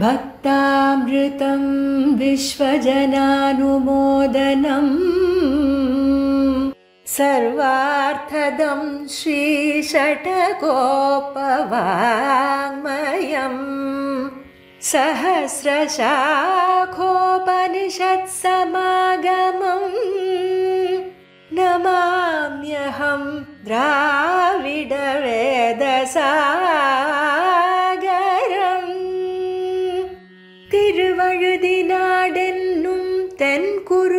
भक्तामृतं विश्वजनानुमोदनम् सर्वार्थदं श्रीषट्कोपवाङ्मयम् सहस्रशाखोपनिषत्समागमम् नमाम्यहं द्राविडवेदसागरम् திருவழுதினாடென்னும் தென்குருகூரென்னும்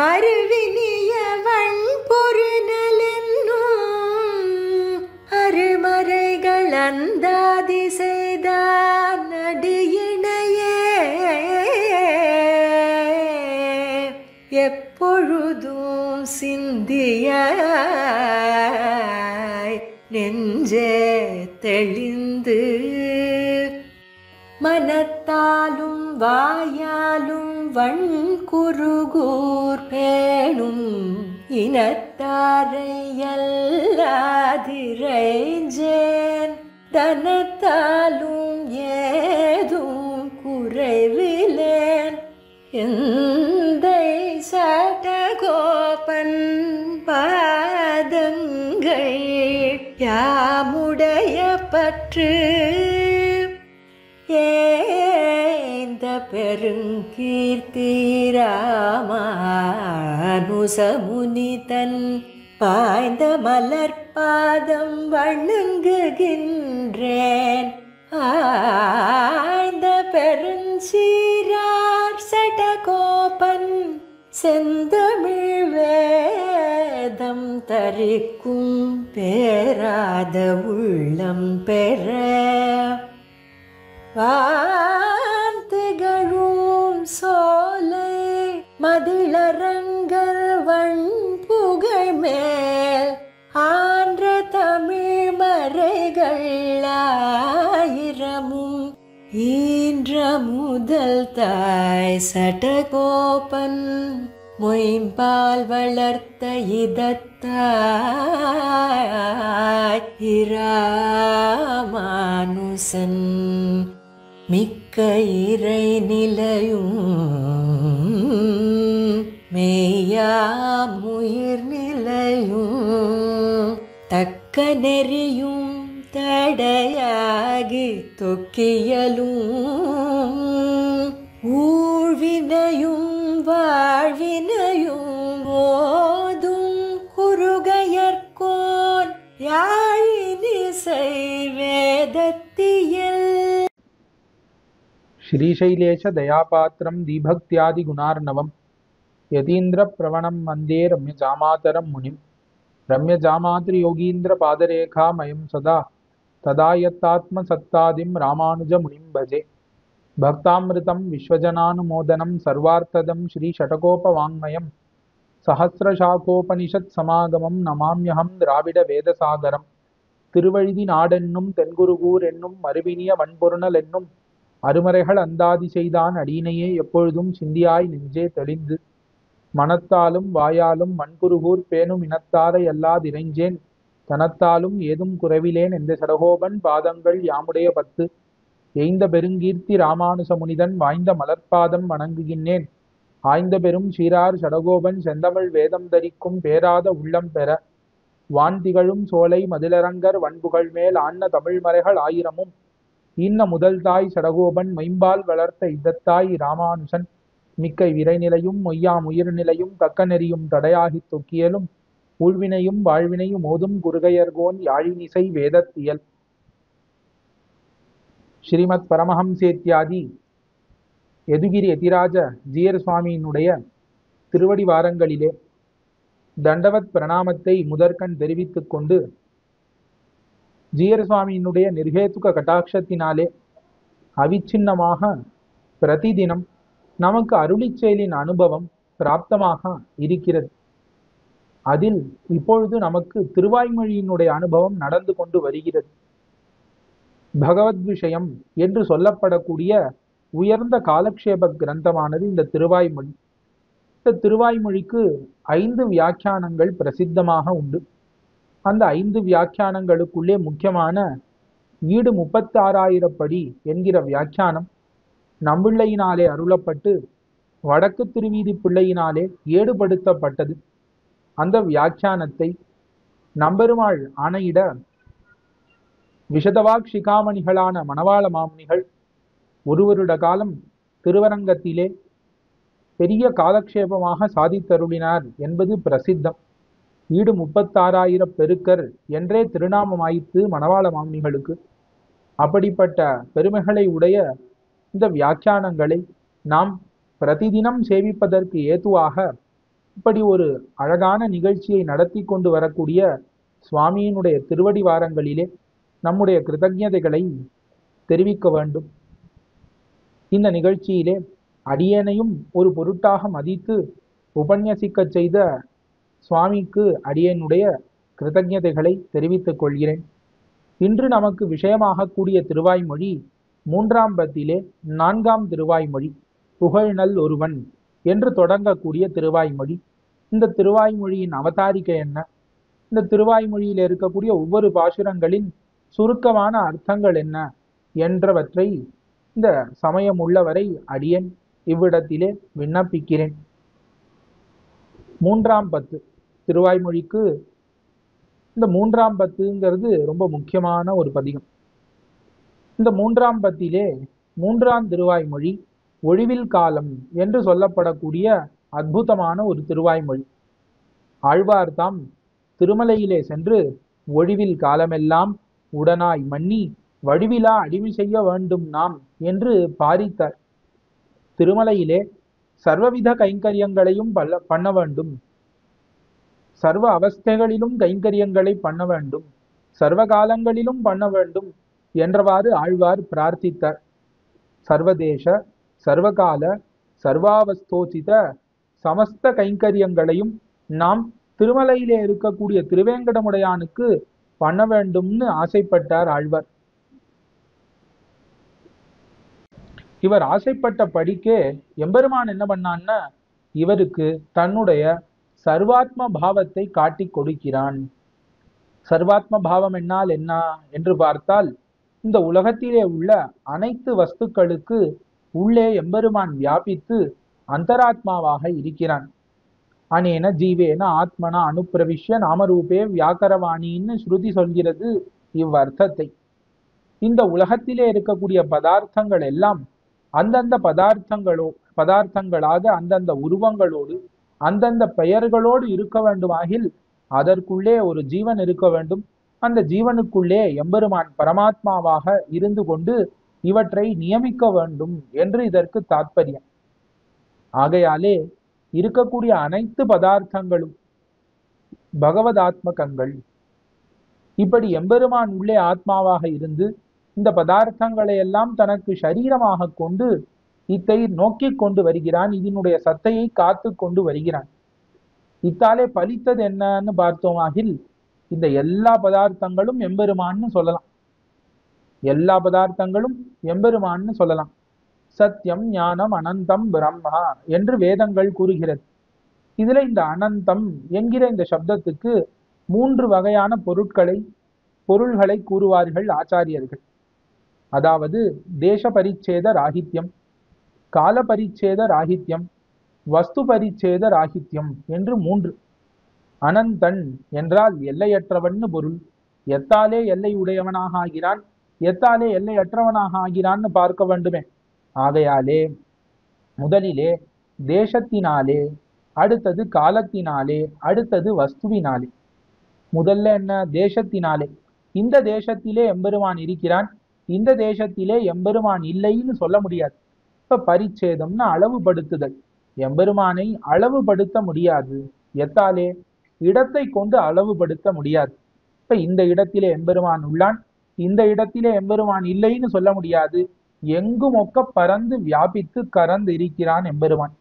மறுவினிய வண்பொருநலென்னும் அருமறைகள் அந்தாதி செய்தான் நடியினையே எப்பொழுதும் சிந்தியாய் நெஞ்சே தெளிந்து மனத்தாலும் வாயாலும் வண்குருகூர் பேணும் இனத்தாரை எல்லாதிரைஞ்சேன் தனத்தாலும் ஏதும் குறைவிலேன் எந்தை சடகோபன் பாதங்கள் யாமுடைய பற்று ஏந்த பெருங்கீர்த்தி ராமானுசமுனிதன் பாய்ந்த மலர்பாதம் வணங்குகின்றேன் ஆய்ந்த பெருஞ்சீரார் சடகோபன் செந்தமிழ் வேதம் தரிக்கும் பேராத உள்ளம் பெற வார்த்தைகளும் சோலை மதிளரங்கர் வண்புகழ் மேல் ஆன்ற தமிழ் மறைகள் ஆயிரமும் ஈன்ற முதல் தாய் சடகோபன் மொயம்பால் வளர்த்த இதத்தாய் இராமானுசன் மிக்க இறை நிலையும் மெய்யாமுயிர் நிலையும் தக்க நெறியும் தடையாகி தொக்கியலும் ஊழ்வினையும் வாழ்வினையும் ஓதும் குருகையர்கோன் யாழினிசை வேதத்தியல். श्रीशैलेश दयापात्रं दीभक्त्यादिगुणार्णवं यतीन्द्रप्रवणं वन्दे रम्यजामातरं मुनिं रम्यजामातृयोगीन्द्रपादरेखामयं सदा तदा यत्तात्मसत्तादिं रामानुजमुनिं भजे. भक्तामृतं विश्वजनानुमोदनं सर्वार्थदं श्रीषट्कोपवाङ्मयं सहस्रशाखोपनिषत्समागमं नमाम्यहं द्राविडवेदसागरं திருவழுதி நாடென்னும் தென்குருகூர் என்னும் மறுவினிய வன்பொருணல் என்னும் அருமறைகள் அந்தாதி செய்தான் அடியினையே எப்பொழுதும் சிந்தியாய் நெஞ்சே தெளிந்து மனத்தாலும் வாயாலும் வன்குருகூர் பேணும் இனத்தாரை அல்லாதிரைஞ்சேன் தனத்தாலும் ஏதும் குறைவிலேன் என்ற சடகோபன் பாதங்கள் யாமுடைய பத்து எய்ந்த பெருங்கீர்த்தி ராமானுச முனிதன் வாய்ந்த மலர்பாதம் வணங்குகின்றேன். ஆய்ந்த பெரும் சீரார் சடகோபன் செந்தமிழ் வேதம் தரிக்கும் பேராத உள்ளம் பெற வான்திகழும் சோலை மதிலரங்கர் வன்புகழ் மேல் ஆண்ண தமிழ்மறைகள் ஆயிரமும் ஈன்ன முதல் தாய் சடகோபன் மெய்ம்பால் வளர்த்த இதத்தாய் ராமானுசன் மிக்க விரைநிலையும் மொய்யாம் உயிர்நிலையும் தக்க நெறியும் தடையாகித் தொக்கியலும் ஊழ்வினையும் வாழ்வினையும் ஓதும் குருகையர்கோன் யாழினிசை வேதத்தியல். ஸ்ரீமத் பரமஹம்சேத்யாதி யதுகிரி யதிராஜ ஜீயர் சுவாமியினுடைய திருவடி வாரங்களிலே தண்டவத் பிரணாமத்தை முதற்கண் தெரிவித்துக் கொண்டு ஜீயர் சுவாமியினுடைய நிர்ஹேதுக கட்டாட்சத்தினாலே அவிச்சின்னமாக பிரதிதினம் நமக்கு அருளிச் செயலின் அனுபவம் பிராப்தமாக இருக்கிறது. அதில் இப்பொழுது நமக்கு திருவாய்மொழியினுடைய அனுபவம் நடந்து கொண்டு வருகிறது. பகவத் விஷயம் என்று சொல்லப்படக்கூடிய உயர்ந்த காலக்ஷேப கிரந்தமானது இந்த திருவாய்மொழி. இந்த திருவாய்மொழிக்கு 5 வியாக்கியானங்கள் பிரசித்தமாக உண்டு. அந்த 5 வியாக்கியானங்களுக்குள்ளே முக்கியமான வீடு 36,000 படி என்கிற வியாக்கியானம் நம்பிள்ளையினாலே அருளப்பட்டு வடக்கு திருவீதி பிள்ளையினாலே ஏடுபடுத்தப்பட்டது. அந்த வியாக்கியானத்தை நம்பெருமாள் ஆணையிட விஷதவாக் சிகாமணிகளான மணவாள மாமுனிகள் ஒரு வருட காலம் திருவரங்கத்திலே பெரிய காலக்ஷேபமாக சாதித்தருளினார் என்பது பிரசித்தம். வீடு 36,000 பெருக்கர் என்றே திருநாமமாயிற்று மணவாள மாமுனிகளுக்கு. அப்படிப்பட்ட பெருமைகளை உடைய இந்த வியாக்கியானங்களை நாம் பிரதிதினம் சேவிப்பதற்கு ஏதுவாக இப்படி ஒரு அழகான நிகழ்ச்சியை நடத்தி கொண்டு வரக்கூடிய சுவாமியினுடைய திருவடி வாரங்களிலே நம்முடைய கிருதஜதைகளை தெரிவிக்க வேண்டும். இந்த நிகழ்ச்சியிலே அடியேனையும் ஒரு பொருட்டாக மதித்து உபன்யசிக்க செய்த சுவாமிக்கு அடியேனுடைய கிருதஜதைகளை தெரிவித்துக் கொள்கிறேன். இன்று நமக்கு விஷயமாக கூடிய திருவாய்மொழி 3ஆம் பத்திலே 4ஆம் திருவாய்மொழி, புகழ்நல் ஒருவன் என்று தொடங்கக்கூடிய திருவாய்மொழி. இந்த திருவாய்மொழியின் அவதாரிகை என்ன, இந்த திருவாய்மொழியில் இருக்கக்கூடிய ஒவ்வொரு பாசுரங்களின் சுருக்கமான அர்த்தங்கள் என்ன என்றவற்றை இந்த சமயம் உள்ளவரை அடியேன் இவ்விடத்திலே விண்ணப்பிக்கிறேன். 3ஆம் பத்து திருவாய்மொழிக்கு இந்த 3ஆம் பத்துங்கிறது ரொம்ப முக்கியமான ஒரு பதிகம். இந்த 3ஆம் பத்திலே 3ஆம் திருவாய்மொழி ஒழிவில் காலம் என்று சொல்லப்படக்கூடிய அற்புதமான ஒரு திருவாய்மொழி. ஆழ்வார் தாம் திருமலையிலே சென்று ஒழிவில் காலமெல்லாம் உடனாய் மன்னி வடிவிலா அடிமை செய்ய வேண்டும் நாம் என்று பாரித்தார். திருமலையிலே சர்வவித கைங்கரியங்களையும் பண்ண வேண்டும், சர்வ அவஸ்தைகளிலும் கைங்கரியங்களை பண்ண வேண்டும், சர்வ காலங்களிலும் பண்ண வேண்டும் என்றவாறு ஆழ்வார் பிரார்த்தித்தார். சர்வதேச சர்வகால சர்வாவஸ்தோசித சமஸ்த கைங்கரியங்களையும் நாம் திருமலையிலே இருக்கக்கூடிய திருவேங்கடமுடையானுக்கு பண்ண வேண்டும்னு ஆசைப்பட்டார் ஆழ்வார். இவர் ஆசைப்பட்ட படிக்கே எம்பெருமான் என்ன பண்ணான்னா இவருக்கு தன்னுடைய சர்வாத்ம பாவத்தை காட்டி கொடுக்கிறான். சர்வாத்ம பாவம் என்னால் என்ன என்று பார்த்தால், இந்த உலகத்திலே உள்ள அனைத்து வஸ்துக்களுக்கு உள்ளே எம்பெருமான் வியாபித்து அந்தராத்மாவாக இருக்கிறான். அனேன ஜீவேன ஆத்மனா அனுப்பிரவிஷ்ய நாமரூபே வியாக்கரவாணின்னு ஸ்ருதி சொல்கிறது இவ்வர்த்தத்தை. இந்த உலகத்திலே இருக்கக்கூடிய பதார்த்தங்கள் எல்லாம் அந்தந்த பதார்த்தங்களாக அந்தந்த உருவங்களோடு அந்தந்த பெயர்களோடு இருக்க வேண்டுமாகில் அதற்குள்ளே ஒரு ஜீவன் இருக்க வேண்டும். அந்த ஜீவனுக்குள்ளே எம்பெருமான் பரமாத்மாவாக இருந்து கொண்டு இவற்றை நியமிக்க வேண்டும் என்று இதற்கு தாத்பரியம். ஆகையாலே இருக்கக்கூடிய அனைத்து பதார்த்தங்களும் பகவதாத்மகங்கள். இப்படி எம்பெருமான் உள்ளே ஆத்மாவாக இருந்து இந்த பதார்த்தங்களை எல்லாம் தனக்கு சரீரமாக கொண்டு இத்தை நோக்கி கொண்டு வருகிறான், இதனுடைய சத்தையை காத்து கொண்டு வருகிறான். இத்தாலே பலித்தது என்னன்னு பார்த்தோமாகில் இந்த எல்லா பதார்த்தங்களும் எம்பெருமான்னு சொல்லலாம். எல்லா பதார்த்தங்களும் எம்பெருமான்னு சொல்லலாம். சத்தியம் ஞானம் அனந்தம் பிரம்மா என்று வேதங்கள் கூறுகிறது. இதுல இந்த அனந்தம் என்கிற இந்த சப்தத்துக்கு 3 வகையான பொருள்களை கூறுவார்கள் ஆச்சாரியர்கள். அதாவது தேச பரிச்சேத ராகித்யம், கால பரிச்சேத ராகித்யம், வஸ்து பரிச்சேத ராகித்யம் என்று 3. அனந்தன் என்றால் எல்லையற்றவன் பொருள். எத்தாலே எல்லை உடையவனாக ஆகிறான், எத்தாலே எல்லையற்றவனாக ஆகிறான்னு பார்க்க வேண்டுமே. ஆகையாலே முதலிலே தேசத்தினாலே, அடுத்தது காலத்தினாலே, அடுத்தது வஸ்துவினாலே. முதல்ல என்ன? தேசத்தினாலே. இந்த தேசத்திலே எம்பெருமான் இருக்கிறான், இந்த தேசத்திலே எம்பெருமான் இல்லைன்னு சொல்ல முடியாது. இப்ப பரிச்சேதம்னு அளவுபடுத்துதல். எம்பெருமானை அளவுபடுத்த முடியாது. எத்தாலே? இடத்தை கொண்டு அளவுபடுத்த முடியாது. இப்ப இந்த இடத்திலே எம்பெருமான் உள்ளான், இந்த இடத்திலே எம்பெருமான் இல்லைன்னு சொல்ல முடியாது. எங்கும் ஒக்க பறந்து வியாபித்து கறந்து இருக்கிறான் எம்பெருமான்.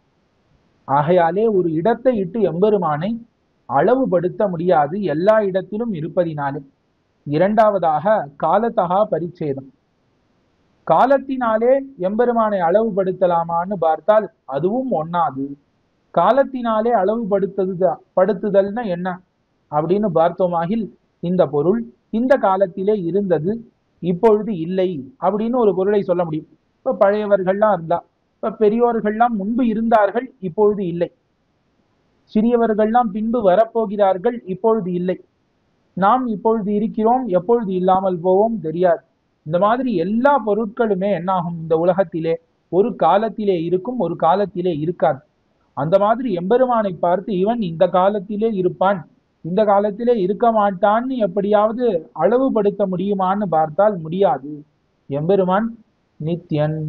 ஆகையாலே ஒரு இடத்தை இட்டு எம்பெருமானை அளவுபடுத்த முடியாது, எல்லா இடத்திலும் இருப்பதினாலே. இரண்டாவதாக காலத்தகா பரிச்சேதம். காலத்தினாலே எம்பெருமானை அளவுபடுத்தலாமான்னு பார்த்தால் அதுவும் ஒண்ணாது. காலத்தினாலே அளவுபடுத்துதல்னா என்ன அப்படின்னு பார்த்தோமாகில் இந்த பொருள் இந்த காலத்திலே இருந்தது, இப்பொழுது இல்லை அப்படின்னு ஒரு பொருளை சொல்ல முடியும். இப்ப பழையவர்கள்லாம் இருந்தா, இப்ப பெரியோர்கள்லாம் முன்பு இருந்தார்கள், இப்பொழுது இல்லை. சிறியவர்கள்லாம் பின்பு வரப்போகிறார்கள், இப்பொழுது இல்லை. நாம் இப்பொழுது இருக்கிறோம், எப்பொழுது இல்லாமல் போவோம் தெரியாது. இந்த மாதிரி எல்லா பொருட்களுமே என்னாகும் இந்த உலகத்திலே, ஒரு காலத்திலே இருக்கும், ஒரு காலத்திலே இருக்காது. அந்த மாதிரி எம்பெருமானை பார்த்து இவன் இந்த காலத்திலே இருப்பான், இந்த காலத்திலே இருக்க மாட்டான்னு எப்படியாவது அளவுபடுத்த முடியுமான்னு பார்த்தால் முடியாது. எம்பெருமான் நித்யன்,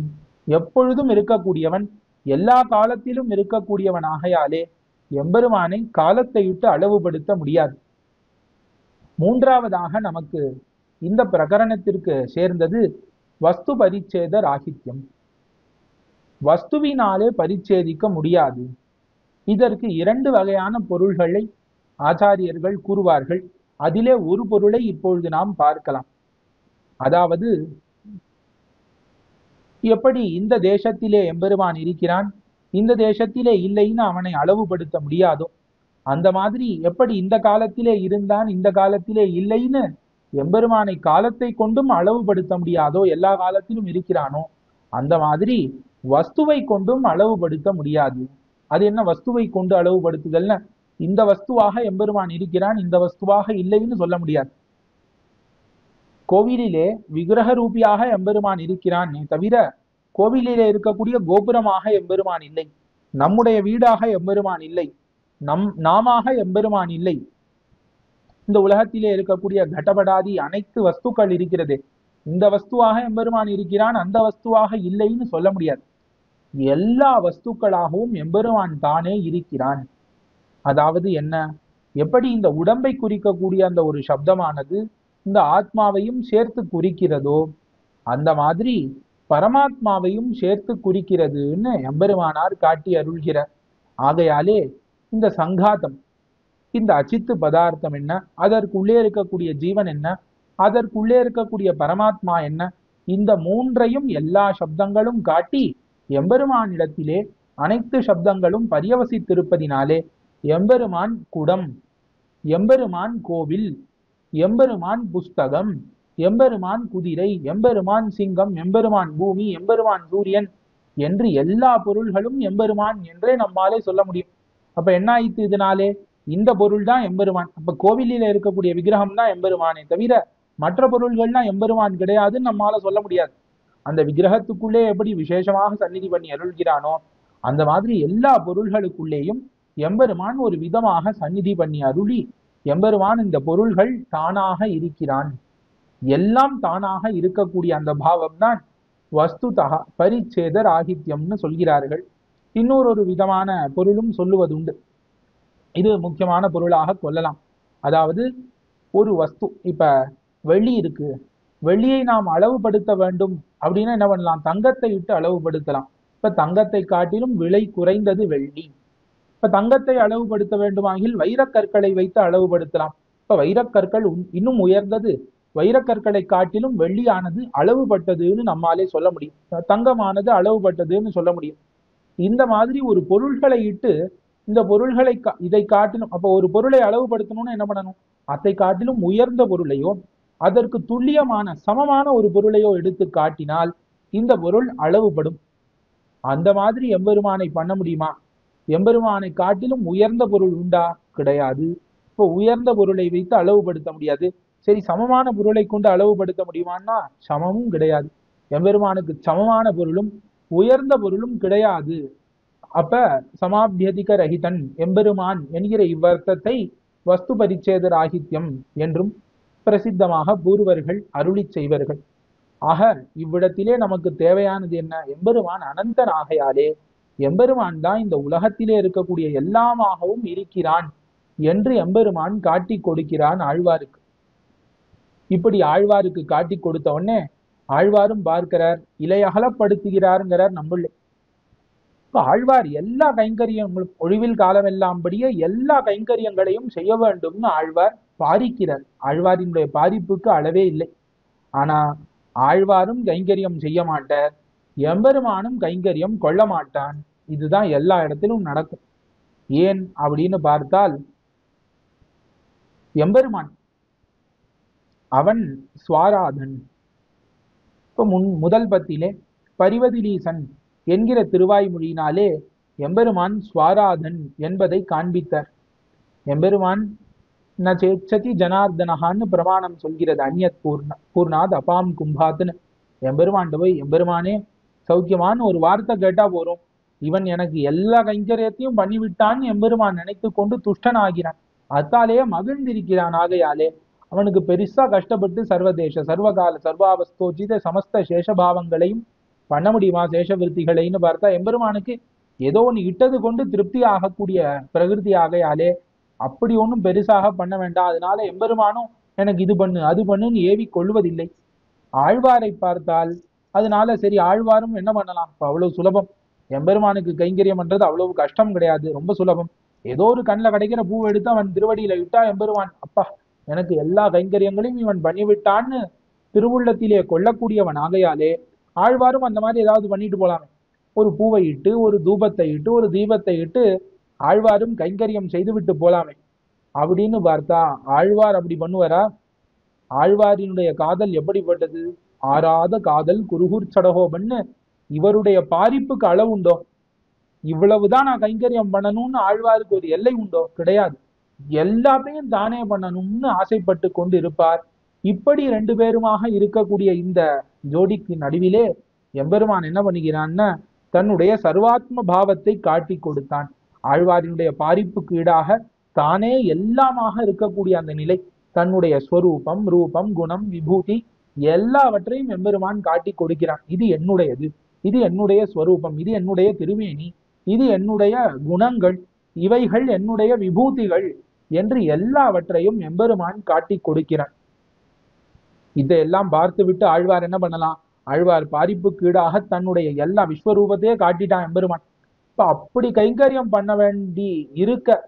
எப்பொழுதும் இருக்கக்கூடியவன், எல்லா காலத்திலும் இருக்கக்கூடியவன் ஆகையாலே எம்பெருமானை காலத்தை விட்டு அளவுபடுத்த முடியாது. மூன்றாவதாக நமக்கு இந்த பிரகரணத்திற்கு சேர்ந்தது வஸ்து பரிச்சேத ராகித்யம். வஸ்துவினாலே பரிச்சேதிக்க முடியாது. இதற்கு இரண்டு வகையான பொருள்களை ஆச்சாரியர்கள் கூறுவார்கள். அதிலே ஒரு பொருளை இப்பொழுது நாம் பார்க்கலாம். அதாவது, எப்படி இந்த தேசத்திலே எம்பெருமான் இருக்கிறான், இந்த தேசத்திலே இல்லைன்னு அவனை அளவுபடுத்த முடியாதோ, அந்த மாதிரி எப்படி இந்த காலத்திலே இருந்தான் இந்த காலத்திலே இல்லைன்னு எம்பெருமானை காலத்தை கொண்டும் அளவுபடுத்த முடியாதோ, எல்லா காலத்திலும் இருக்கிறானோ, அந்த மாதிரி வஸ்துவை கொண்டும் அளவுபடுத்த முடியாது. அது என்ன வஸ்துவை கொண்டு அளவுபடுத்துதல்னு, இந்த வஸ்துவாக எம்பெருமான் இருக்கிறான், இந்த வஸ்துவாக இல்லைன்னு சொல்ல முடியாது. கோவிலிலே விக்கிரக ரூபியாக எம்பெருமான் இருக்கிறான் தவிர கோவிலிலே இருக்கக்கூடிய கோபுரமாக எம்பெருமான் இல்லை, நம்முடைய வீடாக எம்பெருமான் இல்லை, நாமாக எம்பெருமான் இல்லை. இந்த உலகத்திலே இருக்கக்கூடிய கடபடாதி அனைத்து வஸ்துக்கள் இருக்கிறது, இந்த வஸ்துவாக எம்பெருமான் இருக்கிறான், அந்த வஸ்துவாக இல்லைன்னு சொல்ல முடியாது. எல்லா வஸ்துக்களாகவும் எம்பெருமான் தானே இருக்கிறான். அதாவது என்ன, எப்படி இந்த உடம்பை குறிக்கக்கூடிய அந்த ஒரு சப்தமானது இந்த ஆத்மாவையும் சேர்த்து குறிக்கிறதோ, அந்த மாதிரி பரமாத்மாவையும் சேர்த்து குறிக்கிறதுன்னு எம்பெருமானார் காட்டி அருள்கிறார். ஆகையாலே இந்த சங்காதம், இந்த அச்சித்து பதார்த்தம் என்ன, அதற்குள்ளே இருக்கக்கூடிய ஜீவன் என்ன, அதற்குள்ளே இருக்கக்கூடிய பரமாத்மா என்ன, இந்த மூன்றையும் எல்லா சப்தங்களும் காட்டி எம்பெருமானிடத்திலே அனைத்து சப்தங்களும் பரியவசித்திருப்பதினாலே எம்பெருமான் குடம், எம்பெருமான் கோவில், எம்பெருமான் புஸ்தகம், எம்பெருமான் குதிரை, எம்பெருமான் சிங்கம், எம்பெருமான் பூமி, எம்பெருமான் சூரியன் என்று எல்லா பொருள்களும் எம்பெருமான் என்றே நம்மாலே சொல்ல முடியும். அப்ப என்ன ஆயிற்று இதனாலே, இந்த பொருள் தான் எம்பெருமான். அப்ப கோவிலில் இருக்கக்கூடிய விக்கிரகம் தான் எம்பெருமானே தவிர மற்ற பொருள்கள்லாம் எம்பெருமான் கிடையாதுன்னு நம்மால சொல்ல முடியாது. அந்த விக்கிரகத்துக்குள்ளே எப்படி விசேஷமாக சந்நிதி பண்ணி அருள்கிறானோ, அந்த மாதிரி எல்லா பொருள்களுக்குள்ளேயும் எம்பெருமான் ஒரு விதமாக சந்நிதி பண்ணி அருளி எம்பெருமான் இந்த பொருள்கள் தானாக இருக்கிறான். எல்லாம் தானாக இருக்கக்கூடிய அந்த பாவம் தான் வஸ்துதா பரிச்சேத ராகித்யம்னு சொல்கிறார்கள். இன்னொரு விதமான பொருளும் சொல்லுவதுண்டு. இது முக்கியமான பொருளாக கொள்ளலாம். அதாவது, ஒரு வஸ்து, இப்ப வெள்ளி இருக்கு, வெள்ளியை நாம் அளவுபடுத்த வேண்டும் அப்படின்னா என்ன பண்ணலாம், தங்கத்தை இட்டு அளவுபடுத்தலாம். இப்ப தங்கத்தை காட்டிலும் விலை குறைந்தது வெள்ளி. இப்ப தங்கத்தை அளவுபடுத்த வேண்டுமாகில் வைரக்கற்களை வைத்து அளவுபடுத்தலாம். இப்ப வைரக்கற்கள் இன்னும் உயர்ந்தது, வைரக்கற்களை காட்டிலும் வெள்ளியானது அளவுபட்டதுன்னு நம்மாலே சொல்ல முடியும், தங்கமானது அளவுபட்டதுன்னு சொல்ல முடியும். இந்த மாதிரி ஒரு பொருள்களை இட்டு இந்த பொருள்களை இதை காட்டிலும், அப்போ ஒரு பொருளை அளவுபடுத்தணும்னு என்ன பண்ணணும், அதை காட்டிலும் உயர்ந்த பொருளையோ அதற்கு துல்லியமான சமமான ஒரு பொருளையோ எடுத்து காட்டினால் இந்த பொருள் அளவுபடும். அந்த மாதிரி எம்பெருமானை பண்ண முடியுமா? எம்பெருமானை காட்டிலும் உயர்ந்த பொருள் உண்டா? கிடையாது. இப்போ உயர்ந்த பொருளை வைத்து அளவுபடுத்த முடியாது. சரி, சமமான பொருளை கொண்டு அளவுபடுத்த முடியுமான்னா சமமும் கிடையாது. எம்பெருமானுக்கு சமமான பொருளும் உயர்ந்த பொருளும் கிடையாது. அப்ப சமாபியதிக ரஹிதன் எம்பெருமான் என்கிற இவ்வர்த்தத்தை வஸ்து பரிச்சேத ராகித்யம் என்றும் பிரசித்தமாக பூர்வர்கள் அருளி செய்வர்கள். ஆக இவ்விடத்திலே நமக்கு தேவையானது என்ன, எம்பெருமான் அனந்தன் ஆகையாலே எம்பெருமான் தான் இந்த உலகத்திலே இருக்கக்கூடிய எல்லாமாகவும் இருக்கிறான் என்று எம்பெருமான் காட்டி கொடுக்கிறான் ஆழ்வாருக்கு. இப்படி ஆழ்வாருக்கு காட்டி கொடுத்த உடனே ஆழ்வாரும் பார்க்கிறார், இலையகலப்படுத்துகிறாருங்கிறார் நம்மளே. இப்ப ஆழ்வார் எல்லா கைங்கரியங்களும் ஒழிவில் காலமெல்லாம்படியே எல்லா கைங்கரியங்களையும் செய்ய வேண்டும்னு ஆழ்வார் பாரிக்கிறார். ஆழ்வாரினுடைய பாரிப்புக்கு அளவே இல்லை. ஆனா ஆழ்வாரும் கைங்கரியம் செய்ய மாட்டார், எம்பெருமானும் கைங்கரியம் கொள்ள மாட்டான். இதுதான் எல்லா இடத்திலும் நடக்கும். ஏன் அப்படின்னு பார்த்தால், எம்பெருமான் அவன் சுவாராதன். இப்ப முதல் பத்திலே பரிவதிலீசன் என்கிற திருவாய்மொழியினாலே எம்பெருமான் சுவாராதன் என்பதை காண்பித்தார். எம்பெருமான் ந சேச்சதி ஜனார்தனஹான்னு பிரமாணம் சொல்கிறது. அந்யத் பூர்ணாத் அபாம் கும்பாத்னு. எம்பெருமான் போய் எம்பெருமானே சௌக்கியமான ஒரு வார்த்தை கேட்டா போறோம், இவன் எனக்கு எல்லா கைங்கரியத்தையும் பண்ணிவிட்டான்னு எம்பெருமான் நினைத்து கொண்டு துஷ்டனாகிறான். அத்தாலேயே மகிழ்ந்திருக்கிறான். ஆகையாலே அவனுக்கு பெருசா கஷ்டப்பட்டு சர்வதேச சர்வகால சர்வாவஸ்தோஜித சமஸ்த சேஷபாவங்களையும் பண்ண முடியுமா? சேஷவிருத்திகளைன்னு பார்த்தா எம்பெருமானுக்கு ஏதோ ஒன்று இட்டது கொண்டு திருப்தி ஆகக்கூடிய பிரகிருதி. ஆகையாலே அப்படி ஒன்றும் பெருசாக பண்ண வேண்டாம். அதனால எம்பெருமானும் எனக்கு இது பண்ணு அது பண்ணுன்னு ஏவி கொள்வதில்லை. ஆழ்வாரை பார்த்தால் அதனால சரி, ஆழ்வாரும் என்ன பண்ணலாம், இப்போ அவ்வளவு சுலபம். எம்பெருமானுக்கு கைங்கரியம் பண்றது அவ்வளவு கஷ்டம் கிடையாது, ரொம்ப சுலபம். ஏதோ ஒரு கண்ணில் கிடைக்கிற பூ எடுத்து அவன் திருவடியில இட்டா எம்பெருமான் அப்பா எனக்கு எல்லா கைங்கரியங்களையும் இவன் பண்ணிவிட்டான்னு திருவுள்ளத்திலே கொள்ளக்கூடியவன். ஆகையாலே ஆழ்வாரும் அந்த மாதிரி ஏதாவது பண்ணிட்டு போலாமே. ஒரு பூவை இட்டு ஒரு தூபத்தை இட்டு ஒரு தீபத்தை இட்டு ஆழ்வாரும் கைங்கரியம் செய்து விட்டு போலாமே அப்படின்னு பார்த்தா ஆழ்வார் அப்படி பண்ணுவாரா? ஆழ்வாரினுடைய காதல் எப்படிப்பட்டது? ஆறாத காதல் குருகூர் சடகோபன்னு. இவருடைய பாரிப்புக்கு அளவு உண்டோ? இவ்வளவுதான் நான் கைங்கரியம் பண்ணணும்னு ஆழ்வாருக்கு ஒரு எல்லை உண்டோ? கிடையாது. எல்லாத்தையும் தானே பண்ணணும்னு ஆசைப்பட்டு கொண்டு இருப்பார். இப்படி ரெண்டு பேருமாக இருக்கக்கூடிய இந்த ஜோடிக்கு நடுவிலே எம்பெருமான் என்ன பண்ணுகிறான்னா தன்னுடைய சர்வாத்ம பாவத்தை காட்டி கொடுத்தான். ஆழ்வாரினுடைய பாரிப்புக்கு ஈடாக தானே எல்லாமாக இருக்கக்கூடிய அந்த நிலை, தன்னுடைய ஸ்வரூபம் ரூபம் குணம் விபூதி எல்லாவற்றையும் எம்பெருமான் காட்டி கொடுக்கிறான். இது என்னுடையது, இது என்னுடைய ஸ்வரூபம், இது என்னுடைய திருமேனி, இது என்னுடைய குணங்கள், இவைகள் என்னுடைய விபூதிகள் என்று எல்லாவற்றையும் எம்பெருமான் காட்டி கொடுக்கிறான். இதையெல்லாம் பார்த்து விட்டு ஆழ்வார் என்ன பண்ணலாம்? ஆழ்வார் பாரிப்புக்கு ஈடாக தன்னுடைய எல்லா விஸ்வரூபத்தையே காட்டிட்டான் எம்பெருமான். இப்ப அப்படி கைங்கரியம் பண்ண வேண்டி இருக்க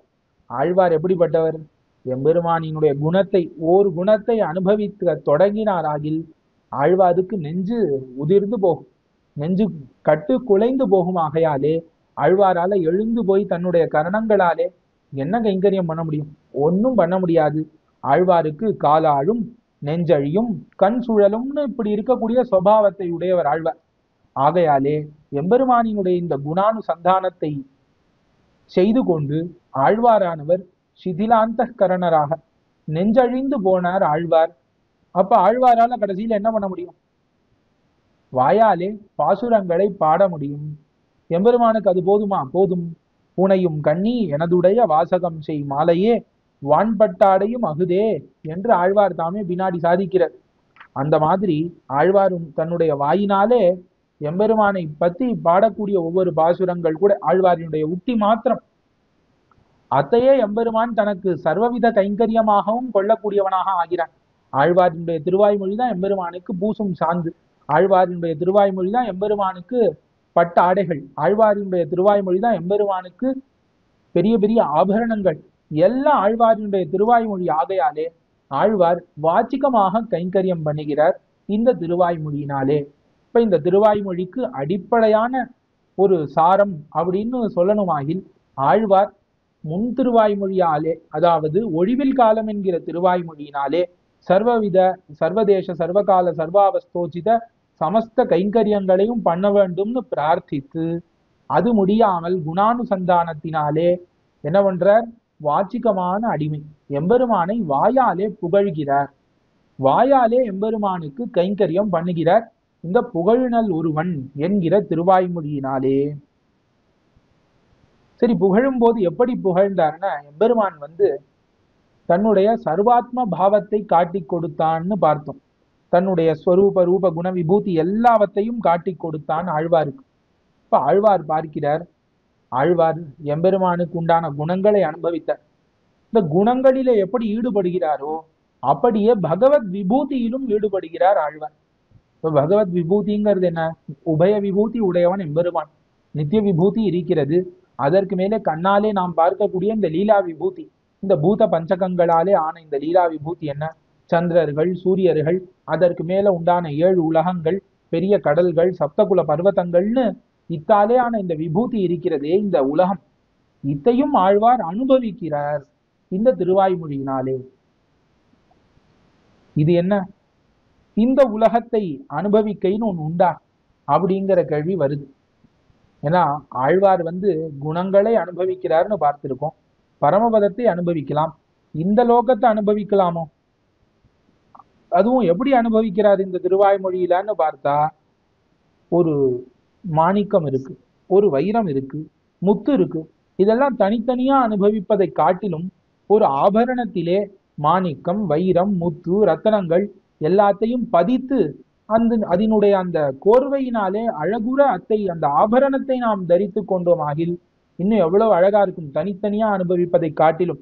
ஆழ்வார் எப்படிப்பட்டவர்? எம்பெருமானினுடைய குணத்தை ஓர் குணத்தை அனுபவிக்க தொடங்கினாராகில் ஆழ்வாருக்கு நெஞ்சு உதிர்ந்து போகும், நெஞ்சு கட்டு குலைந்து போகும். ஆகையாலே ஆழ்வாரால எழுந்து போய் தன்னுடைய கரணங்களாலே என்ன கைங்கரியம் பண்ண முடியும்? ஒன்னும் பண்ண முடியாது. ஆழ்வாருக்கு காலாழும் நெஞ்சழியும் கண் சுழலும்னு இப்படி இருக்கக்கூடிய சுபாவத்தை உடையவர் ஆழ்வார். ஆகையாலே எம்பெருமானினுடைய இந்த குணானுசந்தானத்தை செய்து கொண்டு ஆழ்வாரானவர் சிதிலாந்த கரணராக நெஞ்சழிந்து போனார் ஆழ்வார். அப்ப ஆழ்வாரால கடைசியில என்ன பண்ண முடியும்? வாயாலே பாசுரங்களை பாட முடியும். எம்பெருமானுக்கு அது போதுமா? போதும். பூனையும் கண்ணி எனதுடைய வாசகம் செய் மாலையே வான்பட்டாடையும் அகுதே என்று ஆழ்வார் தாமே பின்னாடி சாதிக்கிறார். அந்த மாதிரி ஆழ்வாரும் தன்னுடைய வாயினாலே எம்பெருமானை பத்தி பாடக்கூடிய ஒவ்வொரு பாசுரங்கள் கூட ஆழ்வாரினுடைய உத்தி மாத்திரம். அத்தையே எம்பெருமான் தனக்கு சர்வவித கைங்கரியமாகவும் கொள்ளக்கூடியவனாக ஆகிறான். ஆழ்வாரினுடைய திருவாய்மொழிதான் எம்பெருமானுக்கு பூசும் சாந்து. ஆழ்வாரினுடைய திருவாய்மொழிதான் எம்பெருமானுக்கு பட்ட ஆடைகள். ஆழ்வாரினுடைய திருவாய்மொழிதான் எம்பெருமானுக்கு பெரிய பெரிய ஆபரணங்கள். எல்லாம் ஆழ்வாரினுடைய திருவாய்மொழி. ஆகையாலே ஆழ்வார் வாச்சிகமாக கைங்கரியம் பண்ணுகிறார் இந்த திருவாய்மொழியினாலே. இப்ப இந்த திருவாய்மொழிக்கு அடிப்படையான ஒரு சாரம் அப்படின்னு சொல்லணுமாகில் ஆழ்வார் முன் திருவாய்மொழியாலே, அதாவது ஒழிவில் காலம் என்கிற திருவாய்மொழியினாலே சர்வவித சர்வதேச சர்வகால சர்வாவஸ்தோஜித சமஸ்த கைங்கரியங்களையும் பண்ண வேண்டும்னு பிரார்த்தித்து அது முடியாமல் குணானுசந்தானத்தினாலே என்ன பண்றார்? வாச்சிகமான அடிமை எம்பெருமானை வாயாலே புகழ்கிறார். வாயாலே எம்பெருமானுக்கு கைங்கரியம் பண்ணுகிறார் இந்த புகழ்நல் ஒருவன் என்கிற திருவாய்மொழியினாலே. சரி, புகழும் போது எப்படி புகழ்ந்தார்னா எம்பெருமான் தன்னுடைய சர்வாத்ம பாவத்தை காட்டி கொடுத்தான்னு பார்த்தோம். தன்னுடைய ஸ்வரூப ரூப குண விபூதி எல்லாவற்றையும் காட்டி கொடுத்தான் ஆழ்வாருக்கு. இப்ப ஆழ்வார் பார்க்கிறார், ஆழ்வார் எம்பெருமானுக்கு உண்டான குணங்களை அனுபவித்தார். இந்த குணங்களிலே எப்படி ஈடுபடுகிறாரோ அப்படியே பகவத் விபூதியிலும் ஈடுபடுகிறார் ஆழ்வார். இப்ப பகவத் விபூதிங்கிறது என்ன? உபய விபூதி உடையவன் எம்பெருமான். நித்திய விபூதி இருக்கிறது, அதற்கு மேலே கண்ணாலே நாம் பார்க்கக்கூடிய இந்த லீலா விபூதி, இந்த பூத பஞ்சகங்களாலே ஆன இந்த லீலா விபூதி என்ன? சந்திரர்கள் சூரியர்கள், அதற்கு மேல உண்டான 7 உலகங்கள், பெரிய கடல்கள், சப்தகுல பர்வதங்கள்னு இத்தாலே ஆன இந்த விபூதி இருக்கிறதே, இந்த உலகம், இத்தையும் ஆழ்வார் அனுபவிக்கிறார் இந்த திருவாய்மொழியினாலே. இது என்ன, இந்த உலகத்தை அனுபவிக்கைன்னு ஒண்ணு உண்டா அப்படிங்கிற கேள்வி வருது. ஏன்னா ஆழ்வார் குணங்களை அனுபவிக்கிறார்னு பார்த்திருக்கோம். பரமபதத்தை அனுபவிக்கலாம், இந்த லோகத்தை அனுபவிக்கலாமோ? அதுவும் எப்படி அனுபவிக்கிறார் இந்த திருவாய்மொழியிலன்னு பார்த்தா, ஒரு மாணிக்கம் இருக்கு, ஒரு வைரம் இருக்கு, முத்து இருக்கு. இதெல்லாம் தனித்தனியா அனுபவிப்பதை காட்டிலும் ஒரு ஆபரணத்திலே மாணிக்கம், வைரம், முத்து, ரத்தனங்கள் எல்லாத்தையும் பதித்து அதனுடைய அந்த கோர்வையினாலே அழகுற அந்த ஆபரணத்தை நாம் தரித்து கொண்டோம் ஆகில் இன்னும் எவ்வளவு அழகா இருக்கும், தனித்தனியா அனுபவிப்பதை காட்டிலும்.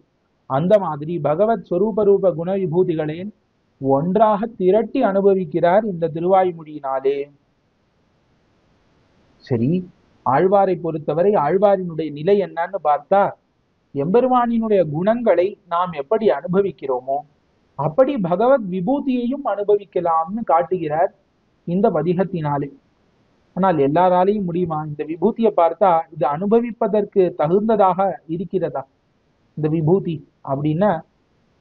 அந்த மாதிரி பகவத் ஸ்வரூப ரூப குண விபூதிகளே ஒன்றாக திரட்டி அனுபவிக்கிறார் இந்த திருவாய்மொழியினாலே. சரி, ஆழ்வாரை பொறுத்தவரை ஆழ்வாரினுடைய நிலை என்னன்னு பார்த்தா, எம்பெருமானினுடைய குணங்களை நாம் எப்படி அனுபவிக்கிறோமோ அப்படி பகவத் விபூதியையும் அனுபவிக்கலாம்னு காட்டுகிறார் இந்த பதிகத்தினாலே. ஆனால் எல்லாராலையும் முடியுமா? இந்த விபூதியை பார்த்தா இது அனுபவிப்பதற்கு தகுந்ததாக இருக்கிறதா இந்த விபூதி அப்படின்னா?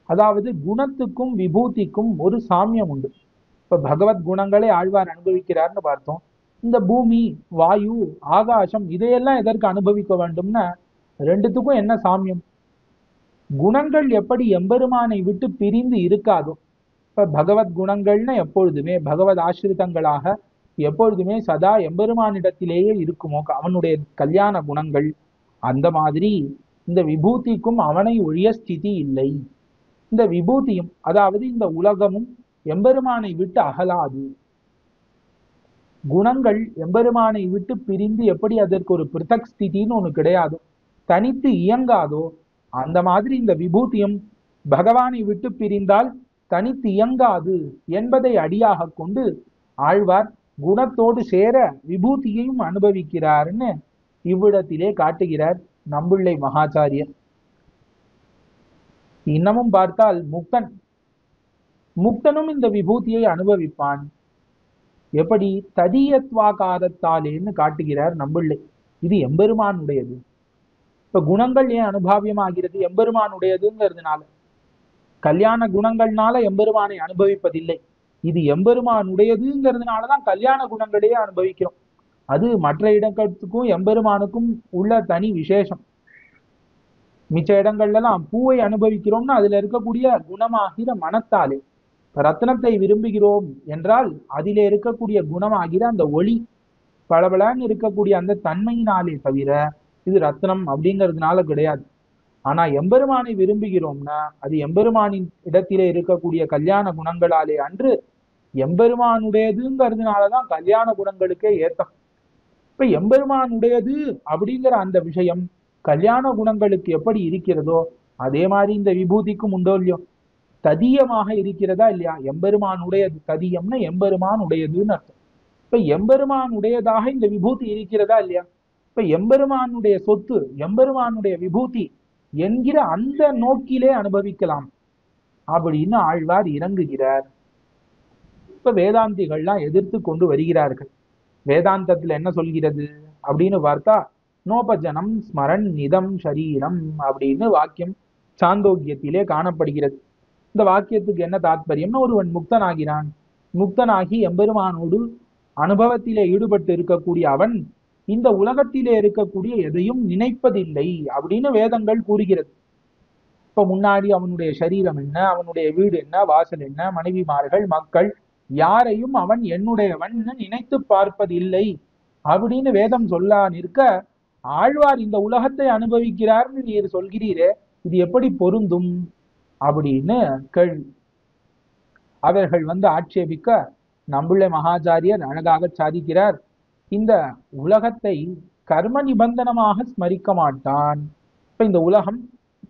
அதாவது குணத்துக்கும் விபூதிக்கும் ஒரு சாமியம் உண்டு. இப்ப பகவத் குணங்களை ஆழ்வார் அனுபவிக்கிறார்னு பார்த்தோம். இந்த பூமி, வாயு, ஆகாசம் இதையெல்லாம் எதற்கு அனுபவிக்க வேண்டும்னா ரெண்டுத்துக்கும் என்ன சாமியம்? குணங்கள் எப்படி எம்பெருமானை விட்டு பிரிந்து இருக்காதோ, இப்ப பகவத் குணங்கள்னா எப்பொழுதுமே பகவத் ஆசிரிதங்களாக எப்பொழுதுமே சதா எம்பெருமானிடத்திலேயே இருக்குமோ அவனுடைய கல்யாண குணங்கள், அந்த மாதிரி இந்த விபூதிக்கும் அவனை ஒழிய ஸ்திதி இல்லை. இந்த விபூதியும் அதாவது இந்த உலகமும் எம்பெருமானை விட்டு அகலாது. குணங்கள் எம்பெருமானை விட்டு பிரிந்து எப்படி அதற்கு ஒரு பிருத்தக் ஸ்திதின்னு ஒண்ணு கிடையாதோ, தனித்து இயங்காதோ, அந்த மாதிரி இந்த விபூதியும் பகவானை விட்டு பிரிந்தால் தனித்து இயங்காது என்பதை அடியாக கொண்டு ஆழ்வார் குணத்தோடு சேர விபூதியையும் அனுபவிக்கிறார்னு இவ்விடத்திலே காட்டுகிறார் நம்பிள்ளை மகாச்சாரியர். இன்னமும் பார்த்தால் முக்தனும் இந்த விபூதியை அனுபவிப்பான். எப்படி? ததியத்வாகாரத்தாலேன்னு காட்டுகிறார் நம்பிள்ளை. இது எம்பெருமானுடையது. இப்ப குணங்கள் ஏன் அனுபாவியமாகிறது? எம்பெருமானுடையதுங்கிறதுனால. கல்யாண குணங்கள்னால எம்பெருமானை அனுபவிப்பதில்லை, இது எம்பெருமானுடையதுங்கிறதுனாலதான் கல்யாண குணங்களையே அனுபவிக்கிறோம். அது மற்ற இடங்களுக்கும் எம்பெருமானுக்கும் உள்ள தனி விசேஷம். மிச்ச இடங்கள்லாம் பூவை அனுபவிக்கிறோம்னா அதுல இருக்கக்கூடிய குணமாகிற மனத்தாலே, ரத்னத்தை விரும்புகிறோம் என்றால் அதிலே இருக்கக்கூடிய குணமாகிற அந்த ஒளி பளபளன்னு இருக்கக்கூடிய அந்த தன்மையினாலே தவிர இது ரத்னம் அப்படிங்கிறதுனால கிடையாது. ஆனா எம்பெருமானை விரும்புகிறோம்னா அது எம்பெருமானின் இடத்திலே இருக்கக்கூடிய கல்யாண குணங்களாலே அன்று எம்பெருமானுடையதுங்கிறதுனாலதான் கல்யாண குணங்களுக்கே ஏத்தம். இப்ப எம்பெருமானுடையது அப்படிங்கிற அந்த விஷயம் கல்யாண குணங்களுக்கு எப்படி இருக்கிறதோ அதே மாதிரி இந்த விபூதிக்கும் உண்டோ இல்லையோ, ததியமாக இருக்கிறதா இல்லையா? எம்பெருமானுடையது, ததியம்னா எம்பெருமான் உடையதுன்னு அர்த்தம். இப்ப எம்பெருமான் உடையதாக இந்த விபூதி இருக்கிறதா இல்லையா? இப்ப எம்பெருமானுடைய சொத்து, எம்பெருமானுடைய விபூதி என்கிற அந்த நோக்கிலே அனுபவிக்கலாம் அப்படின்னு ஆழ்வார் இறங்குகிறார். இப்ப வேதாந்திகள்லாம் எதிர்த்து கொண்டு வருகிறார்கள். வேதாந்தத்துல என்ன சொல்கிறது அப்படின்னு பார்த்தா, நோபஜனம் ஸ்மரன் நிதம் ஷரீரம் அப்படின்னு வாக்கியம் சாந்தோக்கியத்திலே காணப்படுகிறது. இந்த வாக்கியத்துக்கு என்ன தாத்பரியம்னா, ஒருவன் முக்தனாகிறான், முக்தனாகி எம்பெருமானோடு அனுபவத்திலே ஈடுபட்டு இருக்கக்கூடிய அவன் இந்த உலகத்திலே இருக்கக்கூடிய எதையும் நினைப்பதில்லை அப்படின்னு வேதங்கள் கூறுகிறது. இப்ப முன்னாடி அவனுடைய சரீரம் என்ன, அவனுடைய வீடு என்ன, வாசல் என்ன, மனைவிமார்கள், மக்கள் யாரையும் அவன் என்னுடையவன் நினைத்து பார்ப்பதில்லை அப்படின்னு வேதம் சொல்லா நிற்க, ஆழ்வார் இந்த உலகத்தை அனுபவிக்கிறார்னு நீர் சொல்கிறீரே, இது எப்படி பொருந்தும் அப்படின்னு கேள்வி. அவர்கள் ஆட்சேபிக்க நம்பிள்ளை மகாச்சாரியர் அழகாக சாதிக்கிறார். இந்த உலகத்தை கர்ம நிபந்தனமாக ஸ்மரிக்க மாட்டான். இப்ப இந்த உலகம்,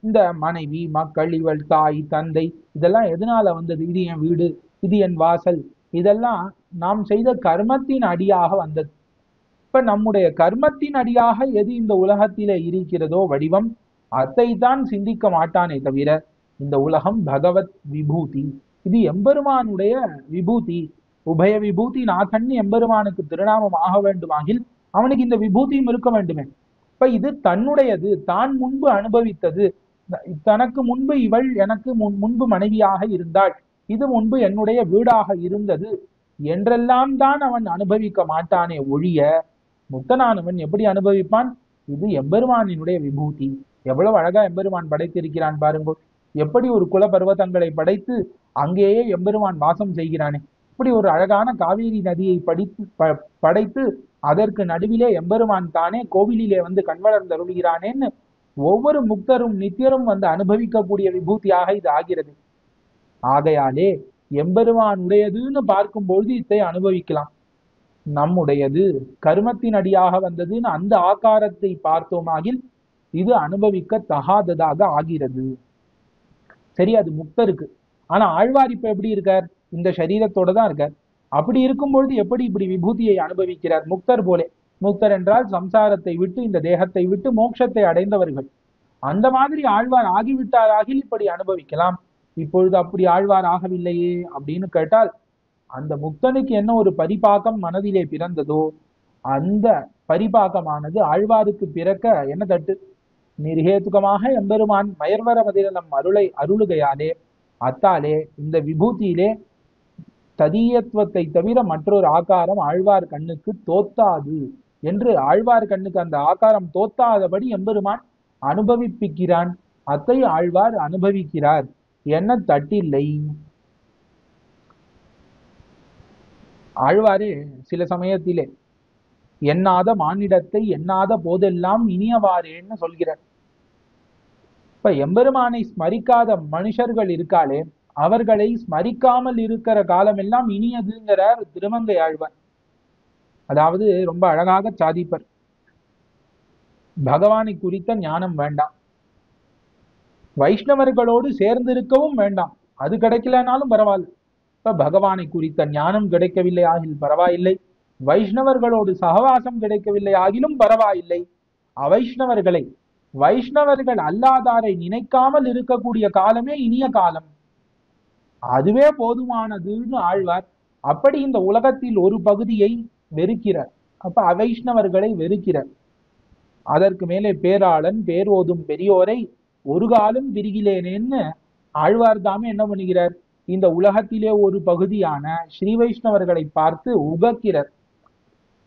இந்த மனைவி, மக்கள், இவள் தாய், தந்தை, இதெல்லாம் எதனால வந்தது? இது என் வீடு, இது என் வாசல், இதெல்லாம் நாம் செய்த கர்மத்தின் அடியாக வந்தது. இப்ப நம்முடைய கர்மத்தின் அடியாக எது இந்த உலகத்திலே இருக்கிறதோ வடிவம், அதைத்தான் சிந்திக்க மாட்டானே தவிர இந்த உலகம் பகவத் விபூதி, இது எம்பெருமானுடைய விபூதி, உபய விபூதி நாதன் எம்பெருமானுக்கு திருநாமம் ஆக வேண்டுமாகில் அவனுக்கு இந்த விபூதியும் இருக்க வேண்டுமே. இப்ப இது தன்னுடையது, தான் முன்பு அனுபவித்தது. தனக்கு முன்பு இவள் எனக்கு முன்பு மனைவியாக இருந்தாள், இது முன்பு என்னுடைய வீடாக இருந்தது என்றெல்லாம் தான் அவன் அனுபவிக்க மாட்டானே ஒழிய, முக்தனானவன் எப்படி அனுபவிப்பான்? இது எம்பெருமானினுடைய விபூதி. எவ்வளவு அழகா எம்பெருமான் படைத்திருக்கிறான் பாருங்கள். எப்படி ஒரு குல பர்வதங்களை படைத்து அங்கேயே எம்பெருமான் வாசம் செய்கிறானே, இப்படி ஒரு அழகான காவேரி நதியை படைத்து அதற்கு நடுவிலே எம்பெருமான் தானே கோவிலிலே வந்து கண்வளர்ந்தருளுகிறானேன்னு ஒவ்வொரு முக்தரும் நித்தியரும் வந்து அனுபவிக்கக்கூடிய விபூதியாக இது ஆகிறது. ஆகையாலே எம்பெருமானுடையதுன்னு பார்க்கும்பொழுது இதை அனுபவிக்கலாம். நம்முடையது கர்மத்தின் அடியாக வந்ததுன்னு அந்த ஆகாரத்தை பார்த்தோமாகில் இது அனுபவிக்க தகாததாக ஆகிறது. சரி, அது முக்தருக்கு. ஆனா ஆழ்வார் இப்ப எப்படி இருக்கார்? இந்த சரீரத்தோட தான் இருக்கார். அப்படி இருக்கும்பொழுது எப்படி இப்படி விபூதியை அனுபவிக்கிறார்? முக்தர் போலே. முக்தர் என்றால் சம்சாரத்தை விட்டு இந்த தேகத்தை விட்டு மோட்சத்தை அடைந்தவர்கள். அந்த மாதிரி ஆழ்வார் ஆகிவிட்டாராகில் இப்படி அனுபவிக்கலாம். இப்பொழுது அப்படி ஆழ்வார் ஆகவில்லையே அப்படின்னு கேட்டால், அந்த முக்தனுக்கு என்ன ஒரு பரிபாகம் மனதிலே பிறந்ததோ அந்த பரிபாகமானது ஆழ்வாருக்கு பிறக்க என்ன தட்டு? நிர்ஹேதுகமாக எம்பெருமான் மயர்வர மதிரம் அருளுகையாலே அத்தாலே இந்த விபூதியிலே ததீயத்துவத்தை தவிர மற்றொரு ஆகாரம் ஆழ்வார் கண்ணுக்கு தோத்தாது என்று, ஆழ்வார் கண்ணுக்கு அந்த ஆகாரம் தோத்தாதபடி எம்பெருமான் அனுபவிப்பிக்கிறான். அத்தை ஆழ்வார் அனுபவிக்கிறார், என்ன தட்டில்லை. ஆழ்வாரே சில சமயத்திலே எண்ணாத மானிடத்தை எண்ணாத போதெல்லாம் இனியவாறேன்னு சொல்கிறார். இப்ப எம்பெருமானை ஸ்மரிக்காத மனுஷர்கள் இருக்காளே, அவர்களை ஸ்மரிக்காமல் இருக்கிற காலமெல்லாம் இனியதுங்கிறார் திருமங்கை ஆழ்வார். அதாவது ரொம்ப அழகாக சாதிப்பர். பகவானை குறித்த ஞானம் வேண்டாம், வைஷ்ணவர்களோடு சேர்ந்திருக்கவும் வேண்டாம், அது கிடைக்கலனாலும் பரவாயில்ல. இப்ப பகவானை குறித்த ஞானம் கிடைக்கவில்லை ஆகில் பரவாயில்லை, வைஷ்ணவர்களோடு சகவாசம் கிடைக்கவில்லை ஆகிலும் பரவாயில்லை. அவைஷ்ணவர்களை வைஷ்ணவர்கள் அல்லாதாரை நினைக்காமல் இருக்கக்கூடிய காலமே இனிய காலம், அதுவே போதுமானதுன்னு ஆழ்வார். அப்படி இந்த உலகத்தில் ஒரு பகுதியை வெறுக்கிறார். அப்ப அவைஷ்ணவர்களை வெறுக்கிறார். அதற்கு மேலே பேராளன் பேரோதும் பெரியோரை ஒரு காலம் பிரிகிலேனேன்னு ஆழ்வார் தாமே என்ன பண்ணுகிறார்? இந்த உலகத்திலே ஒரு பகுதியான ஸ்ரீ வைஷ்ணவர்களை பார்த்து உகக்கிறார்.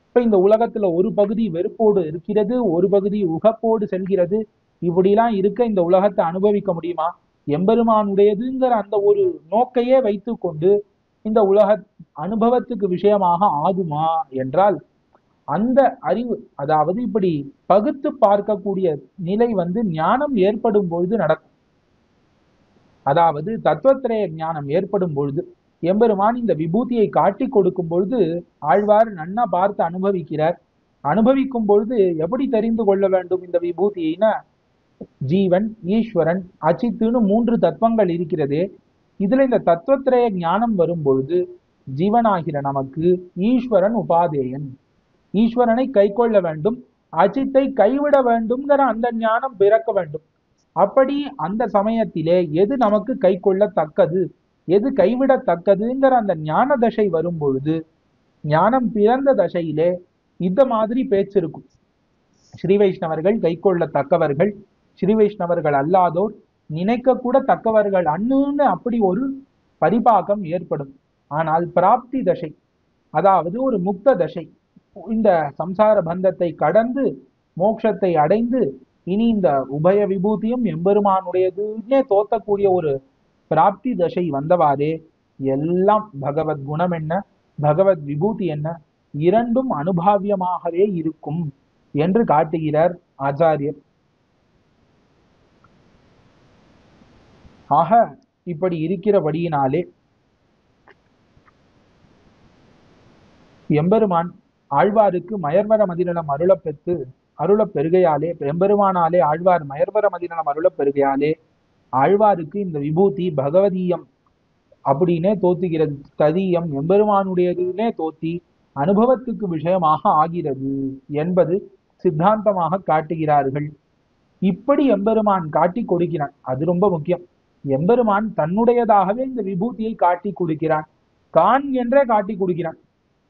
இப்ப இந்த உலகத்துல ஒரு பகுதி வெறுப்போடு இருக்கிறது, ஒரு பகுதி உகப்போடு செல்கிறது. இப்படிலாம் இருக்க இந்த உலகத்தை அனுபவிக்க முடியுமா? எம்பெருமானுடையதுங்கிற அந்த ஒரு நோக்கையே வைத்து கொண்டு இந்த உலக அனுபவத்துக்கு விஷயமாக ஆகுமா என்றால், அந்த அறிவு, அதாவது இப்படி பகுத்து பார்க்கக்கூடிய நிலை வந்து ஞானம் ஏற்படும் பொழுது நடக்கும். அதாவது தத்துவத்திரய ஞானம் ஏற்படும் பொழுது எம்பெருமான் இந்த விபூதியை காட்டி கொடுக்கும் பொழுது ஆழ்வார் நன்னா பார்த்து அனுபவிக்கிறார். அனுபவிக்கும் பொழுது எப்படி தெரிந்து கொள்ள வேண்டும் இந்த விபூதியினா, ஜீவன், ஈஸ்வரன், அச்சித்துன்னு 3 தத்துவங்கள் இருக்கிறதே. இதுல இந்த தத்துவத்திரய ஞானம் வரும் பொழுது ஜீவனாகிற நமக்கு ஈஸ்வரன் உபாதேயன், ஈஸ்வரனை கை கொள்ள வேண்டும், அச்சித்தை கைவிட வேண்டும்ங்கிற அந்த ஞானம் பிறக்க வேண்டும். அப்படி அந்த சமயத்திலே எது நமக்கு கை கொள்ளத்தக்கது, எது கைவிடத்தக்கதுங்கிற அந்த ஞான தசை வரும் பொழுது, ஞானம் பிறந்த தசையிலே இந்த மாதிரி பேச்சு இருக்கும். ஸ்ரீ வைஷ்ணவர்கள் கை கொள்ளத்தக்கவர்கள், ஸ்ரீ வைஷ்ணவர்கள் அல்லாதோர் நினைக்க கூட தக்கவர்கள் அண்ணுன்னு அப்படி ஒரு பரிபாகம் ஏற்படும். ஆனால் பிராப்தி தசை, அதாவது ஒரு முக்த தசை, இந்த சம்சார பந்தத்தை கடந்து மோட்சத்தை அடைந்து இனி இந்த உபய விபூதியும் எம்பெருமானுடையதுன்னே தோத்தக்கூடிய ஒரு பிராப்தி தசை வந்தவாறே எல்லாம் பகவத் குணம் என்ன, பகவத் விபூதி என்ன, இரண்டும் அனுபாவியமாகவே இருக்கும் என்று காட்டுகிறார் ஆச்சாரியர். ஆக இப்படி இருக்கிறபடியினாலே எம்பெருமான் ஆழ்வாருக்கு மயர்வர மதிநலம் அருளப் பெருகையாலே, எம்பெருமானாலே ஆழ்வார் மயர்வர மதிநலம் அருளப் பெருகையாலே ஆழ்வாருக்கு இந்த விபூதி பகவதீயம் அப்படின்னே தோத்துகிறது. ததீயம் எம்பெருமானுடையதுன்னே தோத்தி அனுபவத்துக்கு விஷயமாக ஆகிறது என்பது சித்தாந்தமாக காட்டுகிறார்கள். இப்படி எம்பெருமான் காட்டி கொடுக்கிறான், அது ரொம்ப முக்கியம். எம்பெருமான் தன்னுடையதாகவே இந்த விபூதியை காட்டி கொடுக்கிறான், தான் என்றே காட்டி கொடுக்கிறான்.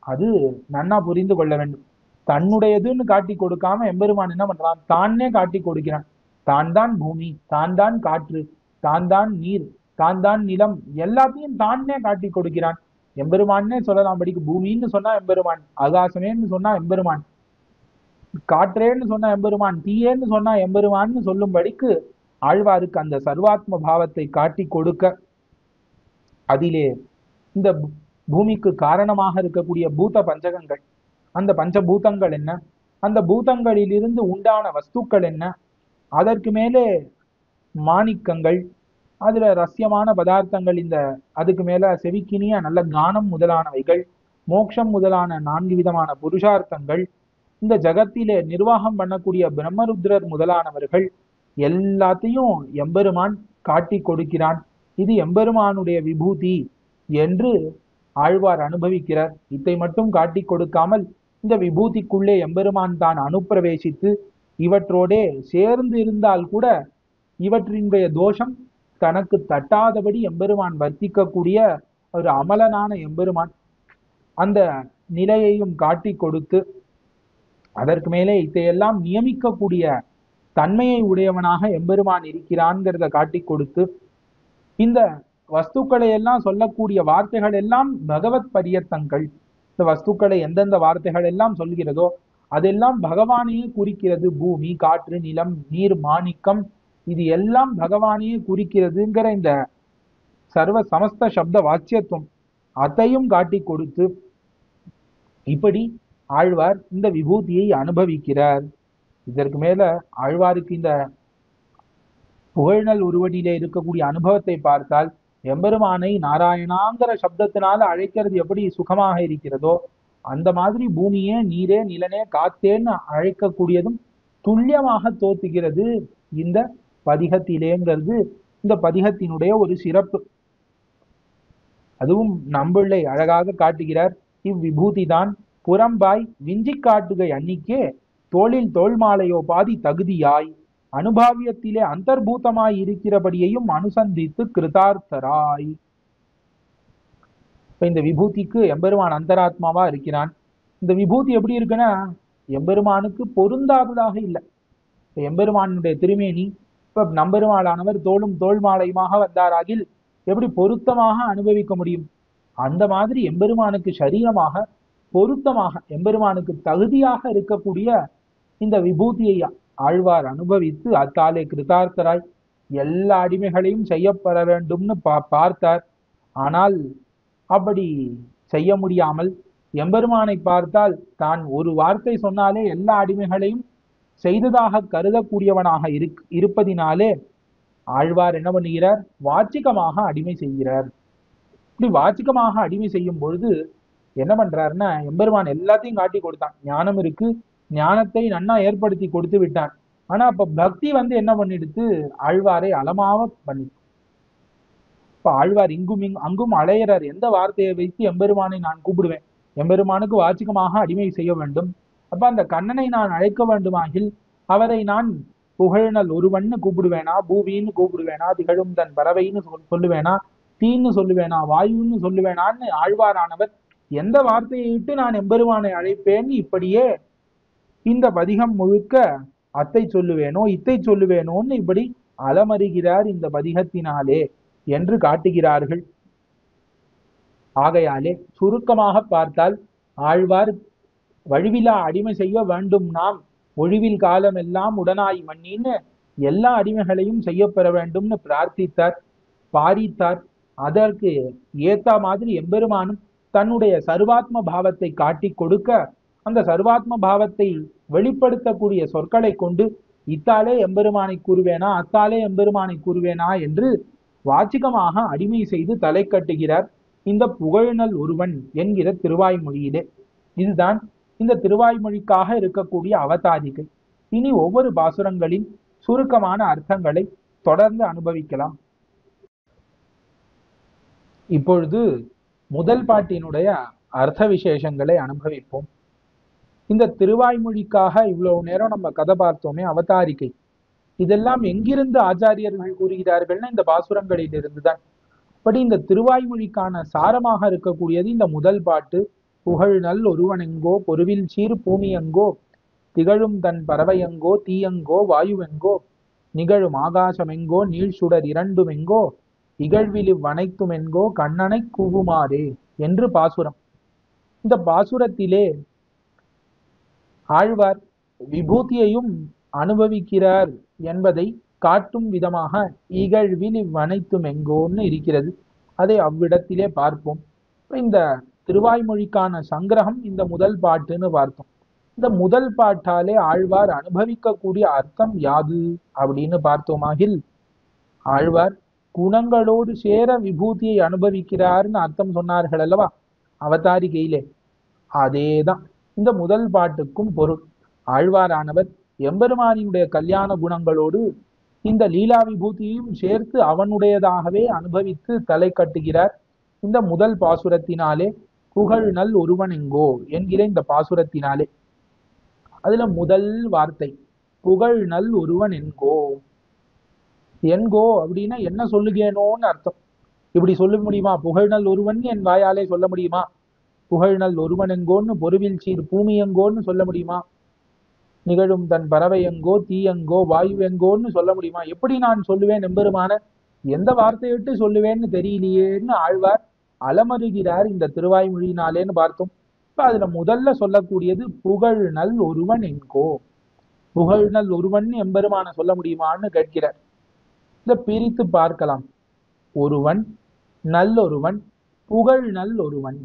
அது நன்னா புரிந்து கொள்ள வேண்டும். தன்னுடையதுன்னு காட்டி கொடுக்காம எம்பெருமான் என்ன பண்றான்? தானே காட்டி கொடுக்கிறான். தான் தான் பூமி, தான் தான் காற்று, தான் தான் நீர், தான் தான் நிலம் எல்லாத்தையும் தானே காட்டி கொடுக்கிறான். எம்பெருமானே சொல்லலாம். படிக்கு பூமின்னு சொன்னா எம்பெருமான், ஆகாசமேன்னு சொன்னா எம்பெருமான், காற்றேன்னு சொன்னா எம்பெருமான், தீயேன்னு சொன்னா எம்பெருமான்னு சொல்லும்படிக்கு ஆழ்வாருக்கு அந்த சர்வாத்ம பாவத்தை காட்டி கொடுக்க, அதிலே இந்த பூமிக்கு காரணமாக இருக்கக்கூடிய பூத பஞ்சகங்கள், அந்த பஞ்சபூதங்கள் என்ன, அந்த பூதங்களிலிருந்து உண்டான வஸ்துக்கள் என்ன, அதற்கு மேலே மாணிக்கங்கள், அதுல ரஸ்யமான பதார்த்தங்கள், இந்த அதுக்கு மேல செவிக்கினிய நல்ல கானம் முதலானவைகள், மோட்சம் முதலான 4 விதமான புருஷார்த்தங்கள், இந்த ஜகத்திலே நிர்வாகம் பண்ணக்கூடிய பிரம்மருத்ரர் முதலானவர்கள் எல்லாத்தையும் எம்பெருமான் காட்டி கொடுக்கிறான். இது எம்பெருமானுடைய விபூதி என்று ஆழ்வார் அனுபவிக்கிறார். இதை மட்டும் காட்டி கொடுக்காமல் இந்த விபூதிக்குள்ளே எம்பெருமான் தான் அனுப்பிரவேசித்து இவற்றோடே சேர்ந்து இருந்தால் கூட இவற்றினுடைய தோஷம் தனக்கு தட்டாதபடி எம்பெருமான் வர்த்திக்கக்கூடிய ஒரு அமலனான எம்பெருமான் அந்த நிலையையும் காட்டி கொடுத்து, அதற்கு மேலே இதையெல்லாம் நியமிக்கக்கூடிய தன்மையை உடையவனாக எம்பெருமான் இருக்கிறான்கிறத காட்டி கொடுத்து, இந்த வஸ்துக்களை எல்லாம் சொல்லக்கூடிய வார்த்தைகள் எல்லாம் பகவத் பரியத்தங்கள். இந்த வஸ்துக்களை எந்தெந்த வார்த்தைகள் எல்லாம் சொல்கிறதோ அதெல்லாம் பகவானையே குறிக்கிறது. பூமி, காற்று, நிலம், நீர், மாணிக்கம், இது எல்லாம் பகவானையே குறிக்கிறதுங்கிற இந்த சர்வ சமஸ்த சப்த வாச்சியத்துவம் அதையும் காட்டி கொடுத்து, இப்படி ஆழ்வார் இந்த விபூதியை அனுபவிக்கிறார். இதற்கு மேல ஆழ்வாருக்கு இந்த புகழ்நல் உருவடியிலே இருக்கக்கூடிய அனுபவத்தை பார்த்தால், எம்பெருமானை நாராயணாங்கிற சப்தத்தினால அழைக்கிறது எப்படி சுகமாக இருக்கிறதோ, அந்த மாதிரி பூமியே, நீரே, நிலனே, காத்தேன்னு அழைக்கக்கூடியதும் துல்லியமாக தோத்துகிறது இந்த பதிகத்திலேங்கிறது இந்த பதிகத்தினுடைய ஒரு சிறப்பு. அதுவும் நம்பிள்ளை அழகாக காட்டுகிறார். இவ்விபூதி தான் புறம்பாய் விஞ்சி காட்டுகை அன்னிக்கே தோளில் தோல் மாலையோ பாதி தகுதியாய் அனுபாவியத்திலே அந்தர்பூதமாய் இருக்கிறபடியையும் அனுசந்தித்து கிருதார்த்தராய். இப்ப இந்த விபூதிக்கு எம்பெருமான் அந்தராத்மாவா இருக்கிறான். இந்த விபூதி எப்படி இருக்குன்னா எம்பெருமானுக்கு பொருந்தாததாக இல்லை. எம்பெருமானுடைய திருமேனி, இப்ப நம்பெருமாளானவர் தோளும் தோல் மாலையுமாக வந்தாராகில் எப்படி பொருத்தமாக அனுபவிக்க முடியும்? அந்த மாதிரி எம்பெருமானுக்கு சரீரமாக பொருத்தமாக எம்பெருமானுக்கு தகுதியாக இருக்கக்கூடிய இந்த விபூதியை ஆழ்வார் அனுபவித்து அத்தாலே கிருதார்த்தராய் எல்லா அடிமைகளையும் செய்யப்பட வேண்டும்னு பார்த்தார். ஆனால் அப்படி செய்ய முடியாமல் எம்பெருமானை பார்த்தால் தான் ஒரு வார்த்தை சொன்னாலே எல்லா அடிமைகளையும் செய்ததாக கருதக்கூடியவனாக இருப்பதினாலே ஆழ்வார் என்ன பண்ணுகிறார்? வாச்சிகமாக அடிமை செய்கிறார். இப்படி வாச்சிகமாக அடிமை செய்யும் பொழுது என்ன பண்றாருன்னா, எம்பெருமான் எல்லாத்தையும் காட்டி கொடுத்தான். ஞானம் இருக்கு, ஞானத்தை நன்னா ஏற்படுத்தி கொடுத்து விட்டான். ஆனா அப்ப பக்தி என்ன பண்ணிடுத்து, ஆழ்வாரை அலமாவ பண்ணி. இப்ப ஆழ்வார் இங்கும் அங்கும் அலையிறார். எந்த வார்த்தையை வைத்து எம்பெருமானை நான் கூப்பிடுவேன்? எம்பெருமானுக்கு வாச்சிகமாக அடிமை செய்ய வேண்டும். அப்ப அந்த கண்ணனை நான் அழைக்க வேண்டுமாகில் அவரை நான் புகழ்நல் ஒருவன்னு கூப்பிடுவேனா, பூவின்னு கூப்பிடுவேனா, திகழும் தன் பறவைன்னு சொல்லுவேனா, தீன்னு சொல்லுவேனா, வாயுன்னு சொல்லுவேனான்னு ஆழ்வாரானவர் எந்த வார்த்தையை இட்டு நான் எம்பெருமானை அழைப்பேன்னு இப்படியே இந்த பதிகம் முழுக்க அத்தை சொல்லுவேனோ இத்தை சொல்லுவேனோன்னு இப்படி அலமருகிறார் இந்த பதிகத்தினாலே என்று காட்டுகிறார்கள். ஆகையாலே சுருக்கமாக பார்த்தால் ஆழ்வார் வழுவிலா அடிமை செய்ய வேண்டும், நாம் ஒழிவில் காலம் எல்லாம் உடனாய் மண்ணின்னு எல்லா அடிமைகளையும் செய்யப்பெற வேண்டும்னு பிரார்த்தித்தார், பாரித்தார். அதற்கு ஏத்த மாதிரி எம்பெருமானும் தன்னுடைய சர்வாத்ம பாவத்தை காட்டி கொடுக்க, அந்த சர்வாத்ம பாவத்தை வெளிப்படுத்தக்கூடிய சொற்களை கொண்டு இத்தாலே எம்பெருமானை கூறுவேனா, அத்தாலே எம்பெருமானை கூறுவேனா என்று வாச்சிகமாக அடிமை செய்து தலை கட்டுகிறார் இந்த புகழ்நல் ஒருவன் என்கிற திருவாய்மொழியிலே. இதுதான் இந்த திருவாய்மொழிக்காக இருக்கக்கூடிய அவதாரிகை. இனி ஒவ்வொரு பாசுரங்களின் சுருக்கமான அர்த்தங்களை தொடர்ந்து அனுபவிக்கலாம். இப்பொழுது முதல் பாட்டினுடைய அர்த்த விசேஷங்களை அனுபவிப்போம். இந்த திருவாய்மொழிக்காக இவ்வளவு நேரம் நம்ம கதை பார்த்தோமே, அவதாரிகை, இதெல்லாம் எங்கிருந்து ஆச்சாரியர்கள் கூறுகிறார்கள்னா இந்த பாசுரங்களில் இருந்துதான். அப்படி இந்த திருவாய்மொழிக்கான சாரமாக இருக்கக்கூடியது இந்த முதல் பாட்டு. புகழ்நல் ஒருவனெங்கோ பொருவில் சீர் பூமியங்கோ திகழும் தன் பறவையங்கோ தீயங்கோ வாயுவெங்கோ நிகழும் ஆகாசமெங்கோ நீழ்சுடர் இரண்டுமெங்கோ இகழ்விலி வனைத்தும் என்கோ கண்ணனை கூவுமாறே என்று பாசுரம். இந்த பாசுரத்திலே ஆழ்வார் விபூதியையும் அனுபவிக்கிறார் என்பதை காட்டும் விதமாக இகழ்வில் இவ்வனைத்தும் எங்கோன்னு இருக்கிறது. அதை அவ்விடத்திலே பார்ப்போம். இந்த திருவாய்மொழிக்கான சங்கிரகம் இந்த முதல் பாட்டுன்னு பார்த்தோம். இந்த முதல் பாட்டாலே ஆழ்வார் அனுபவிக்கக்கூடிய அர்த்தம் யாது அப்படின்னு பார்த்தோமாகில், ஆழ்வார் குணங்களோடு சேர விபூதியை அனுபவிக்கிறார்னு அர்த்தம் சொன்னார்கள் அல்லவா அவதாரிகையிலே, அதேதான் இந்த முதல் பாட்டுக்கும் பொருள். ஆழ்வாரானவர் எம்பெருமானினுடைய கல்யாண குணங்களோடு இந்த லீலா விபூதியையும் சேர்த்து அவனுடையதாகவே அனுபவித்து தலை கட்டுகிறார். இந்த முதல் பாசுரத்தினாலே புகழ் நல் ஒருவன் எங்கோ என்கிற இந்த பாசுரத்தினாலே அதுல முதல் வார்த்தை புகழ் நல் ஒருவன் என்கோ. என்கோ அப்படின்னா என்ன சொல்லுகேனோன்னு அர்த்தம். இப்படி சொல்ல முடியுமா? புகழ் நல் ஒருவன் என் வாயாலே சொல்ல முடியுமா? புகழ் நல் ஒருவன் எங்கோன்னு பொருவில் சீர் பூமி எங்கோன்னு சொல்ல முடியுமா? நிகழும் தன் பறவை எங்கோ தீ எங்கோ வாயு எங்கோன்னு சொல்ல முடியுமா? எப்படி நான் சொல்லுவேன் எம்பெருமான? எந்த வார்த்தையிட்டு சொல்லுவேன்னு தெரியலையேன்னு ஆழ்வார் அலமருகிறார் இந்த திருவாய்மொழியினாலேன்னு பார்த்தோம். இப்ப அதுல முதல்ல சொல்லக்கூடியது புகழ் நல் ஒருவன் என்கோ. புகழ் நல் ஒருவன் எம்பெருமான சொல்ல முடியுமான்னு கேட்கிறார். இத பிரித்து பார்க்கலாம். ஒருவன், நல்லொருவன், புகழ் நல் ஒருவன்.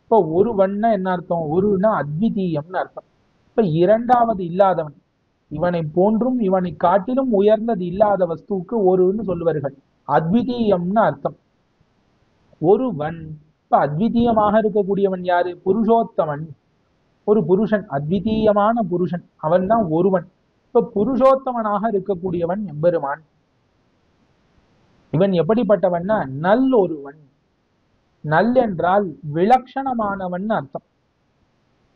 இப்போ ஒருவன்னா என்ன அர்த்தம்? ஒருனா அத்விதீயம்னு அர்த்தம். இப்ப இரண்டாவது இல்லாதவன், இவனை போன்றும் இவனை காட்டிலும் உயர்ந்தது இல்லாத வஸ்துவுக்கு ஒருன்னு சொல்லுவார்கள். அத்விதீயம்னு அர்த்தம். ஒருவன், இப்ப அத்விதீயமாக இருக்கக்கூடியவன் யாரு? புருஷோத்தமன். ஒரு புருஷன், அத்விதீயமான புருஷன், அவன் தான் ஒருவன். இப்ப புருஷோத்தமனாக இருக்கக்கூடியவன் எம்பெருமான். இவன் எப்படிப்பட்டவன்னா நல் ஒருவன். நல் என்றால் விலட்சணமானவன் அர்த்தம்.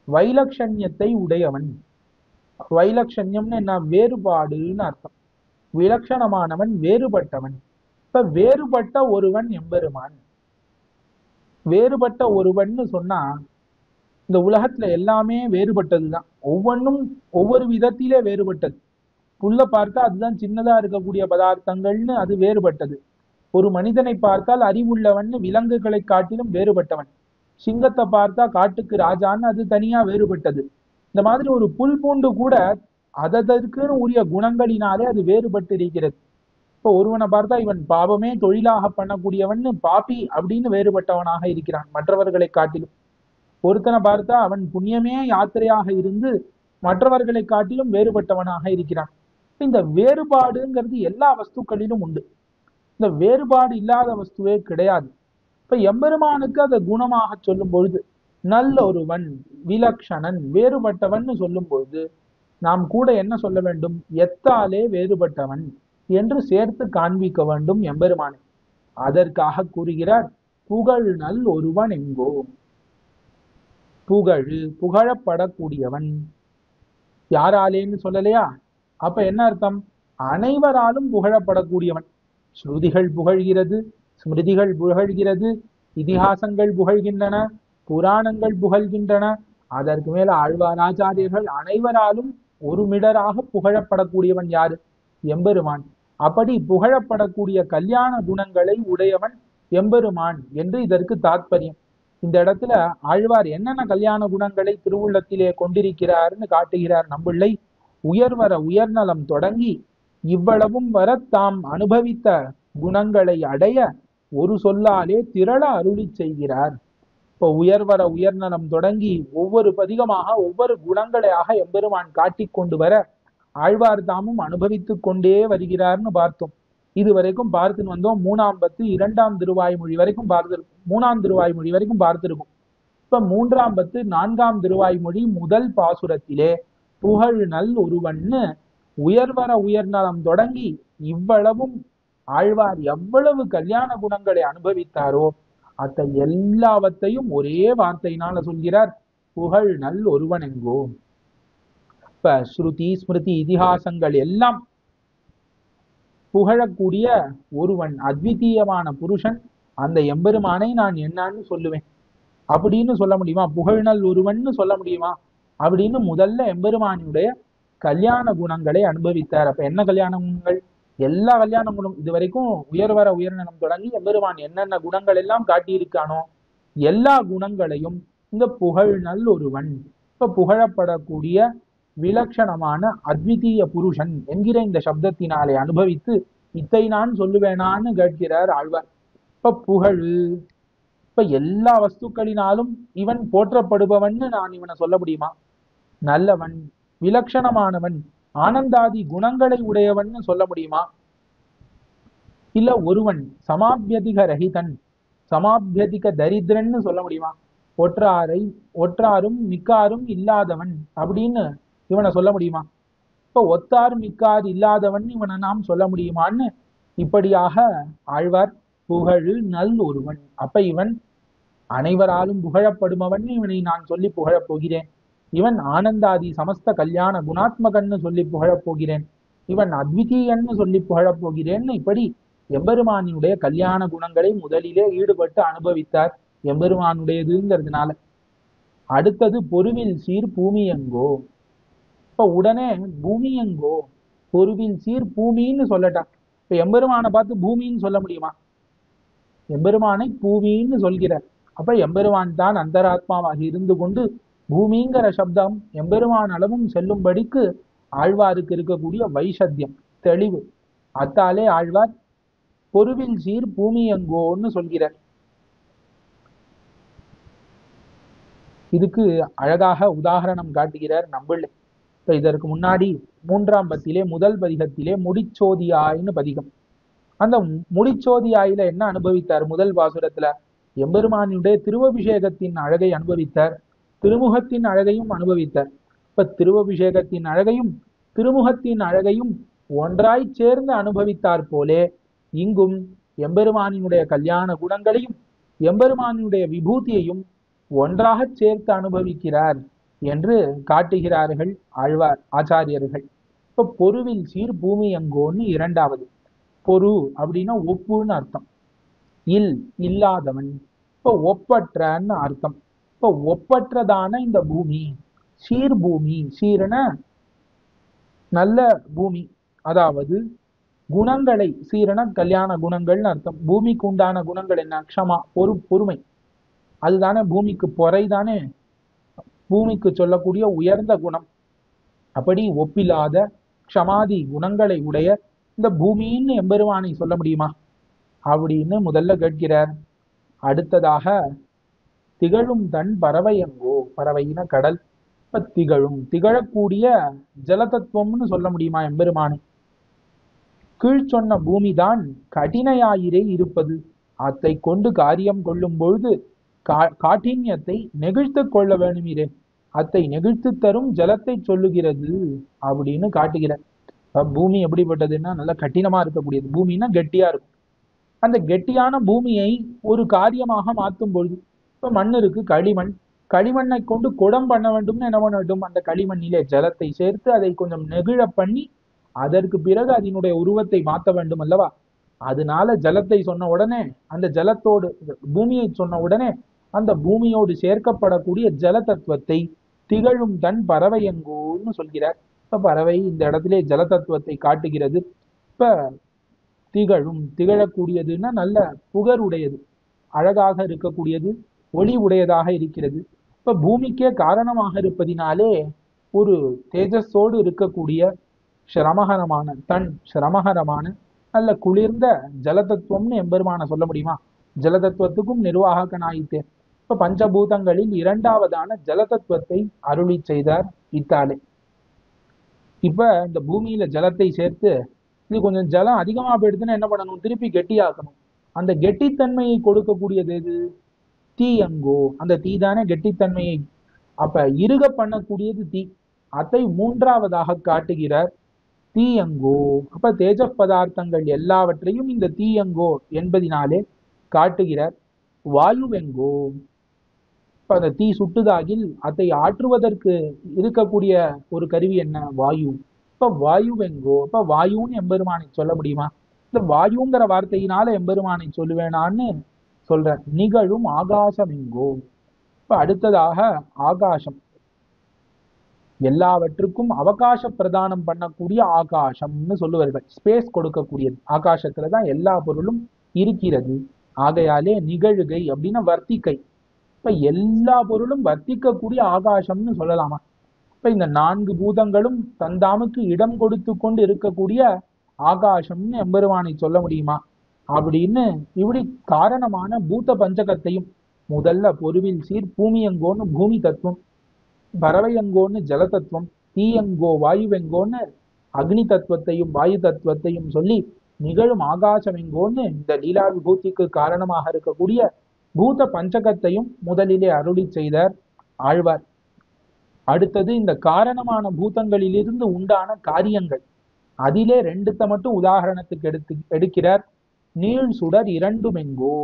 வைலட்சண்யத்தை உடையவன். வைலட்சண்யம்னு என்ன? வேறுபாடுன்னு அர்த்தம். விலட்சணமானவன், வேறுபட்டவன். இப்ப வேறுபட்ட ஒருவன் எம்பெருமான். வேறுபட்ட ஒருவன்னு சொன்னா இந்த உலகத்துல எல்லாமே வேறுபட்டதுதான். ஒவ்வொன்றும் ஒவ்வொரு விதத்திலே வேறுபட்டது. புல்ல பார்த்தா அதுதான் சின்னதா இருக்கக்கூடிய பதார்த்தங்கள்னு அது வேறுபட்டது. ஒரு மனிதனை பார்த்தால் அறிவுள்ளவன் விலங்குகளை காட்டிலும் வேறுபட்டவன். சிங்கத்தை பார்த்தா காட்டுக்கு ராஜான்னு அது தனியா வேறுபட்டது. இந்த மாதிரி ஒரு புல் பூண்டு கூட அதற்குன்னு உரிய குணங்களினாலே அது வேறுபட்டு இருக்கிறது. இப்போ ஒருவனை பார்த்தா இவன் பாவமே தொழிலாக பண்ணக்கூடியவன் பாப்பி அப்படின்னு வேறுபட்டவனாக இருக்கிறான் மற்றவர்களை காட்டிலும். ஒருத்தனை பார்த்தா அவன் புண்ணியமே யாத்திரையாக இருந்து மற்றவர்களை காட்டிலும் வேறுபட்டவனாக இருக்கிறான். இந்த வேறுபாடுங்கிறது எல்லா வஸ்துக்களிலும் உண்டு. இந்த வேறுபாடு இல்லாத வஸ்துவே கிடையாது. இப்ப எம்பெருமானுக்கு அதை குணமாக சொல்லும் பொழுது நல்ல ஒருவன், விலக்ஷணன், வேறுபட்டவன் சொல்லும் பொழுது நாம் கூட என்ன சொல்ல வேண்டும்? எத்தாலே வேறுபட்டவன் என்று சேர்த்து காண்பிக்க வேண்டும் எம்பெருமானை. அதற்காக கூறுகிறார் புகழ் நல் ஒருவன் எங்கோ. புகழ், புகழப்படக்கூடியவன். யாராலேன்னு சொல்லலையா? அப்ப என்ன அர்த்தம்? அனைவராலும் புகழப்படக்கூடியவன். ஸ்ருதிகள் புகழ்கிறது, ஸ்மிருதிகள் புகழ்கிறது, இதிகாசங்கள் புகழ்கின்றன, புராணங்கள் புகழ்கின்றன. அதற்கு மேல ஆழ்வாராச்சாரியர்கள் அனைவராலும் ஒரு மிடராக புகழப்படக்கூடியவன் யாரு? எம்பெருமான். அப்படி புகழப்படக்கூடிய கல்யாண குணங்களை உடையவன் எம்பெருமான் என்று இதற்கு தாத்பரியம். இந்த இடத்துல ஆழ்வார் என்னென்ன கல்யாண குணங்களை திருவுள்ளத்திலே கொண்டிருக்கிறார்னு காட்டுகிறார் நம்பிள்ளை. உயர்வர உயர்நலம் தொடங்கி இவ்வளவும் வர தாம் அனுபவித்த குணங்களை அடைய ஒரு சொல்லாலே திரள அருளி செய்கிறார். இப்போ உயர்வர உயர்நலம் தொடங்கி ஒவ்வொரு பதிகமாக ஒவ்வொரு குணங்களையாக எம்பெருமான் காட்டிக் கொண்டு வர ஆழ்வார் தாமும் அனுபவித்து கொண்டே வருகிறார்னு பார்த்தோம். இதுவரைக்கும் பார்த்துன்னு வந்தோம். 3ஆம் பத்து 2ஆம் திருவாய்மொழி வரைக்கும் பார்த்திருக்கும். 3ஆம் திருவாய்மொழி வரைக்கும் பார்த்திருக்கும். இப்ப 3ஆம் பத்து 4ஆம் திருவாய்மொழி முதல் பாசுரத்திலே புகழ் நல் ஒருவன்னு உயர்வர உயர்நலம் தொடங்கி இவ்வளவும் ஆழ்வார் எவ்வளவு கல்யாண குணங்களை அனுபவித்தாரோ அத்த எல்லாவற்றையும் ஒரே வார்த்தையினால சொல்கிறார், புகழ் நல் ஒருவன் எங்கோ. இப்ப ஸ்ருதி ஸ்மிருதி இதிகாசங்கள் எல்லாம் புகழக்கூடிய ஒருவன், அத்விதீயமான புருஷன், அந்த எம்பெருமானை நான் என்னன்னு சொல்லுவேன் அப்படின்னு சொல்ல முடியுமா? புகழ்நல் ஒருவன்னு சொல்ல முடியுமா? அப்படின்னு முதல்ல எம்பெருமானுடைய கல்யாண குணங்களை அனுபவித்தார். அப்ப என்ன கல்யாண குணங்கள்? எல்லா கல்யாண குணம் இது வரைக்கும் உயர்வர உயர்நலம் தொடங்கி எம்பெருமான் என்னென்ன குணங்கள் எல்லாம் காட்டியிருக்கானோ எல்லா குணங்களையும் இந்த புகழ்நல் ஒருவன் இப்ப புகழப்படக்கூடிய விலட்சணமான அத்விதீய புருஷன் என்கிற இந்த சப்தத்தினாலே அனுபவித்து இத்தை நான் சொல்லுவேனான்னு கேட்கிறார் ஆழ்வார். இப்ப புகழ், இப்ப எல்லா வஸ்துக்களினாலும் இவன் போற்றப்படுபவன்னு நான் இவனை சொல்ல முடியுமா? நல்லவன், விலட்சணமானவன், ஆனந்தாதி குணங்களை உடையவன் சொல்ல முடியுமா? இல்ல ஒருவன் சமாபியதிக ரஹிதன், சமாபியதிக தரித்திரன்னு சொல்ல முடியுமா? ஒற்றாரும் மிக்காரும் இல்லாதவன் அப்படின்னு இவனை சொல்ல முடியுமா? இப்ப ஒத்தார் மிக்கார் இல்லாதவன் இவனை நாம் சொல்ல முடியுமான்னு இப்படியாக ஆழ்வார் புகழு நல் ஒருவன். அப்ப இவன் அனைவராலும் புகழப்படுபவன், இவனை நான் சொல்லி புகழப் போகிறேன். இவன் ஆனந்தாதி சமஸ்த கல்யாண குணாத்மகன்னு சொல்லி புகழப் போகிறேன். இவன் அத்விதீயன்னு சொல்லி புகழப் போகிறேன்னு இப்படி எம்பெருமானினுடைய கல்யாண குணங்களை முதலிலே ஈடுபட்டு அனுபவித்தார் எம்பெருமானுடையதுங்கிறதுனால. அடுத்தது பொருவில் சீர் பூமியங்கோ. இப்ப உடனே பூமியங்கோ, பொருவில் சீர் பூமின்னு சொல்லட்டா. இப்ப எம்பெருமானை பார்த்து பூமின்னு சொல்ல முடியுமா? எம்பெருமானை பூமின்னு சொல்கிறார். அப்ப எம்பெருமான் தான் அந்தராத்மாவாக இருந்து கொண்டு பூமிங்கிற சப்தம் எம்பெருமான் அளவும் செல்லும்படிக்கு ஆழ்வாருக்கு இருக்கக்கூடிய வைசத்தியம், தெளிவு. அத்தாலே ஆழ்வார் பொருவில் சீர் பூமியங்கோன்னு சொல்கிறார். இதுக்கு அழகாக உதாரணம் காட்டுகிறார் நம்பிள்ளை. இப்ப இதற்கு முன்னாடி 3ஆம் பத்திலே முதல் பதிகத்திலே முடிச்சோதியாயின்னு பதிகம். அந்த முடிச்சோதியாயில என்ன அனுபவித்தார்? முதல் பாசுரத்துல எம்பெருமானுடைய திருவபிஷேகத்தின் அழகை அனுபவித்தார், திருமுகத்தின் அழகையும் அனுபவித்தார். இப்ப திருவபிஷேகத்தின் அழகையும் திருமுகத்தின் அழகையும் ஒன்றாய் சேர்ந்து அனுபவித்தார் போலே இங்கும் எம்பெருமானினுடைய கல்யாண குணங்களையும் எம்பெருமானினுடைய விபூதியையும் ஒன்றாக சேர்த்து அனுபவிக்கிறார் என்று காட்டுகிறார்கள் ஆழ்வார் ஆச்சாரியர்கள். இப்ப பொருவில் சீர் பூமி அங்கோன்னு இரண்டாவது. பொரு அப்படின்னா ஒப்புன்னு அர்த்தம், இல்லாதவன், இப்ப ஒப்பற்றன்னு அர்த்தம். இப்ப ஒப்பற்றதான இந்த பூமி சீர் பூமி, சீரன நல்ல பூமி, அதாவது குணங்களை சீரன கல்யாண குணங்கள்னு அர்த்தம். பூமிக்கு உண்டான குணங்கள் என்ன? க்ஷமா, பொறுமை, அதுதானே பூமிக்கு பொறைதானே பூமிக்கு சொல்லக்கூடிய உயர்ந்த குணம். அப்படி ஒப்பில்லாத க்ஷமாதி குணங்களை உடைய இந்த பூமின்னு எம்பெருமானை சொல்ல முடியுமா அப்படின்னு முதல்ல கேட்கிறார். அடுத்ததாக திகழும் தன் பறவையங்கோ, பறவையின கடல். இப்ப திகழக்கூடிய ஜலதத்துவம்னு சொல்ல முடியுமா எம்பெருமானை? கீழ் சொன்ன பூமிதான் கடினையாயிரே இருப்பது, அத்தை கொண்டு காரியம் கொள்ளும் பொழுது காഠின்யத்தை நெகிழ்த்து கொள்ள வேணுமிரே, அத்தை நெகிழ்த்து தரும் ஜலத்தை சொல்லுகிறது அப்படின்னு காட்டுகிற. பூமி எப்படிப்பட்டதுன்னா நல்லா கடினமா இருக்கக்கூடியது. பூமின்னா கெட்டியா இருக்கும். அந்த கெட்டியான பூமியை ஒரு காரியமாக மாற்றும் பொழுது, இப்ப மண் இருக்கு, களிமண், களிமண்ணை கொண்டு குடம் பண்ண வேண்டும்னு என்ன பண்ண வேண்டும்? அந்த களிமண்ணிலே ஜலத்தை சேர்த்து அதை கொஞ்சம் நெகிழ பண்ணி அதற்கு பிறகு அதனுடைய உருவத்தை மாற்ற வேண்டும் அல்லவா? அதனால ஜலத்தை சொன்ன உடனே அந்த ஜலத்தோடு பூமியை சொன்ன உடனே அந்த பூமியோடு சேர்க்கப்படக்கூடிய ஜல தத்துவத்தை திகழும் தன் பறவையங்கோன்னு சொல்கிறார். இப்ப பறவை இந்த இடத்திலே ஜல தத்துவத்தை காட்டுகிறது. இப்ப திகழக்கூடியதுன்னா நல்ல புகருடையது, அழகாக இருக்கக்கூடியது, ஒளி உடையதாக இருக்கிறது. இப்ப பூமிக்கே காரணமாக இருப்பதினாலே ஒரு தேஜஸோடு இருக்கக்கூடிய சிரமகரமான நல்ல குளிர்ந்த ஜலதத்துவம்னு எம்பெருமான சொல்ல முடியுமா? ஜலதத்துவத்துக்கும் நிர்வாகனாயித்தே. இப்ப பஞ்சபூதங்களில் இரண்டாவதான ஜலதத்துவத்தை அருளி செய்தார் இத்தாலே. இப்ப இந்த பூமியில ஜலத்தை சேர்த்து இது கொஞ்சம் ஜலம் அதிகமா போயிடுதுன்னு என்ன பண்ணணும்? திருப்பி கெட்டியாக்கணும். அந்த கெட்டித்தன்மையை கொடுக்கக்கூடியது எது? தீயங்கோ. அந்த தீ தானே கெட்டித்தன்மையை அப்ப இருக பண்ணக்கூடியது தீ. அதை மூன்றாவதாக காட்டுகிறார் தீயங்கோ. அப்ப தேஜ பதார்த்தங்கள் எல்லாவற்றையும் இந்த தீயங்கோ என்பதினாலே காட்டுகிறார். வாயுவெங்கோ. இப்ப அந்த தீ சுட்டுதாகில் அதை ஆற்றுவதற்கு இருக்கக்கூடிய ஒரு கருவி என்ன? வாயு. இப்ப வாயுவெங்கோ. இப்ப வாயுன்னு எம்பெருமானை சொல்ல முடியுமா? இந்த வாயுங்கிற வார்த்தையினால எம்பெருமானை சொல்லுவேனான்னு சொல்ற. நிகழும் ஆகாசம் எங்கோ. இப்ப அடுத்ததாக ஆகாசம். எல்லாவற்றுக்கும் அவகாச பிரதானம் பண்ணக்கூடிய ஆகாசம்னு சொல்லுவார்கள். ஸ்பேஸ் கொடுக்கக்கூடியது. ஆகாசத்துலதான் எல்லா பொருளும் இருக்கிறது. ஆகையாலே நிகழுகை அப்படின்னா வர்த்திக்கை. இப்ப எல்லா பொருளும் வர்த்திக்கக்கூடிய ஆகாசம்னு சொல்லலாமா? இப்ப இந்த 4 பூதங்களும் தந்தாமுக்கு இடம் கொடுத்து கொண்டு இருக்கக்கூடிய ஆகாசம்னு எம்பெருமானை சொல்ல முடியுமா? அப்படின்னு இப்படி காரணமான பூத பஞ்சகத்தையும், முதல்ல பொருவில் சீர் பூமியங்கோன்னு பூமி தத்துவம், பறவையங்கோன்னு ஜல தத்துவம், தீயங்கோ வாயுவெங்கோன்னு அக்னி தத்துவத்தையும் வாயு தத்துவத்தையும் சொல்லி நிகழும் ஆகாசம் எங்கோன்னு இந்த லீலா விபூதிக்கு காரணமாக இருக்கக்கூடிய பூத பஞ்சகத்தையும் முதலிலே அருளி செய்தார் ஆழ்வார். அடுத்தது இந்த காரணமான பூதங்களிலிருந்து உண்டான காரியங்கள், அதிலே 2 மட்டும் உதாரணத்துக்கு எடுக்கிறார். நீள் சுடர் இரண்டும் எங்கோ.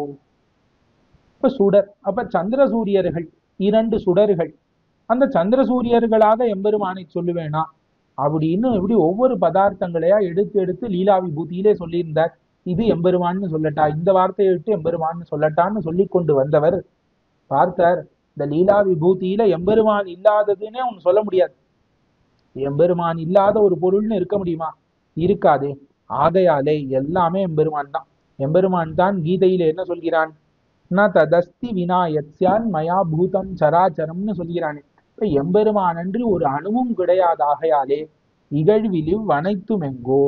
இப்ப சுடர், அப்ப சந்திர சூரியர்கள் 2 சுடர்கள். அந்த சந்திர சூரியர்களாக எம்பெருமானை சொல்லுவேனா அப்படின்னு இப்படி ஒவ்வொரு பதார்த்தங்களையா எடுத்து எடுத்து லீலா விபூதியிலே சொல்லியிருந்தார். இது எம்பெருமான்னு சொல்லட்டா, இந்த வார்த்தையை விட்டு எம்பெருமான்னு சொல்லட்டான்னு சொல்லி கொண்டு வந்தவர் பார்த்தார். இந்த லீலா விபூதியில எம்பெருமான் இல்லாததுன்னே ஒண்ணு சொல்ல முடியாது. எம்பெருமான் இல்லாத ஒரு பொருள்னு இருக்க முடியுமா? இருக்காதே. ஆகையாலே எல்லாமே எம்பெருமான் தான். எம்பெருமான் தான் கீதையில என்ன சொல்கிறான்? ந ததஸ்தி வினா யத்யான் மயா பூதம் சராச்சரம்னு சொல்கிறானே. இப்ப எம்பெருமான் அன்று ஒரு அணுவும் கிடையாது. ஆகையாலே இகழ்விலிவ் அனைத்தும் எங்கோ.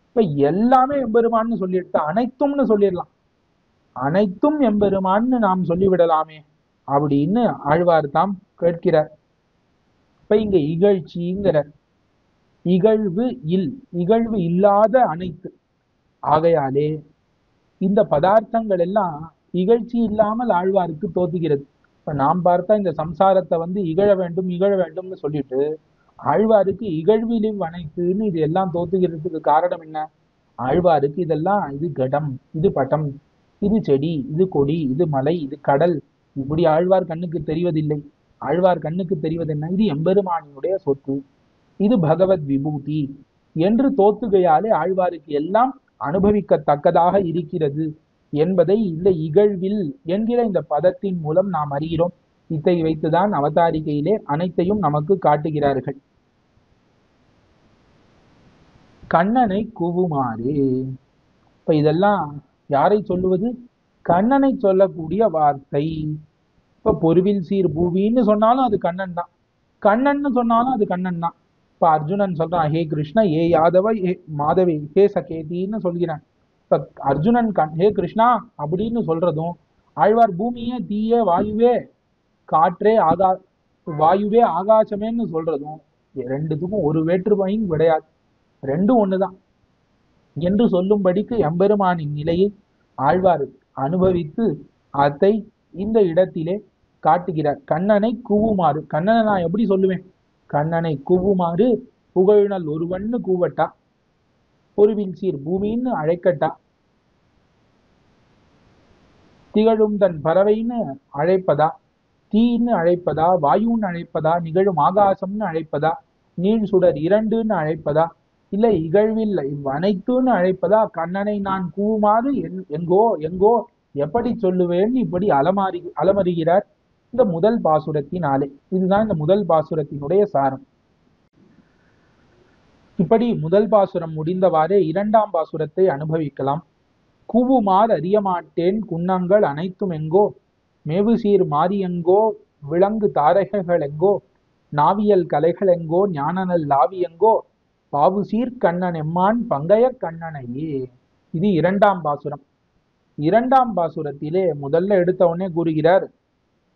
இப்ப எல்லாமே எம்பெருமான்னு சொல்லிட்டு அனைத்தும்னு சொல்லிடலாம். அனைத்தும் எம்பெருமான்னு நாம் சொல்லிவிடலாமே அப்படின்னு ஆழ்வார் தாம் கேட்கிறார். இப்ப இங்க இகழ்ச்சிங்கிற இகழ்வு இகழ்வு இல்லாத அனைத்து. ஆகையாலே இந்த பதார்த்தங்கள் எல்லாம் இகழ்ச்சி இல்லாமல் ஆழ்வாருக்கு தோத்துகிறது. இப்ப நாம் பார்த்தா இந்த சம்சாரத்தை இகழ வேண்டும் இகழ வேண்டும்னு சொல்லிட்டு ஆழ்வாருக்கு இகழ்விலிவ் அனைத்துன்னு இது எல்லாம் தோத்துகிறதுக்கு காரணம் என்ன? ஆழ்வாருக்கு இதெல்லாம் இது கடம், இது பட்டம், இது செடி, இது கொடி, இது மலை, இது கடல், இப்படி ஆழ்வார் கண்ணுக்கு தெரிவதில்லை. ஆழ்வார் கண்ணுக்கு தெரிவது என்ன? இது எம்பெருமானினுடைய சொத்து, இது பகவத் விபூதி என்று தோத்துகையாலே ஆழ்வாருக்கு எல்லாம் அனுபவிக்கத்தக்கதாக இருக்கிறது என்பதை இந்த இகழ்வில் என்கிற இந்த பதத்தின் மூலம் நாம் அறிகிறோம். இதை வைத்துதான் அவதாரிகையிலே அனைத்தையும் நமக்கு காட்டுகிறார்கள். கண்ணனை கூவுமாறு. இப்ப இதெல்லாம் யாரை சொல்லுவது? கண்ணனை சொல்லக்கூடிய வார்த்தை. இப்ப பொருவில் சீர் பூவின்னு சொன்னாலும் அது கண்ணன் தான், கண்ணன்னு சொன்னாலும் அது கண்ணன் தான். இப்ப அர்ஜுனன் சொல்றான், ஹே கிருஷ்ண ஏ யாதவ ஏ மாதவே ஹே சகேதின்னு சொல்கிறான். இப்ப அர்ஜுனன் ஹே கிருஷ்ணா அப்படின்னு சொல்றதும், ஆழ்வார் பூமியே தீயே வாயுவே காற்றே வாயுவே ஆகாசமேன்னு சொல்றதும் ரெண்டுத்துக்கும் ஒரு வேற்றுமையும் கிடையாது. ரெண்டும் ஒண்ணுதான் என்று சொல்லும்படிக்கு எம்பெருமானின் நிலையை ஆழ்வார் அனுபவித்து அதை இந்த இடத்திலே காட்டுகிறார். கண்ணனை கூவுமாறு. கண்ணனை நான் எப்படி சொல்லுவேன்? கண்ணனை கூவுமாறு புகழ்நல் ஒருவன்னு கூவட்டா, பொருவில் சீர் பூமின்னு அழைக்கட்டா, திகழும் தன் பறவைன்னு அழைப்பதா, தீன்னு அழைப்பதா, வாயுன்னு அழைப்பதா, நிகழும் ஆகாசம்னு அழைப்பதா, நீள் சுடர் இரண்டுன்னு அழைப்பதா, இல்ல இகழ்வில் இவ்வனைத்துன்னு அழைப்பதா? கண்ணனை நான் கூவுமாறு எங்கோ எங்கோ எப்படி சொல்லுவேன்னு இப்படி அலமருகிறார் இந்த முதல் பாசுரத்தினாலே. இதுதான் இந்த முதல் பாசுரத்தினுடைய சாரம். இப்படி முதல் பாசுரம் முடிந்தவாறே 2ஆம் பாசுரத்தை அனுபவிக்கலாம். கூவுமாறு அறியமாட்டேன் குன்னங்கள் அனைத்தும் எங்கோ, மேவு சீர் மாரியங்கோ விலங்கு தாரகைகள் எங்கோ, நாவியல் கலைகள் எங்கோ ஞானநல் லாவியங்கோ, பாவு சீர் கண்ணன் எம்மான் பங்கைய கண்ணனையே. இது 2ஆம் பாசுரம். 2ஆம் பாசுரத்திலே முதல்ல எடுத்த உடனே கூறுகிறார்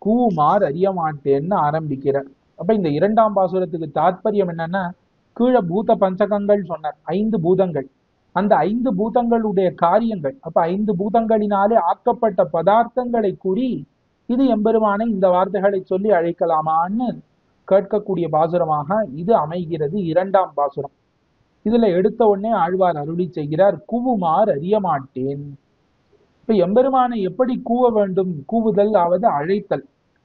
கூவுமாறு அறியமாட்டேன்னு ஆரம்பிக்கிறார். அப்ப இந்த 2ஆம் பாசுரத்துக்கு தாற்பயம் என்னன்னா, கீழே பூத பஞ்சகங்கள் சொன்னார், 5 பூதங்கள். அந்த 5 பூதங்களுடைய காரியங்கள், அப்ப 5 பூதங்களினாலே ஆக்கப்பட்ட பதார்த்தங்களை கூறி இது எம்பெருமானை இந்த வார்த்தைகளை சொல்லி அழைக்கலாமான்னு கேட்கக்கூடிய பாசுரமாக இது அமைகிறது 2ஆம் பாசுரம். இதுல எடுத்த உடனே ஆழ்வார் அருளி செய்கிறார் கூவுமாறு அறியமாட்டேன். இப்ப எம்பெருமானை எப்படி கூவ வேண்டும்? கூவுதல் ஆவது அழைத்தல்.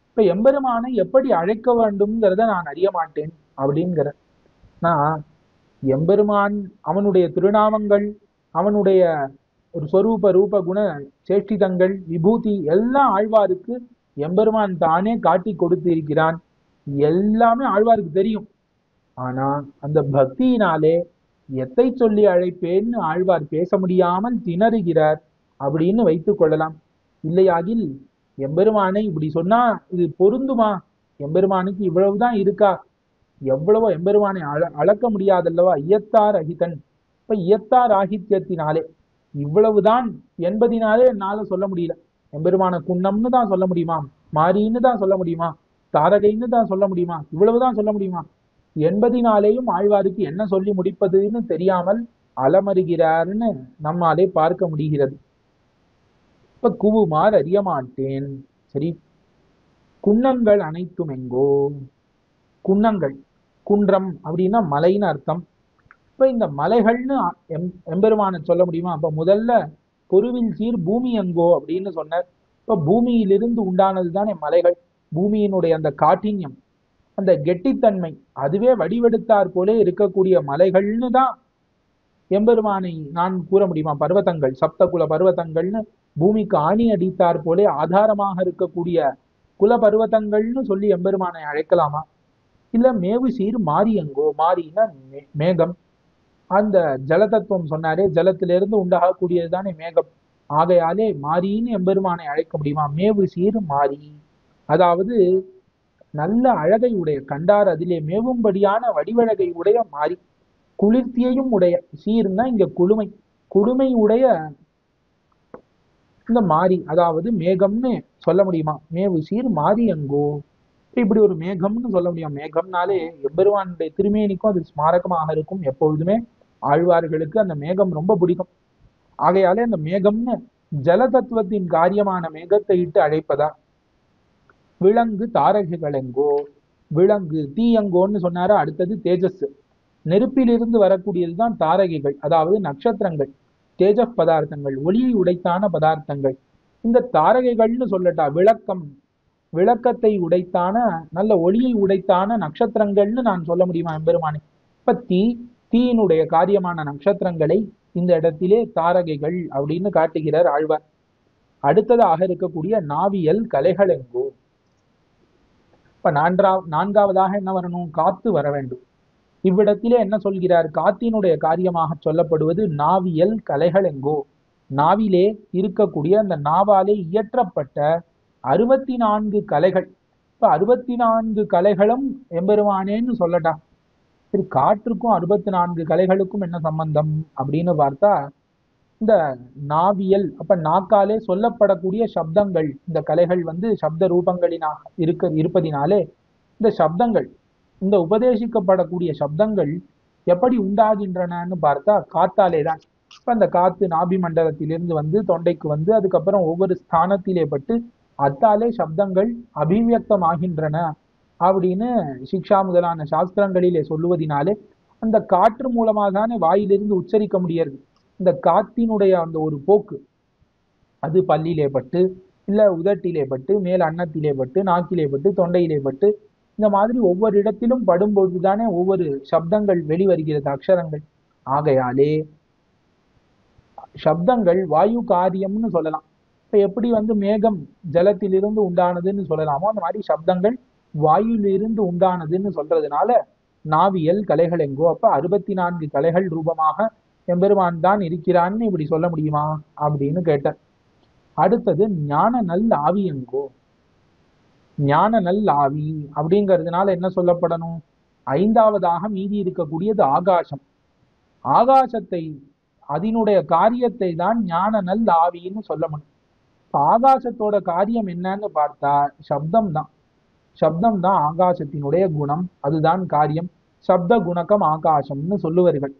இப்ப எம்பெருமானை எப்படி அழைக்க வேண்டும்ங்கிறத நான் அறிய மாட்டேன் அப்படிங்கிற. நான் எம்பெருமான் அவனுடைய திருநாமங்கள், அவனுடைய ஒரு ஸ்வரூப ரூப குண சேஷ்டிதங்கள் விபூதி எல்லாம் ஆழ்வாருக்கு எம்பெருமான் தானே காட்டி கொடுத்து இருக்கிறான். எல்லாமே ஆழ்வாருக்கு தெரியும். ஆனா அந்த பக்தியினாலே எத்தை சொல்லி அழைப்பேன்னு ஆழ்வார் பேச முடியாமல் திணறுகிறார் அப்படின்னு வைத்துக் கொள்ளலாம். இல்லையாகில் எம்பெருமானை இப்படி சொன்னா இது பொருந்துமா? எம்பெருமானுக்கு இவ்வளவுதான் இருக்கா? எவ்வளவோ எம்பெருமானை அளக்க முடியாதல்லவா? இயத்தார் அகிதன். இப்ப இயத்தார் ஆகித்யத்தினாலே இவ்வளவுதான் என்பதினாலே என்னால சொல்ல முடியல. எம்பெருமான குன்னம்னு தான் சொல்ல முடியுமா? மாரின்னு தான் சொல்ல முடியுமா? தாரகைன்னு தான் சொல்ல முடியுமா? இவ்வளவுதான் சொல்ல முடியுமா என்பதினாலேயும் ஆழ்வாருக்கு என்ன சொல்லி முடிப்பதுன்னு தெரியாமல் அலமருகிறார்னு நம்மாலே பார்க்க முடிகிறது. இப்ப குவுமார் அறிய மாட்டேன். சரி, குன்னங்கள் அனைத்தும் எங்கோ? குன்னங்கள், குன்றம் அப்படின்னா மலைன்னு அர்த்தம். இப்ப இந்த மலைகள்னு எம்பெருமான சொல்ல முடியுமா? அப்ப முதல்ல பொருவில் சீர் பூமி எங்கோ அப்படின்னு சொன்னார். இப்ப பூமியிலிருந்து உண்டானது தானே மலைகள். பூமியினுடைய அந்த காഠின்யம், அந்த கெட்டித்தன்மை, அதுவே வடிவெடுத்தார் போலே இருக்கக்கூடிய மலைகள்னு தான் எம்பெருமானை நான் கூற முடியுமா? பர்வதங்கள், சப்தகுல பர்வதங்கள்னு பூமிக்கு ஆணி அடித்தார் போலே ஆதாரமாக இருக்கக்கூடிய குல பர்வதங்கள்னு சொல்லி எம்பெருமானை அழைக்கலாமா? இல்ல மேவு சீர் மாறி எங்கோ? மாறினா மேகம். அந்த ஜல தத்துவம் சொன்னாரே, ஜலத்திலிருந்து உண்டாகக்கூடியதுதானே மேகம். ஆகையாலே மாறின்னு எம்பெருமானை அழைக்க முடியுமா? மேவு சீர் மாறி, அதாவது நல்ல அழகை உடைய, கண்டார் அதிலே மேவும்படியான வடிவழகை உடைய மாறி, குளிர்ச்சியையும் உடைய, சீர்னா இங்க குளுமை, குளுமை உடைய இந்த மாறி, அதாவது மேகம்னு சொல்ல முடியுமா? மேவு சீர் மாறி எங்கோ? இப்படி ஒரு மேகம்னு சொல்ல முடியும். மேகம்னாலே எம்பெருமானுடைய திருமேனிக்கும் அது ஸ்மாரகமாக இருக்கும். எப்பொழுதுமே ஆழ்வார்களுக்கு அந்த மேகம் ரொம்ப பிடிக்கும். ஆகையாலே அந்த மேகம்னு ஜல தத்துவத்தின் காரியமான மேகத்தை இட்டு அழைப்பதா? விலங்கு தாரகைகள் எங்கோ? விலங்கு தீயங்கோன்னு சொன்னாரா? அடுத்தது தேஜஸ், நெருப்பிலிருந்து வரக்கூடியதுதான் தாரகைகள், அதாவது நட்சத்திரங்கள், தேஜஸ் பதார்த்தங்கள், ஒளியை உடைத்தான பதார்த்தங்கள். இந்த தாரகைகள்னு சொல்லட்டா? விளக்கம், விளக்கத்தை உடைத்தான, நல்ல ஒளியை உடைத்தான நட்சத்திரங்கள்னு நான் சொல்ல முடியுமா எம்பெருமானே? இப்ப தீயினுடைய காரியமான நட்சத்திரங்களை இந்த இடத்திலே தாரகைகள் அப்படின்னு காட்டுகிறார் ஆழ்வார். அடுத்ததாக இருக்கக்கூடிய நாவியல் கலைகள் எங்கோ? இப்ப நான்காவதாக என்ன வரணும்? காத்து வர வேண்டும். இவ்விடத்திலே என்ன சொல்கிறார்? காத்தினுடைய காரியமாக சொல்லப்படுவது நாவியல் கலைகள் எங்கோ? நாவிலே இருக்கக்கூடிய அந்த நாவாலே இயற்றப்பட்ட 64 கலைகள். இப்ப 64 கலைகளும் எம்பெருமானேன்னு சொல்லட்டா? சரி, காற்றுக்கும் 64 கலைகளுக்கும் என்ன சம்பந்தம் அப்படின்னு பார்த்தா, இந்த நாவியல், அப்ப நாக்காலே சொல்லப்படக்கூடிய சப்தங்கள், இந்த கலைகள் சப்த ரூபங்களினாக இருப்பதினாலே இந்த சப்தங்கள், இந்த உபதேசிக்கப்படக்கூடிய சப்தங்கள் எப்படி உண்டாகின்றனன்னு பார்த்தா காத்தாலே தான். இப்ப அந்த காத்து நாபி மண்டலத்திலிருந்து தொண்டைக்கு அதுக்கப்புறம் ஒவ்வொரு ஸ்தானத்திலே பட்டு அத்தாலே சப்தங்கள் அபிவியக்தமாகின்றன அப்படின்னு சிக்ஷா முதலான சாஸ்திரங்களிலே சொல்லுவதினாலே அந்த காற்று மூலமாக தானே வாயிலிருந்து உச்சரிக்க முடியாது. இந்த காத்தினுடைய அந்த ஒரு போக்கு, அது பல்லிலே பட்டு, இல்ல உதட்டிலே பட்டு, மேல் அன்னத்திலே பட்டு, நாக்கிலே பட்டு, தொண்டையிலே பட்டு, இந்த மாதிரி ஒவ்வொரு இடத்திலும் படும்பொழுதுதானே ஒவ்வொரு சப்தங்கள் வெளிவருகிறது, அக்ஷரங்கள். ஆகையாலே சப்தங்கள் வாயு காரியம்னு சொல்லலாம். இப்ப எப்படி மேகம் ஜலத்திலிருந்து உண்டானதுன்னு சொல்லலாமோ, அந்த மாதிரி சப்தங்கள் வாயுலிருந்து உண்டானதுன்னு சொல்றதுனால நாவியல் கலைகள் எங்கோ? அப்ப 64 கலைகள் ரூபமாக எம்பெருமான் தான் இருக்கிறான்னு இப்படி சொல்ல முடியுமா அப்படின்னு கேட்டார். அடுத்தது ஞான நல் ஆவி எங்கோ? ஞான நல் ஆவி அப்படிங்கிறதுனால என்ன சொல்லப்படணும்? ஐந்தாவதாக மீதி இருக்கக்கூடியது ஆகாசம். ஆகாசத்தை, அதனுடைய காரியத்தை தான் ஞான நல் ஆவின்னு சொல்ல முடியும். ஆகாசத்தோட காரியம் என்னன்னு பார்த்தா சப்தம் தான். சப்தம் தான் ஆகாசத்தினுடைய குணம், அதுதான் காரியம். சப்த குணக்கம் ஆகாசம்னு சொல்லுவார்கள்.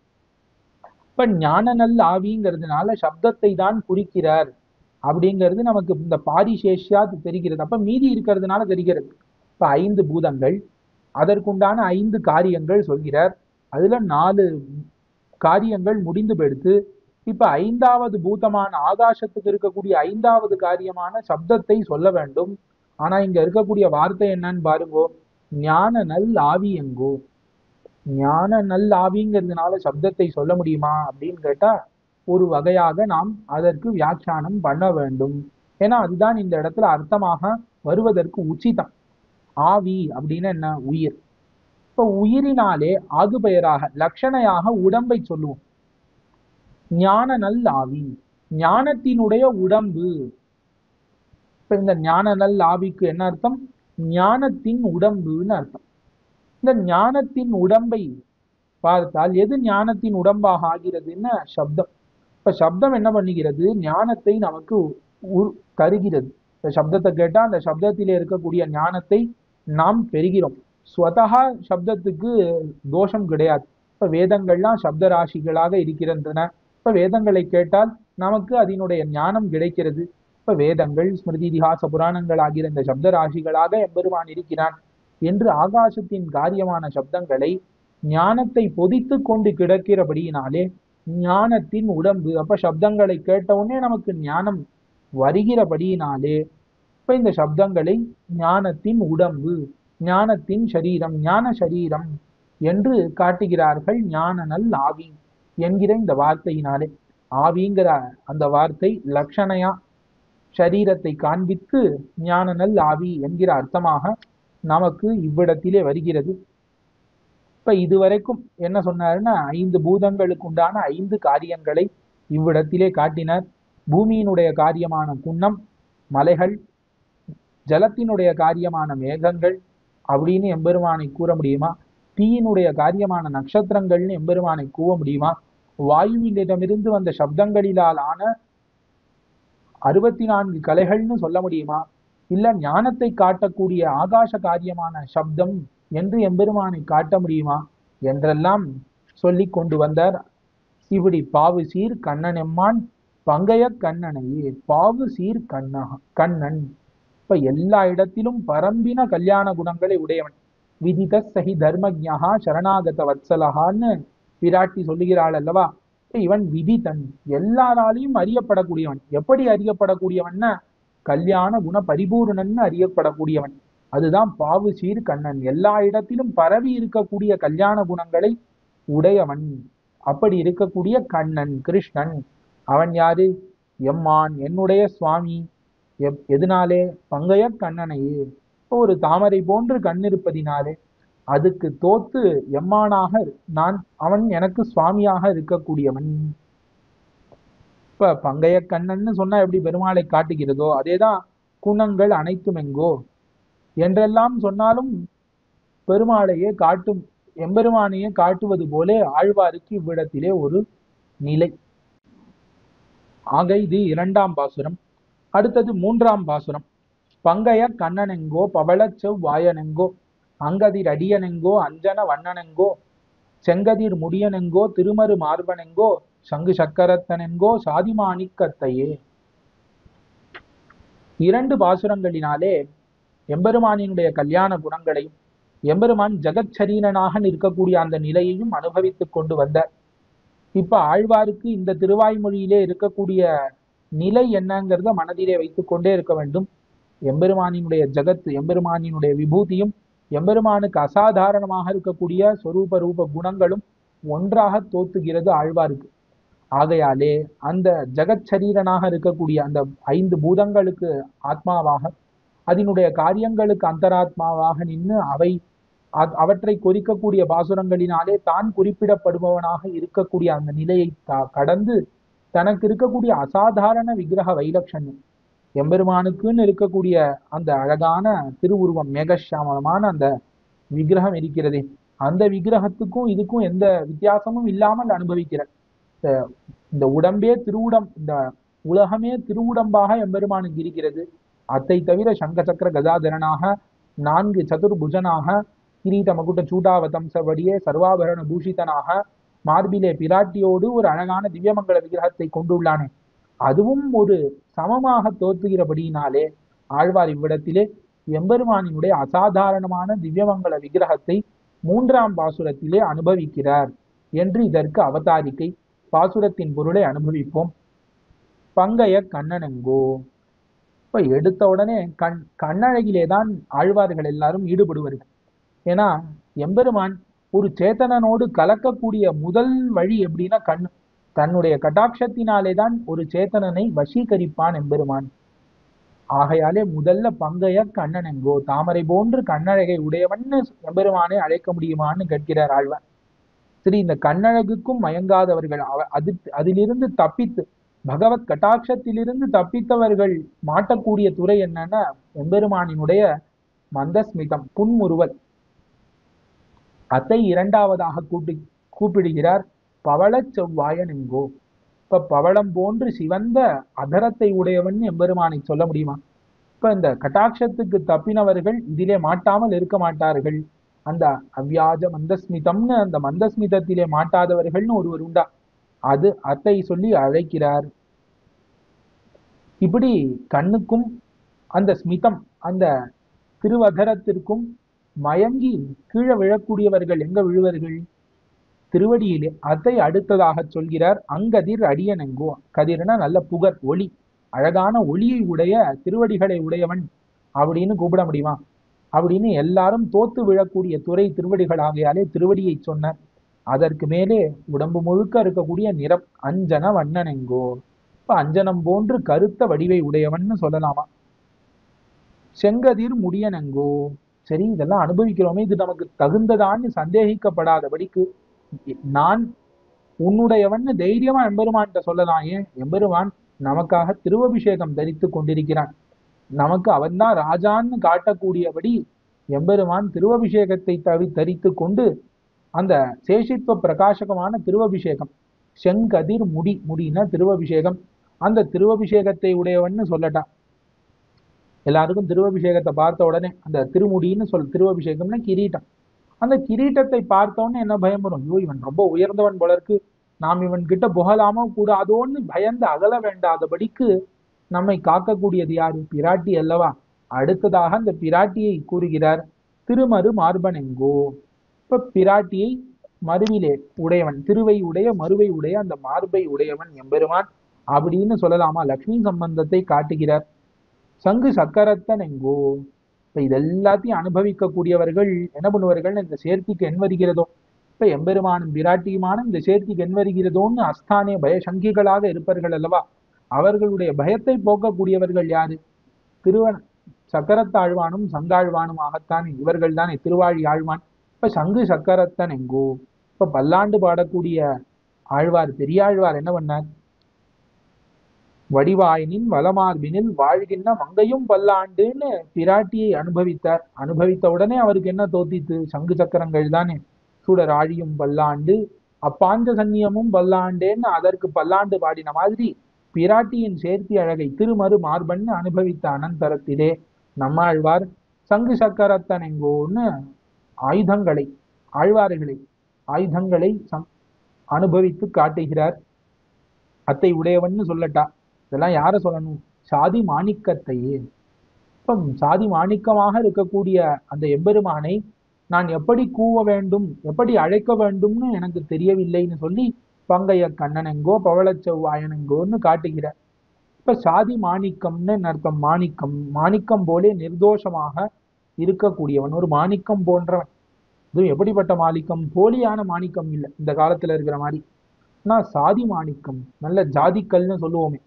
இப்ப ஞான நல் ஆவிங்கிறதுனால சப்தத்தை தான் குறிக்கிறார் அப்படிங்கிறது நமக்கு இந்த பாரிசேஷியா தெரிகிறது. அப்ப மீதி இருக்கிறதுனால தெரிகிறது. இப்ப 5 பூதங்கள், அதற்குண்டான 5 காரியங்கள் சொல்கிறார். அதுல 4 காரியங்கள் முடிந்து போயிடுத்து. இப்ப 5வது பூதமான ஆகாசத்துக்கு இருக்கக்கூடிய 5வது காரியமான சப்தத்தை சொல்ல வேண்டும். ஆனா இங்க இருக்கக்கூடிய வார்த்தை என்னன்னு பாருங்கோ, ஞான நல் ஆவி எங்கோ? ஞான நல் ஆவிங்கிறதுனால சப்தத்தை சொல்ல முடியுமா அப்படின்னு கேட்டா ஒரு வகையாக நாம் அதற்கு வியாக்கியானம் பண்ண வேண்டும். ஏன்னா அதுதான் இந்த இடத்துல அர்த்தமாக வருவதற்கு உச்சிதம். ஆவி அப்படின்னு என்ன? உயிர். இப்ப உயிரினாலே ஆகு பெயராக லட்சணையாக உடம்பை சொல்லுவோம். ஞான நல் ஆவி, ஞானத்தினுடைய உடம்பு. இப்ப இந்த ஞான நல் ஆவிக்கு என்ன அர்த்தம்? ஞானத்தின் உடம்புன்னு அர்த்தம். இந்த ஞானத்தின் உடம்பை பார்த்தால் எது ஞானத்தின் உடம்பாக ஆகிறதுன்னு சப்தம். இப்ப சப்தம் என்ன பண்ணுகிறது? ஞானத்தை நமக்கு தருகிறது. இந்த சப்தத்தை கேட்டா அந்த சப்தத்திலே இருக்கக்கூடிய ஞானத்தை நாம் பெறுகிறோம். ஸ்வதகா சப்தத்துக்கு தோஷம் கிடையாது. இப்ப வேதங்கள்லாம் சப்த ராசிகளாக இருக்கின்றன. இப்ப வேதங்களை கேட்டால் நமக்கு அதனுடைய ஞானம் கிடைக்கிறது. இப்ப வேதங்கள், ஸ்மிருதி, இதிகாச புராணங்கள் ஆகிய இந்த சப்த ராசிகளாக எம்பெருமான் இருக்கிறான் என்று ஆகாசத்தின் காரியமான சப்தங்களை ஞானத்தை பொதித்து கொண்டு கிடக்கிறபடியினாலே ஞானத்தின் உடம்பு. அப்ப சப்தங்களை கேட்ட உடனே நமக்கு ஞானம் வருகிறபடியினாலே இப்ப இந்த சப்தங்களை ஞானத்தின் உடம்பு, ஞானத்தின் சரீரம், ஞான சரீரம் என்று காட்டுகிறார்கள். ஞான நல் ஆவி என்கிற இந்த வார்த்தையினாலே, ஆவிங்கிற அந்த வார்த்தை லட்சணையா சரீரத்தை காண்பித்து ஞான நல் ஆவி என்கிற அர்த்தமாக நமக்கு இவ்விடத்திலே வருகிறது. இப்ப இதுவரைக்கும் என்ன சொன்னாருன்னா 5 பூதங்களுக்கு உண்டான 5 காரியங்களை இவ்விடத்திலே காட்டினார். பூமியினுடைய காரியமான குன்னம், மலைகள், ஜலத்தினுடைய காரியமான மேகங்கள் அப்படின்னு எம்பெருமானை கூற முடியுமா? தீயினுடைய காரியமான நட்சத்திரங்கள்னு எம்பெருமானை கூற முடியுமா? வாயுவினிடமிருந்து வந்த சப்தங்களிலால் ஆன 64 கலைகள்னு சொல்ல முடியுமா? இல்ல ஞானத்தை காட்டக்கூடிய ஆகாச காரியமான சப்தம் என்று எம்பெருமானை காட்ட முடியுமா என்றெல்லாம் சொல்லி கொண்டு வந்தார். இப்படி பாவு சீர் கண்ணன் எம்மான் பங்கைய கண்ணனையே, பாவு சீர் கண்ணன். இப்ப எல்லா இடத்திலும் பரம்பின கல்யாண குணங்களை உடையவன். விதித சகி தர்மஜா சரணாகத வத்சலகான்னு பிராட்டி சொல்லுகிறாள் அல்லவா? இவன் விதிதன், எல்லாராலையும் அறியப்படக்கூடியவன். எப்படி அறியப்படக்கூடியவன்னா கல்யாண குண பரிபூர்ணன்னு அறியப்படக்கூடியவன். அதுதான் பாவு சீர் கண்ணன். எல்லா இடத்திலும் பரவி இருக்கக்கூடிய கல்யாண குணங்களை உடையவன். அப்படி இருக்கக்கூடிய கண்ணன் கிருஷ்ணன். அவன் யாரு? எம்மான், என்னுடைய சுவாமி. எதனாலே? பங்கைய கண்ணனையே, ஒரு தாமரை போன்று கண் இருப்பதினாலே அதுக்கு தோத்து எம்மானாக நான், அவன் எனக்கு சுவாமியாக இருக்கக்கூடியவன். இப்ப பங்கைய கண்ணன்னு சொன்னா எப்படி பெருமாளை காட்டுகிறதோ அதேதான் குணங்கள் அனைத்தும் எங்கோ என்றெல்லாம் சொன்னாலும் பெருமாளையே காட்டும், எம்பெருமானையே காட்டுவது போலே ஆழ்வாருக்கு இவ்விடத்திலே ஒரு நிலை. ஆக இது 2ஆம் பாசுரம். அடுத்தது 3ஆம் பாசுரம். பங்கைய கண்ணனெங்கோ பவளச்செவ் வாயனெங்கோ அங்கதிர் அடியனெங்கோ அஞ்சன வண்ணனெங்கோ செங்கதிர் முடியனெங்கோ திருமரு மார்பனெங்கோ சங்கு சக்கரத்தனெங்கோ சாதிமாணிக்கத்தையே. 2 பாசுரங்களினாலே எம்பெருமானினுடைய கல்யாண குணங்களையும் எம்பெருமான் ஜெகச்சரீரனாக நிற்கக்கூடிய அந்த நிலையையும் அனுபவித்துக் கொண்டு வந்தார். இப்ப ஆழ்வாருக்கு இந்த திருவாய்மொழியிலே இருக்கக்கூடிய நிலை என்னங்கிறத மனதிலே வைத்துக் கொண்டே இருக்க வேண்டும். எம்பெருமானினுடைய ஜகத், எம்பெருமானினுடைய விபூதியும் எம்பெருமானுக்கு அசாதாரணமாக இருக்கக்கூடிய சொரூப ரூப குணங்களும் ஒன்றாக தோத்துகிறது ஆழ்வாருக்கு. ஆகையாலே அந்த ஜெகச்சரீரனாக இருக்கக்கூடிய அந்த 5 பூதங்களுக்கு ஆத்மாவாக, அதனுடைய காரியங்களுக்கு அந்தராத்மாவாக நின்று அவற்றை குறிக்கக்கூடிய பாசுரங்களினாலே தான் குறிப்பிடப்படுபவனாக இருக்கக்கூடிய அந்த நிலையை கடந்து தனக்கு இருக்கக்கூடிய அசாதாரண விக்கிரக வைலட்சண்யம், எம்பெருமானுக்குன்னு இருக்கக்கூடிய அந்த அழகான திருவுருவம், மேகசாமமான அந்த விக்கிரகம் இருக்கிறதே, அந்த விக்கிரகத்துக்கும் இதுக்கும் எந்த வித்தியாசமும் இல்லாமல் அனுபவிக்கிற இந்த உடம்பே திருவுடம், இந்த உலகமே திருவுடம்பாக எம்பெருமானுக்கு இருக்கிறது. அத்தை தவிர சங்க சக்கர கதாதரனாக, 4 சதுர்புஜனாக, கிரீட மகுட சூடாவதம்சபடியே சர்வாபரண பூஷிதனாக, மார்பிலே பிராட்டியோடு ஒரு அழகான திவ்யமங்கல விக்கிரகத்தை கொண்டுள்ளானே, அதுவும் ஒரு சமமாக தோற்றுகிறபடியினாலே ஆழ்வார் இவ்விடத்திலே எம்பெருமானினுடைய அசாதாரணமான திவ்யமங்கல விக்கிரகத்தை 3ஆம் பாசுரத்திலே அனுபவிக்கிறார் என்று இதற்கு அவதாரிக்கை. பாசுரத்தின் பொருளை அனுபவிப்போம். பங்கைய கண்ணனெங்கோ. இப்ப எடுத்த உடனே கண்ணழகிலேதான் ஆழ்வார்கள் எல்லாரும் ஈடுபடுவார்கள். ஏன்னா எம்பெருமான் ஒரு சேத்தனனோடு கலக்கக்கூடிய முதல் வழி எப்படின்னா தன்னுடைய கடாட்சத்தினாலே தான் ஒரு சேத்தனனை வசீகரிப்பான் எம்பெருமான். ஆகையாலே முதல்ல பங்கைய கண்ணன் எங்கோ, தாமரை போன்று கண்ணழகை உடையவன்னு எம்பெருமானை அழைக்க முடியுமான்னு கேட்கிறார் ஆழ்வார். சரி, இந்த கண்ணழகுக்கும் மயங்காதவர்கள், அதிலிருந்து தப்பித்து பகவத் கட்டாட்சத்திலிருந்து தப்பித்தவர்கள் மாட்டக்கூடிய துறை என்னன்னா எம்பெருமானினுடைய மந்தஸ்மிதம், புன்முறுவல். அதை இரண்டாவதாக கூப்பிடுகிறார் பவளச் செவ்வாயன் எங்கோ. இப்ப பவளம் போன்று சிவந்த அதரத்தை உடையவன் எம்பெருமானை சொல்ல முடியுமா? இப்ப இந்த கட்டாட்சத்துக்கு தப்பினவர்கள் இதிலே மாட்டாமல் இருக்க மாட்டார்கள். அந்த அவ்வியாஜ மந்தஸ்மிதம்னு அந்த மந்தஸ்மிதத்திலே மாட்டாதவர்கள்னு ஒருவர் உண்டா, அது அத்தை சொல்லி அழைக்கிறார். இப்படி கண்ணுக்கும் அந்த ஸ்மிதம், அந்த திருவதரத்திற்கும் மயங்கி கீழே விழக்கூடியவர்கள் எங்க விழுவர்கள்? திருவடியிலே. அதை அடுத்ததாக சொல்கிறார் அங்கதிர் அடியனெங்கோ. கதிர்னா நல்ல புகர், ஒளி, அழகான ஒளியை உடைய திருவடிகளை உடையவன் அப்படின்னு கூப்பிட முடியுமா? அப்படின்னு எல்லாரும் தோத்து விழக்கூடிய துறை திருவடிகள் ஆகையாலே திருவடியை சொன்னார். அதற்கு மேலே உடம்பு முழுக்க இருக்கக்கூடிய நிறம் அஞ்சன வண்ணனெங்கோ. இப்ப அஞ்சனம் போன்று கருத்த வடிவை உடையவன் சொல்லலாமா? செங்கதிர் முடியனெங்கோ. சரி, இதெல்லாம் அனுபவிக்கிறோமே, இது நமக்கு தகுந்ததான்னு சந்தேகிக்கப்படாதபடிக்கு நான் உன்னுடையவன் தைரியமா எம்பெருமான்கிட்ட சொல்லலாம். ஏன்? எம்பெருமான் நமக்காக திருவபிஷேகம் தரித்து கொண்டிருக்கிறான். நமக்கு அவன்தான் ராஜான்னு காட்டக்கூடியபடி எம்பெருமான் திருவபிஷேகத்தை தரித்து கொண்டு அந்த சேஷித்வ பிரகாசகமான திருவபிஷேகம், செங்கதிர் முடி, முடினா திருவபிஷேகம், அந்த திருவபிஷேகத்தை உடையவன்னு சொல்லட்டா. எல்லாருக்கும் திருவபிஷேகத்தை பார்த்த உடனே அந்த திருமுடின்னு திருவபிஷேகம்னா கிரீட்டம். அந்த கிரீட்டத்தை பார்த்தோன்னு என்ன பயம் வரும்? ஐயோ, இவன் ரொம்ப உயர்ந்தவன் போல இருக்கு, நாம் இவன் கிட்ட புகழாமோ கூடாதோன்னு பயந்து அகல வேண்டாதபடிக்கு நம்மை காக்கக்கூடியது யாரு? பிராட்டி அல்லவா. அடுத்ததாக அந்த பிராட்டியை கூறுகிறார் திருமரு மார்பன் எங்கோ. இப்ப பிராட்டியை மருவிலே உடையவன், திருவை உடைய மருவை உடைய அந்த மார்பை உடையவன் எம்பெருமான் அப்படின்னு சொல்லலாமா? லக்ஷ்மி சம்பந்தத்தை காட்டுகிறார். சங்கு சக்கரத்தன் எங்கோ. இப்ப இதெல்லாத்தையும் அனுபவிக்கக்கூடியவர்கள் என்ன பண்ணுவார்கள்? இந்த சேர்த்திக்கு என் வருகிறதோ, இப்ப எம்பெருமானும் பிராட்டியுமான இந்த சேர்த்திக்கு என் வருகிறதோன்னு அஸ்தானே பயசங்கிகளாக இருப்பார்கள் அல்லவா. அவர்களுடைய பயத்தை போக்கக்கூடியவர்கள் யாரு? சக்கரத்தாழ்வானும் சங்காழ்வானுமாகத்தான் இவர்கள் தானே திருவாழி ஆழ்வான். இப்ப சங்கு சக்கரத்தன் எங்கோ. இப்ப பல்லாண்டு பாடக்கூடிய ஆழ்வார் பெரியாழ்வார் என்ன பண்ணார்? வடிவாயினின் வளமார்பினில் வாழ்கின்ற மங்கையும் பல்லாண்டுன்னு பிராட்டியை அனுபவித்தார். அனுபவித்த உடனே அவருக்கு என்ன தோத்தித்து? சங்கு சக்கரங்கள் தானே. சுடர் ஆழியும் பல்லாண்டு, அப்பாஞ்ச சன்னியமும் பல்லாண்டேன்னு அதற்கு பல்லாண்டு பாடின மாதிரி பிராட்டியின் சேர்த்தி அழகை திருமரு மார்பன்னு அனுபவித்த அனந்தரத்திலே நம்மாழ்வார் சங்கு சக்கரத்தன் எங்கோன்னு ஆயுதங்களை, ஆழ்வார்களை ஆயுதங்களை அனுபவித்து காட்டுகிறார். அத்தை உடையவன்னு சொல்லட்டா. இதெல்லாம் யார சொல்லணும்? சாதி மாணிக்கத்தையே. இப்ப சாதி மாணிக்கமாக இருக்கக்கூடிய அந்த எம்பெருமானை நான் எப்படி கூவ வேண்டும், எப்படி அழைக்க வேண்டும்னு எனக்கு தெரியவில்லைன்னு சொல்லி பங்கைய கண்ணனெங்கோ பவளச் செவ்வாயனெங்கோன்னு காட்டுகிறார். இப்ப சாதி மாணிக்கம்னு அர்த்தம். மாணிக்கம், மாணிக்கம் போலே நிர்தோஷமாக இருக்கக்கூடியவன், ஒரு மாணிக்கம் போன்றவன். இதுவும் எப்படிப்பட்ட மாணிக்கம்? போலியான மாணிக்கம் இல்லை, இந்த காலத்துல இருக்கிற மாதிரி. ஆனா சாதி மாணிக்கம், நல்ல ஜாதிக்கல்னு சொல்லுவோமே,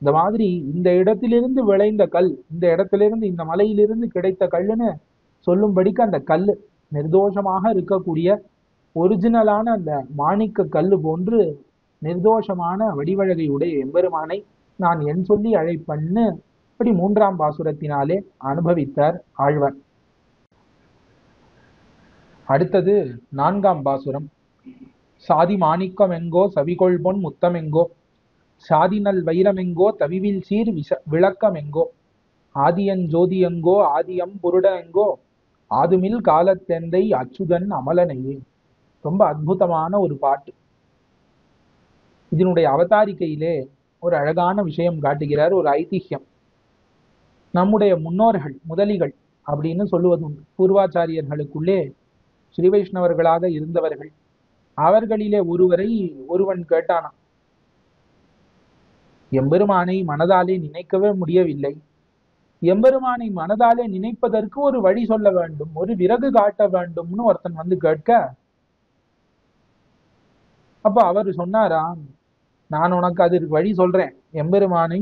இந்த மாதிரி இந்த இடத்திலிருந்து விளைந்த கல், இந்த இடத்திலிருந்து இந்த மலையிலிருந்து கிடைத்த கல்லுன்னு சொல்லும்படிக்கு அந்த கல் நிர்தோஷமாக இருக்கக்கூடிய ஒரிஜினலான அந்த மாணிக்க கல்லு போன்று நிர்தோஷமான வடிவழகை உடைய எம்பெருமானை நான் என் சொல்லி அழைப்பன்னு இப்படி 3ஆம் பாசுரத்தினாலே அனுபவித்தார் ஆழ்வார். அடுத்தது 4ஆம் பாசுரம். சாதி மாணிக்கம் எங்கோ சவிகொள் பொன் முத்தம் எங்கோ, சாதிநல் வைரமெங்கோ தவிவில் சீர் விளக்கம் எங்கோ, ஆதியன் ஜோதி எங்கோ ஆதியம் புருட எங்கோ, ஆதுமில் காலத்தெந்தை அச்சுதன் அமலனையே. ரொம்ப அற்புதமான ஒரு பாட்டு. இதனுடைய அவதாரிக்கையிலே ஒரு அழகான விஷயம் காட்டுகிறார், ஒரு ஐதிஹ்யம். நம்முடைய முன்னோர்கள், முதலிகள் அப்படின்னு சொல்லுவது பூர்வாச்சாரியர்களுக்குள்ளே ஸ்ரீ வைஷ்ணவர்களாக இருந்தவர்கள். அவர்களிலே ஒருவரை ஒருவன் கேட்டானாம், எம்பெருமானை மனதாலே நினைக்கவே முடியவில்லை, எம்பெருமானை மனதாலே நினைப்பதற்கு ஒரு வழி சொல்ல வேண்டும், ஒரு விறகு காட்ட வேண்டும்னு ஒருத்தன் வந்து கேட்க, அப்ப அவர் சொன்னாராம், நான் உனக்கு அதற்கு வழி சொல்றேன். எம்பெருமானை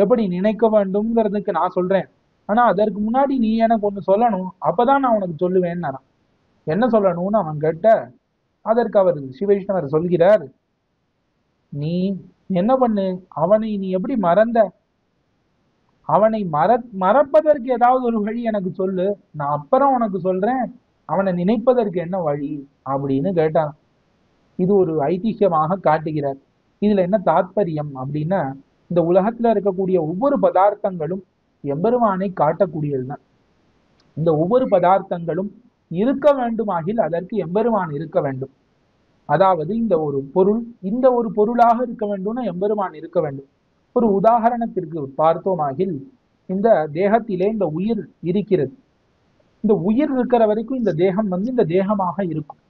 எப்படி நினைக்க வேண்டும்ங்கிறதுக்கு நான் சொல்றேன். ஆனா அதற்கு முன்னாடி நீ எனக்கு ஒண்ணு சொல்லணும், அப்பதான் நான் உனக்கு சொல்லுவேன்னு. என்ன சொல்லணும்னு அவன் கேட்ட, அதற்கு அவர் சிவவிஷ்ணவர் சொல்கிறார், நீ என்ன பண்ணு, அவனை நீ எப்படி மறந்த, அவனை மறப்பதற்கு ஏதாவது ஒரு வழி எனக்கு சொல்லு, நான் அப்புறம் உனக்கு சொல்றேன், அவனை நினைப்பதற்கு என்ன வழி அப்படின்னு கேட்டான். இது ஒரு ஐதிஹ்யமாக காட்டுகிறார். இதுல என்ன தாத்பரியம் அப்படின்னா, இந்த உலகத்துல இருக்கக்கூடிய ஒவ்வொரு பதார்த்தங்களும் எம்பெருமானை காட்டக்கூடியதுதான். இந்த ஒவ்வொரு பதார்த்தங்களும் இருக்க வேண்டுமாகில் அதற்கு எம்பெருமான் இருக்க வேண்டும். அதாவது இந்த ஒரு பொருளாக இருக்க வேண்டும்னா எம்பெருமான் இருக்க வேண்டும். ஒரு உதாரணத்திற்கு பார்த்தோமாகில், இந்த தேகத்திலே இந்த உயிர் இருக்கிறது. இந்த உயிர் இருக்கிற வரைக்கும் இந்த தேகம் இந்த தேகமாக இருக்கும்.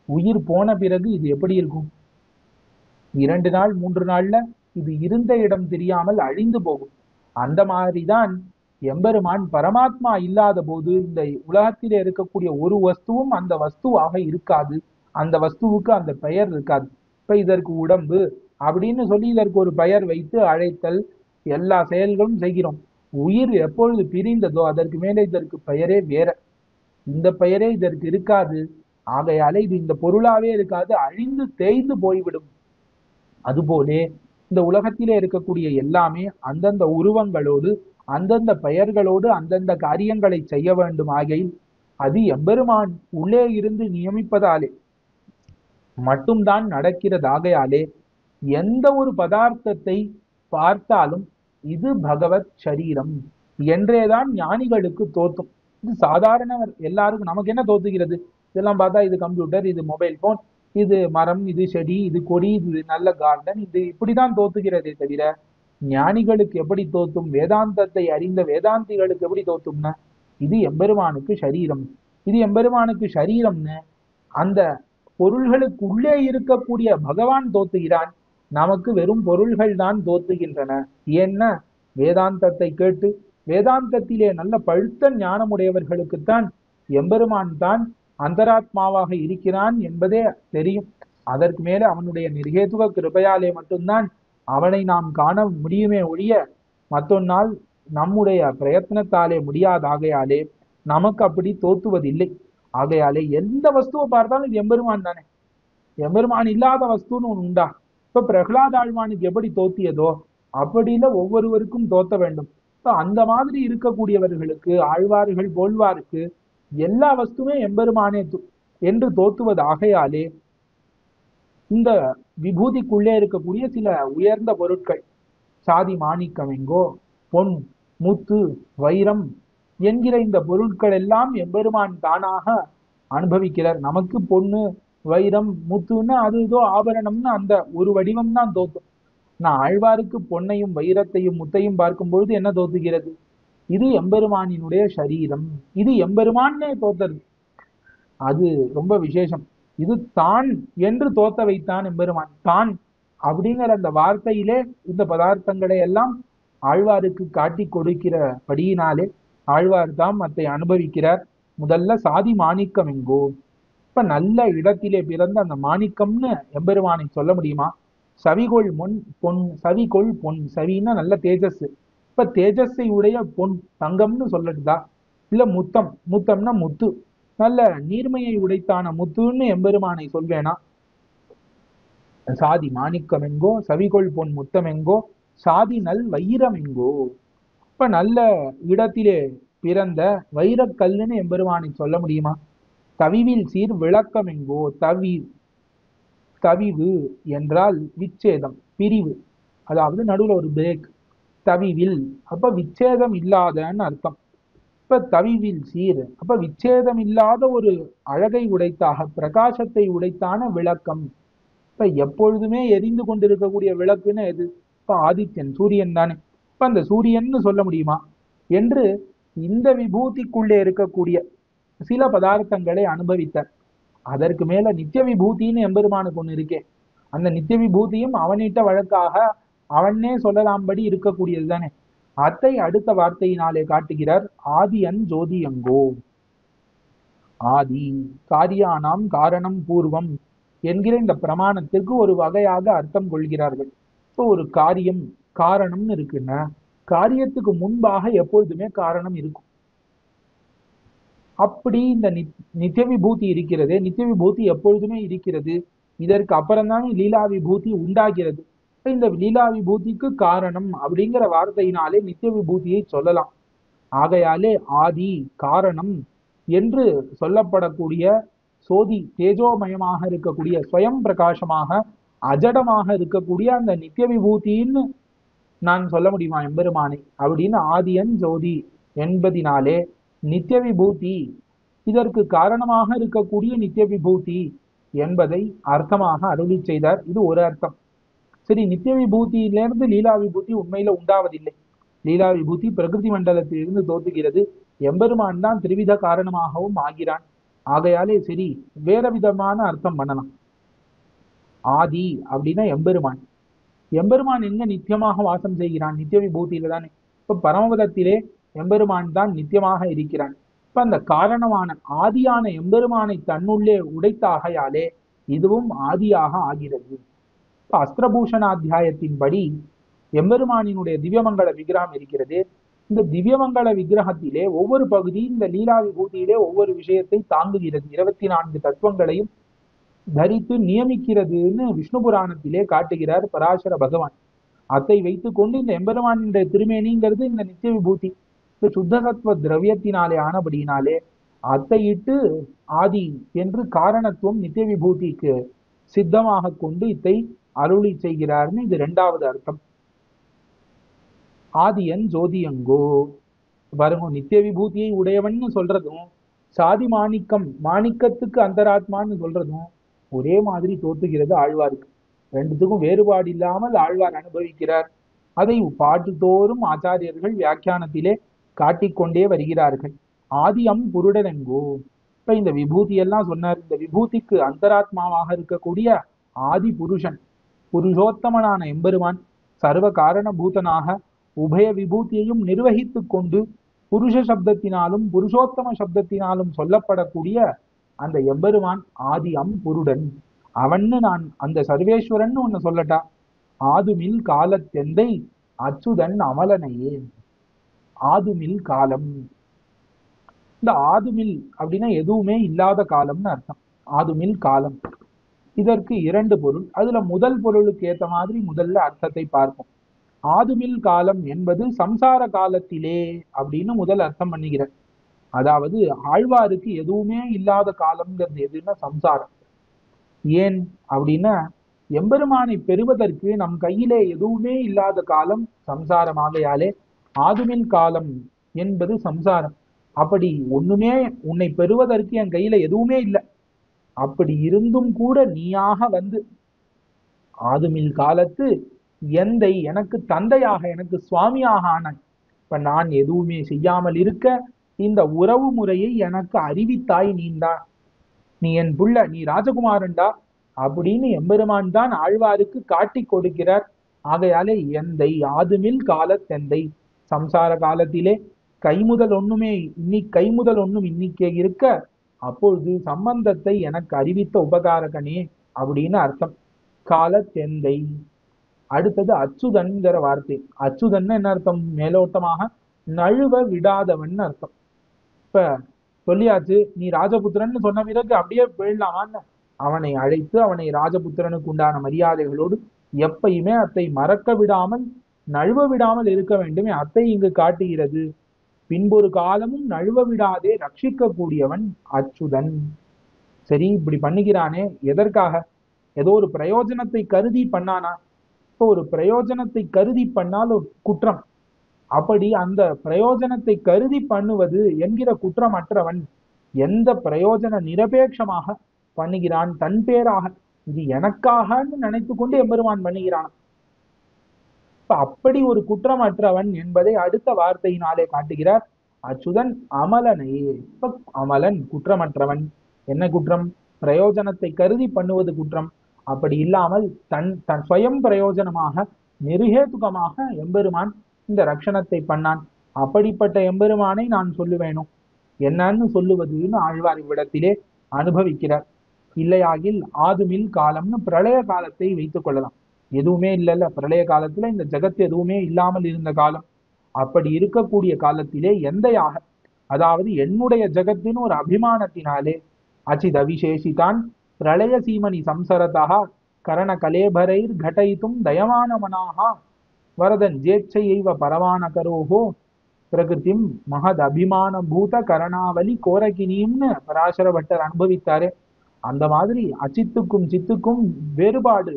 உயிர் போன பிறகு இது எப்படி இருக்கும்? 2 நாள் 3 நாள்ல இது இருந்த இடம் தெரியாமல் அழிந்து போகும். அந்த மாதிரிதான் எம்பெருமான் பரமாத்மா இல்லாத போது இந்த உலகத்திலே இருக்கக்கூடிய ஒரு வஸ்துவும் அந்த வஸ்துவாக இருக்காது. அந்த வஸ்துவுக்கு அந்த பெயர் இருக்காது. இப்ப இதற்கு உடம்பு அப்படின்னு சொல்லி இதற்கு ஒரு பெயர் வைத்து அழைத்தல் எல்லா செயல்களும் செய்கிறோம். உயிர் எப்பொழுது பிரிந்ததோ அதற்கு மேலே இதற்கு பெயரே வேற. இந்த பெயரே இதற்கு இருக்காது. ஆகையாலே இது இந்த பொருளாவே இருக்காது, அழிந்து தேய்ந்து போய்விடும். அதுபோலே இந்த உலகத்திலே இருக்கக்கூடிய எல்லாமே அந்தந்த உருவங்களோடு அந்தந்த பெயர்களோடு அந்தந்த காரியங்களை செய்ய வேண்டும். ஆகையில் அது எம்பெருமான் உள்ளே இருந்து நியமிப்பதாலே மட்டும்தான் நடக்கிறது. ஆகையாலே எந்த ஒரு பதார்த்தத்தை பார்த்தாலும் இது பகவத் சரீரம் என்றேதான் ஞானிகளுக்கு தோற்றும். இது சாதாரண எல்லாருக்கும் நமக்கு என்ன தோத்துகிறது? இதெல்லாம் பார்த்தா இது கம்ப்யூட்டர், இது மொபைல் போன், இது மரம், இது செடி, இது கொடி, இது நல்ல கார்டன், இது இப்படிதான் தோத்துகிறதே தவிர ஞானிகளுக்கு எப்படி தோத்தும், வேதாந்தத்தை அறிந்த வேதாந்திகளுக்கு எப்படி தோத்தும்னா இது எம்பெருமானுக்கு சரீரம், இது எம்பெருமானுக்கு சரீரம்னு அந்த பொருள்களுக்கு உள்ளே இருக்கக்கூடிய பகவான் தோத்துகிறான். நமக்கு வெறும் பொருள்கள் தான் தோத்துகின்றன. ஏன்னா வேதாந்தத்தை கேட்டு வேதாந்தத்திலே நல்ல பழுத்த ஞானமுடையவர்களுக்குத்தான் எம்பெருமான் தான் அந்தராத்மாவாக இருக்கிறான் என்பதே தெரியும். அதற்கு மேலே அவனுடைய நிர்ஹேதுக கிருபையாலே மட்டும்தான் அவனை நாம் காண முடியுமே ஒழிய மற்றொன்னால் நம்முடைய பிரயத்னத்தாலே முடியாதாகையாலே நமக்கு அப்படி தோத்துவதில்லை. ஆகையாலே எந்த வஸ்துவை பார்த்தாலும் இது எம்பெருமான் தானே. எம்பெருமான் இல்லாத வஸ்துன்னு ஒன்று உண்டா? இப்ப பிரகலாத ஆழ்வானுக்கு எப்படி தோத்தியதோ அப்படில ஒவ்வொருவருக்கும் தோத்த வேண்டும். இப்ப அந்த மாதிரி இருக்கக்கூடியவர்களுக்கு ஆழ்வார்கள் போல்வாருக்கு எல்லா வஸ்துமே எம்பெருமானே என்று தோத்துவது. ஆகையாலே இந்த விபூதிக்குள்ளே இருக்கக்கூடிய சில உயர்ந்த பொருட்கள், சாதி மாணிக்கம் எங்கோ, பொன் முத்து வைரம் என்கிற இந்த பொருட்கள் எல்லாம் எம்பெருமான் தானாக அனுபவிக்கிறார். நமக்கு பொண்ணு வைரம் முத்துன்னு அது ஏதோ ஆபரணம்னு அந்த ஒரு வடிவம் தான் தோத்தும். நான் ஆழ்வாருக்கு பொன்னையும் வைரத்தையும் முத்தையும் பார்க்கும் பொழுது என்ன தோத்துகிறது? இது எம்பெருமானினுடைய சரீரம், இது எம்பெருமானே தோத்தது. அது ரொம்ப விசேஷம். இது தான் என்று தோத்த வைத்தான் எம்பெருமான். தான் அப்படிங்கிற அந்த வார்த்தையிலே இந்த பதார்த்தங்களை எல்லாம் ஆழ்வாருக்கு காட்டி கொடுக்கிறபடியினாலே ஆழ்வார் தான் அதை அனுபவிக்கிறார். முதல்ல சாதி மாணிக்கம் எங்கோ. இப்ப நல்ல இடத்திலே பிறந்த அந்த மாணிக்கம்னு எம்பெருமானை சொல்ல முடியுமா? சவிகொள் பொன், சவிகொள் பொன், சவின்னா நல்ல தேஜஸ். இப்ப தேஜஸை உடைய பொன் தங்கம்னு சொல்லட்டுதா? இல்ல முத்தம், முத்தம்னா முத்து, நல்ல நீர்மையை உடைத்தான முத்துன்னு எம்பெருமானை சொல்வேனா? சாதி மாணிக்கம் எங்கோ, சவிகொள் பொன் முத்தம் எங்கோ, சாதி நல் வைரம் எங்கோ. இப்ப நல்ல இடத்திலே பிறந்த வைரக்கல்லுன்னு எம்பெருமானை சொல்ல முடியுமா? தவிவில் சீர் விளக்கம் எங்கோ. தவிவு என்றால் விச்சேதம், பிரிவு, அதாவது நடுவில் ஒரு பிரேக். தவிவில் அப்ப விச்சேதம் இல்லாதன்னு அர்த்தம். இப்ப தவிவில் சீர் அப்ப விச்சேதம் இல்லாத ஒரு அழகை உடைத்தாக பிரகாசத்தை உடைத்தான விளக்கம். இப்ப எப்பொழுதுமே எரிந்து கொண்டிருக்கக்கூடிய விளக்குன்னு எது? இப்ப ஆதித்யன், சூரியன் தானே. இப்ப அந்த சூரியன்னு சொல்ல முடியுமா என்று இந்த விபூதிக்குள்ளே இருக்கக்கூடிய சில பதார்த்தங்களை அனுபவித்தார். அதற்கு மேல நித்திய விபூதின்னு எம்பெருமானுக்கு ஒண்ணு இருக்கே, அந்த நித்திய விபூதியும் அவனிட்ட வழக்காக அவனே சொல்லலாம்படி இருக்கக்கூடியது தானே. அதை அடுத்த வார்த்தையினாலே காட்டுகிறார். ஆதியன் ஜோதி எங்கோ. ஆதி காரியானாம் காரணம் பூர்வம் என்கிற இந்த பிரமாணத்திற்கு ஒரு வகையாக அர்த்தம் கொள்கிறார்கள். இப்போ ஒரு காரியம் காரணம்னு இருக்குன்னா காரியத்துக்கு முன்பாக எப்பொழுதுமே காரணம் இருக்கும். அப்படி இந்த நித்திய விபூதி இருக்கிறது, நித்திய விபூதி எப்பொழுதுமே இருக்கிறது. இதற்கு அப்புறம்தான் லீலா விபூதி உண்டாகிறது. இந்த லீலா விபூதிக்கு காரணம் அப்படிங்கிற வார்த்தையினாலே நித்திய விபூதியை சொல்லலாம். ஆகையாலே ஆதி காரணம் என்று சொல்லப்படக்கூடிய சோதி தேஜோமயமாக இருக்கக்கூடிய ஸ்வயம் பிரகாசமாக அஜடமாக இருக்கக்கூடிய அந்த நித்திய விபூதின்னு நான் சொல்ல முடியுமா எம்பெருமானை அப்படின்னு ஆதியன் ஜோதி என்பதினாலே நித்திய விபூதி இதற்கு காரணமாக இருக்கக்கூடிய நித்திய விபூதி என்பதை அர்த்தமாக அருளி செய்தார். இது ஒரு அர்த்தம். சரி, நித்திய விபூதியிலிருந்து லீலா விபூதி உண்மையில உண்டாவதில்லை. லீலா விபூதி பிரகிருதி மண்டலத்திலிருந்து தோற்றுகிறது. எம்பெருமான் தான் திரிவித காரணமாகவும் ஆகிறான். ஆகையாலே சரி, வேற விதமான அர்த்தம் பண்ணலாம். ஆதி அப்படின்னா எம்பெருமான். எம்பெருமான் எங்க நித்தியமாக வாசம் செய்கிறான்? நித்திய விபூதியில தானே. இப்ப பரமபதத்திலே எம்பெருமான் தான் நித்தியமாக இருக்கிறான். இப்ப அந்த காரணமான ஆதியான எம்பெருமானை தன்னுள்ளே உடைத்தாகையாலே இதுவும் ஆதியாக ஆகிறது. இப்ப அஸ்திரபூஷணாத்தியாயத்தின்படி எம்பெருமானினுடைய திவ்யமங்கள விக்கிரகம் இருக்கிறது. இந்த திவ்யமங்கள விக்கிரகத்திலே ஒவ்வொரு பகுதி இந்த லீலா விபூதியிலே ஒவ்வொரு விஷயத்தை தாங்குகிறது. 24 தத்துவங்களையும் தரித்து நியமிக்கிறதுன்னு விஷ்ணு புராணத்திலே காட்டுகிறார் பராசர பகவான். அதை வைத்துக் கொண்டு இந்த எம்பெருமானினுடைய திருமேனிங்கிறது இந்த நித்திய விபூதி இந்த சுத்தசத்துவ திரவியத்தினாலே ஆனபடியினாலே அத்தையிட்டு ஆதி என்று காரணத்துவம் நித்திய விபூதிக்கு சித்தமாக கொண்டு இத்தை அருளி செய்கிறார்னு இது இரண்டாவது அர்த்தம். ஆதியன் ஜோதியங்கோ பாருங்க, நித்திய விபூதியை உடையவன்னு சொல்றதும் சாதி மாணிக்கம் மாணிக்கத்துக்கு அந்தராத்மான்னு சொல்றதும் ஒரே மாதிரி தோற்றுகிறது ஆழ்வாருக்கு. ரெண்டுத்துக்கும் வேறுபாடு இல்லாமல் ஆழ்வார் அனுபவிக்கிறார். அதை பாட்டு தோறும் ஆச்சாரியர்கள் வியாக்கியானத்திலே காட்டிக்கொண்டே வருகிறார்கள். ஆதியம் புருடனெங்கோ. இப்ப இந்த விபூதி எல்லாம் சொன்னார். இந்த விபூதிக்கு அந்தராத்மாவாக இருக்கக்கூடிய ஆதி புருஷன் புருஷோத்தமனான எம்பெருமான் சர்வ காரண பூதனாக உபய விபூதியையும் நிர்வகித்து கொண்டு புருஷ சப்தத்தினாலும் புருஷோத்தம சப்தத்தினாலும் சொல்லப்படக்கூடிய அந்த எம்பெருமான் ஆதியம் புருடன். அவன்னு நான் அந்த சர்வேஸ்வரன் ஒன்னு சொல்லட்டா. ஆதுமில் காலத்தெந்தை அச்சுதன் அமலனையே. ஆதுமில் காலம். இந்த ஆதுமில் அப்படின்னா எதுவுமே இல்லாத காலம்னு அர்த்தம். ஆதுமில் காலம் இதற்கு இரண்டு பொருள். அதுல முதல் பொருளுக்கு ஏத்த மாதிரி முதல்ல அர்த்தத்தை பார்ப்போம். ஆதுமில் காலம் என்பது சம்சார காலத்திலே அப்படின்னு முதல் அர்த்தம் பண்ணுகிறார். அதாவது ஆழ்வாருக்கு எதுவுமே இல்லாத காலம்ங்கிறது எதுன்னா சம்சாரம். ஏன் அப்படின்னா எம்பெருமானை பெறுவதற்கு நம் கையிலே எதுவுமே இல்லாத காலம் சம்சாரமாகையாலே ஆதுமில் காலம் என்பது சம்சாரம். அப்படி ஒண்ணுமே உன்னை பெறுவதற்கு என் கையில எதுவுமே இல்லை. அப்படி இருந்தும் கூட நீயாக வந்து ஆதுமில் காலத்து எந்தை எனக்கு தந்தையாக எனக்கு சுவாமியாக ஆனாய். இப்ப நான் எதுவுமே செய்யாமல் இருக்க இந்த உறவு முறையை எனக்கு அறிவித்தாய். நீந்தான், நீ என் புள்ள, நீ ராஜகுமாரன்டா அப்படின்னு எம்பெருமான் தான் ஆழ்வாருக்கு காட்டி கொடுக்கிறார். ஆகையாலே எந்தை ஆதுமில் காலத்தெந்தை சம்சார காலத்திலே கைமுதல் ஒண்ணுமே கைமுதல் ஒண்ணும் இன்னிக்கே இருக்க அப்பொழுது சம்பந்தத்தை எனக்கு அறிவித்த உபகாரகனே அப்படின்னு அர்த்தம். காலத்தெந்தை. அடுத்தது அச்சுதன்கிற வார்த்தை. அச்சுதன் என்ன அர்த்தம்? மேலோட்டமாக நழுவ விடாதவன் அர்த்தம். இப்ப சொல்லியாச்சு, நீ ராஜபுத்திரன் சொன்ன பிறகு அப்படியே போயிடலாமான்னு அவனை அழைத்து அவனை ராஜபுத்திரனுக்கு உண்டான மரியாதைகளோடு எப்பயுமே அத்தை மறக்க விடாமல் நழுவ விடாமல் இருக்க வேண்டுமே அத்தை இங்கு காட்டுகிறது. பின்பொரு காலமும் நழுவ விடாதே ரட்சிக்க கூடியவன் அச்சுதன். சரி, இப்படி பண்ணுகிறானே எதற்காக? ஏதோ ஒரு பிரயோஜனத்தை கருதி பண்ணானா? இப்போ ஒரு பிரயோஜனத்தை கருதி பண்ணால் ஒரு குற்றம். அப்படி அந்த பிரயோஜனத்தை கருதி பண்ணுவது என்கிற குற்றமற்றவன் எந்த பிரயோஜன நிரபேட்சமாக பண்ணுகிறான், தன் பேராக இது எனக்காகன்னு நினைத்து கொண்டு எம்பெருமான் பண்ணுகிறான். அப்படி ஒரு குற்றமற்றவன் என்பதை அடுத்த வார்த்தையினாலே காட்டுகிறார். அச்சுதன் அமலனையே. அமலன் குற்றமற்றவன். என்ன குற்றம்? பிரயோஜனத்தை கருதி பண்ணுவது குற்றம். அப்படி இல்லாமல் தன் ஸ்வயம் பிரயோஜனமாக நிருஹேதுகமாக எம்பெருமான் இந்த ரட்சணத்தை பண்ணான். அப்படிப்பட்ட எம்பெருமானை நான் சொல்லுவேணும். என்னன்னு சொல்லுவதுன்னு ஆழ்வார் இவ்விடத்திலே அனுபவிக்கிறார். இல்லையாகில் ஆதுமில் காலம்னு பிரளய காலத்தை வைத்துக் கொள்ளலாம். எதுவுமே இல்லைல்ல, பிரளய காலத்துல இந்த ஜகத் எதுவுமே இல்லாமல் இருந்த காலம். அப்படி இருக்கக்கூடிய காலத்திலே எந்த யாக, அதாவது என்னுடைய ஜகத்தின் ஒரு அபிமானத்தினாலே அச்சித் அவிசேஷிதான் பிரளய சீமனி சம்சரதா கரண கலேபரைர் கடயித்தும் தயமான மனாகா வரதன் ஜேச்சையைவ பரவான கரோஹோ பிரகிருதிம் மகத் அபிமான பூத கரணாவலி கோரகினின்னு பராசர பட்டர் அனுபவித்தாரே. அந்த மாதிரி அச்சித்துக்கும் சித்துக்கும் வேறுபாடு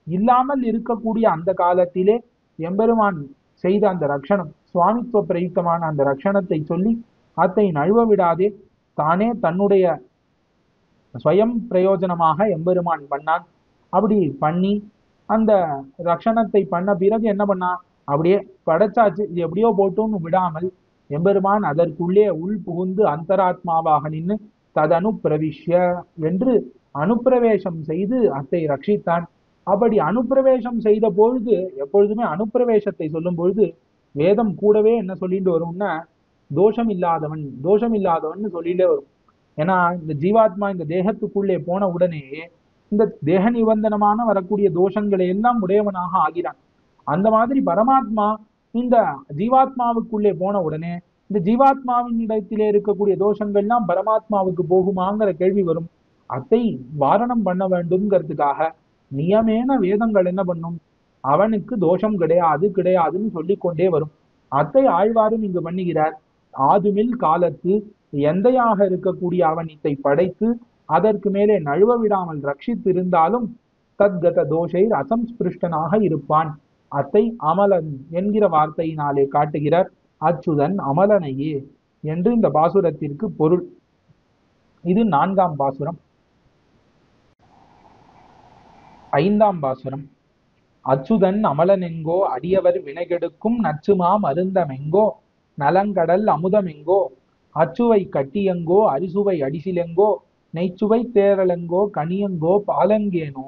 இல்லாமல் இருக்கக்கூடிய அந்த காலத்திலே எம்பெருமான் செய்த அந்த ரக்ஷணம், சுவாமித்துவ பிரயுக்தமான அந்த ரக்ஷணத்தை சொல்லி அத்தை நழுவ விடாதே தானே தன்னுடைய ஸ்வயம் பிரயோஜனமாக எம்பெருமான் பண்ணான். அப்படி பண்ணி அந்த ரக்ஷணத்தை பண்ண பிறகு என்ன பண்ணா, அப்படியே படைச்சாச்சு இது எப்படியோ போட்டும்னு விடாமல் எம்பெருமான் அதற்குள்ளே உள் புகுந்து அந்தராத்மாவாக நின்று ததனு பிரவிஷ்ய என்று அனுப்பிரவேசம் செய்து அத்தை ரட்சித்தான். அப்படி அனுப்பிரவேசம் செய்த பொழுது, எப்பொழுதுமே அனுப்பிரவேசத்தை சொல்லும் பொழுது வேதம் கூடவே என்ன சொல்லிட்டு வரும்னா தோஷம் இல்லாதவன் தோஷம் இல்லாதவன் சொல்லிட்டே வரும். ஏன்னா இந்த ஜீவாத்மா இந்த தேகத்துக்குள்ளே போன உடனே இந்த தேக நிபந்தனமான வரக்கூடிய தோஷங்களை எல்லாம் உடையவனாக ஆகிறான். அந்த மாதிரி பரமாத்மா இந்த ஜீவாத்மாவுக்குள்ளே போன உடனே இந்த ஜீவாத்மாவின் இடத்திலே இருக்கக்கூடிய தோஷங்கள்லாம் பரமாத்மாவுக்கு போகுமாங்கிற கேள்வி வரும். அதை வாரணம் பண்ண வேண்டும்ங்கிறதுக்காக நியமேன வேதங்கள் என்ன பண்ணும், அவனுக்கு தோஷம் கிடையாது கிடையாதுன்னு சொல்லிக் கொண்டே வரும். அத்தை ஆழ்வாரும் இங்கு பண்ணுகிறார். ஆதுமில் காலத்து எந்தையாக இருக்கக்கூடிய அவன் இத்தை படைத்து அதற்கு மேலே நழுவ விடாமல் ரட்சித்திருந்தாலும் தத்கத தோஷை அசம்ஸ்பிருஷ்டனாக இருப்பான். அத்தை அமலன் என்கிற வார்த்தையினாலே காட்டுகிறார். அச்சுதன் அமலனையே என்று இந்த பாசுரத்திற்கு பொருள். இது 4ஆம் பாசுரம். 5ஆம் பாசுரம். அச்சுதன் அமலனெங்கோ அடியவர் வினைகெடுக்கும் நச்சுமா மருந்தமெங்கோ நலங்கடல் அமுதமெங்கோ அச்சுவை கட்டியங்கோ அரிசுவை அடிசிலெங்கோ நெய்ச்சுவை தேரலெங்கோ கனியங்கோ பாலங்கேனோ.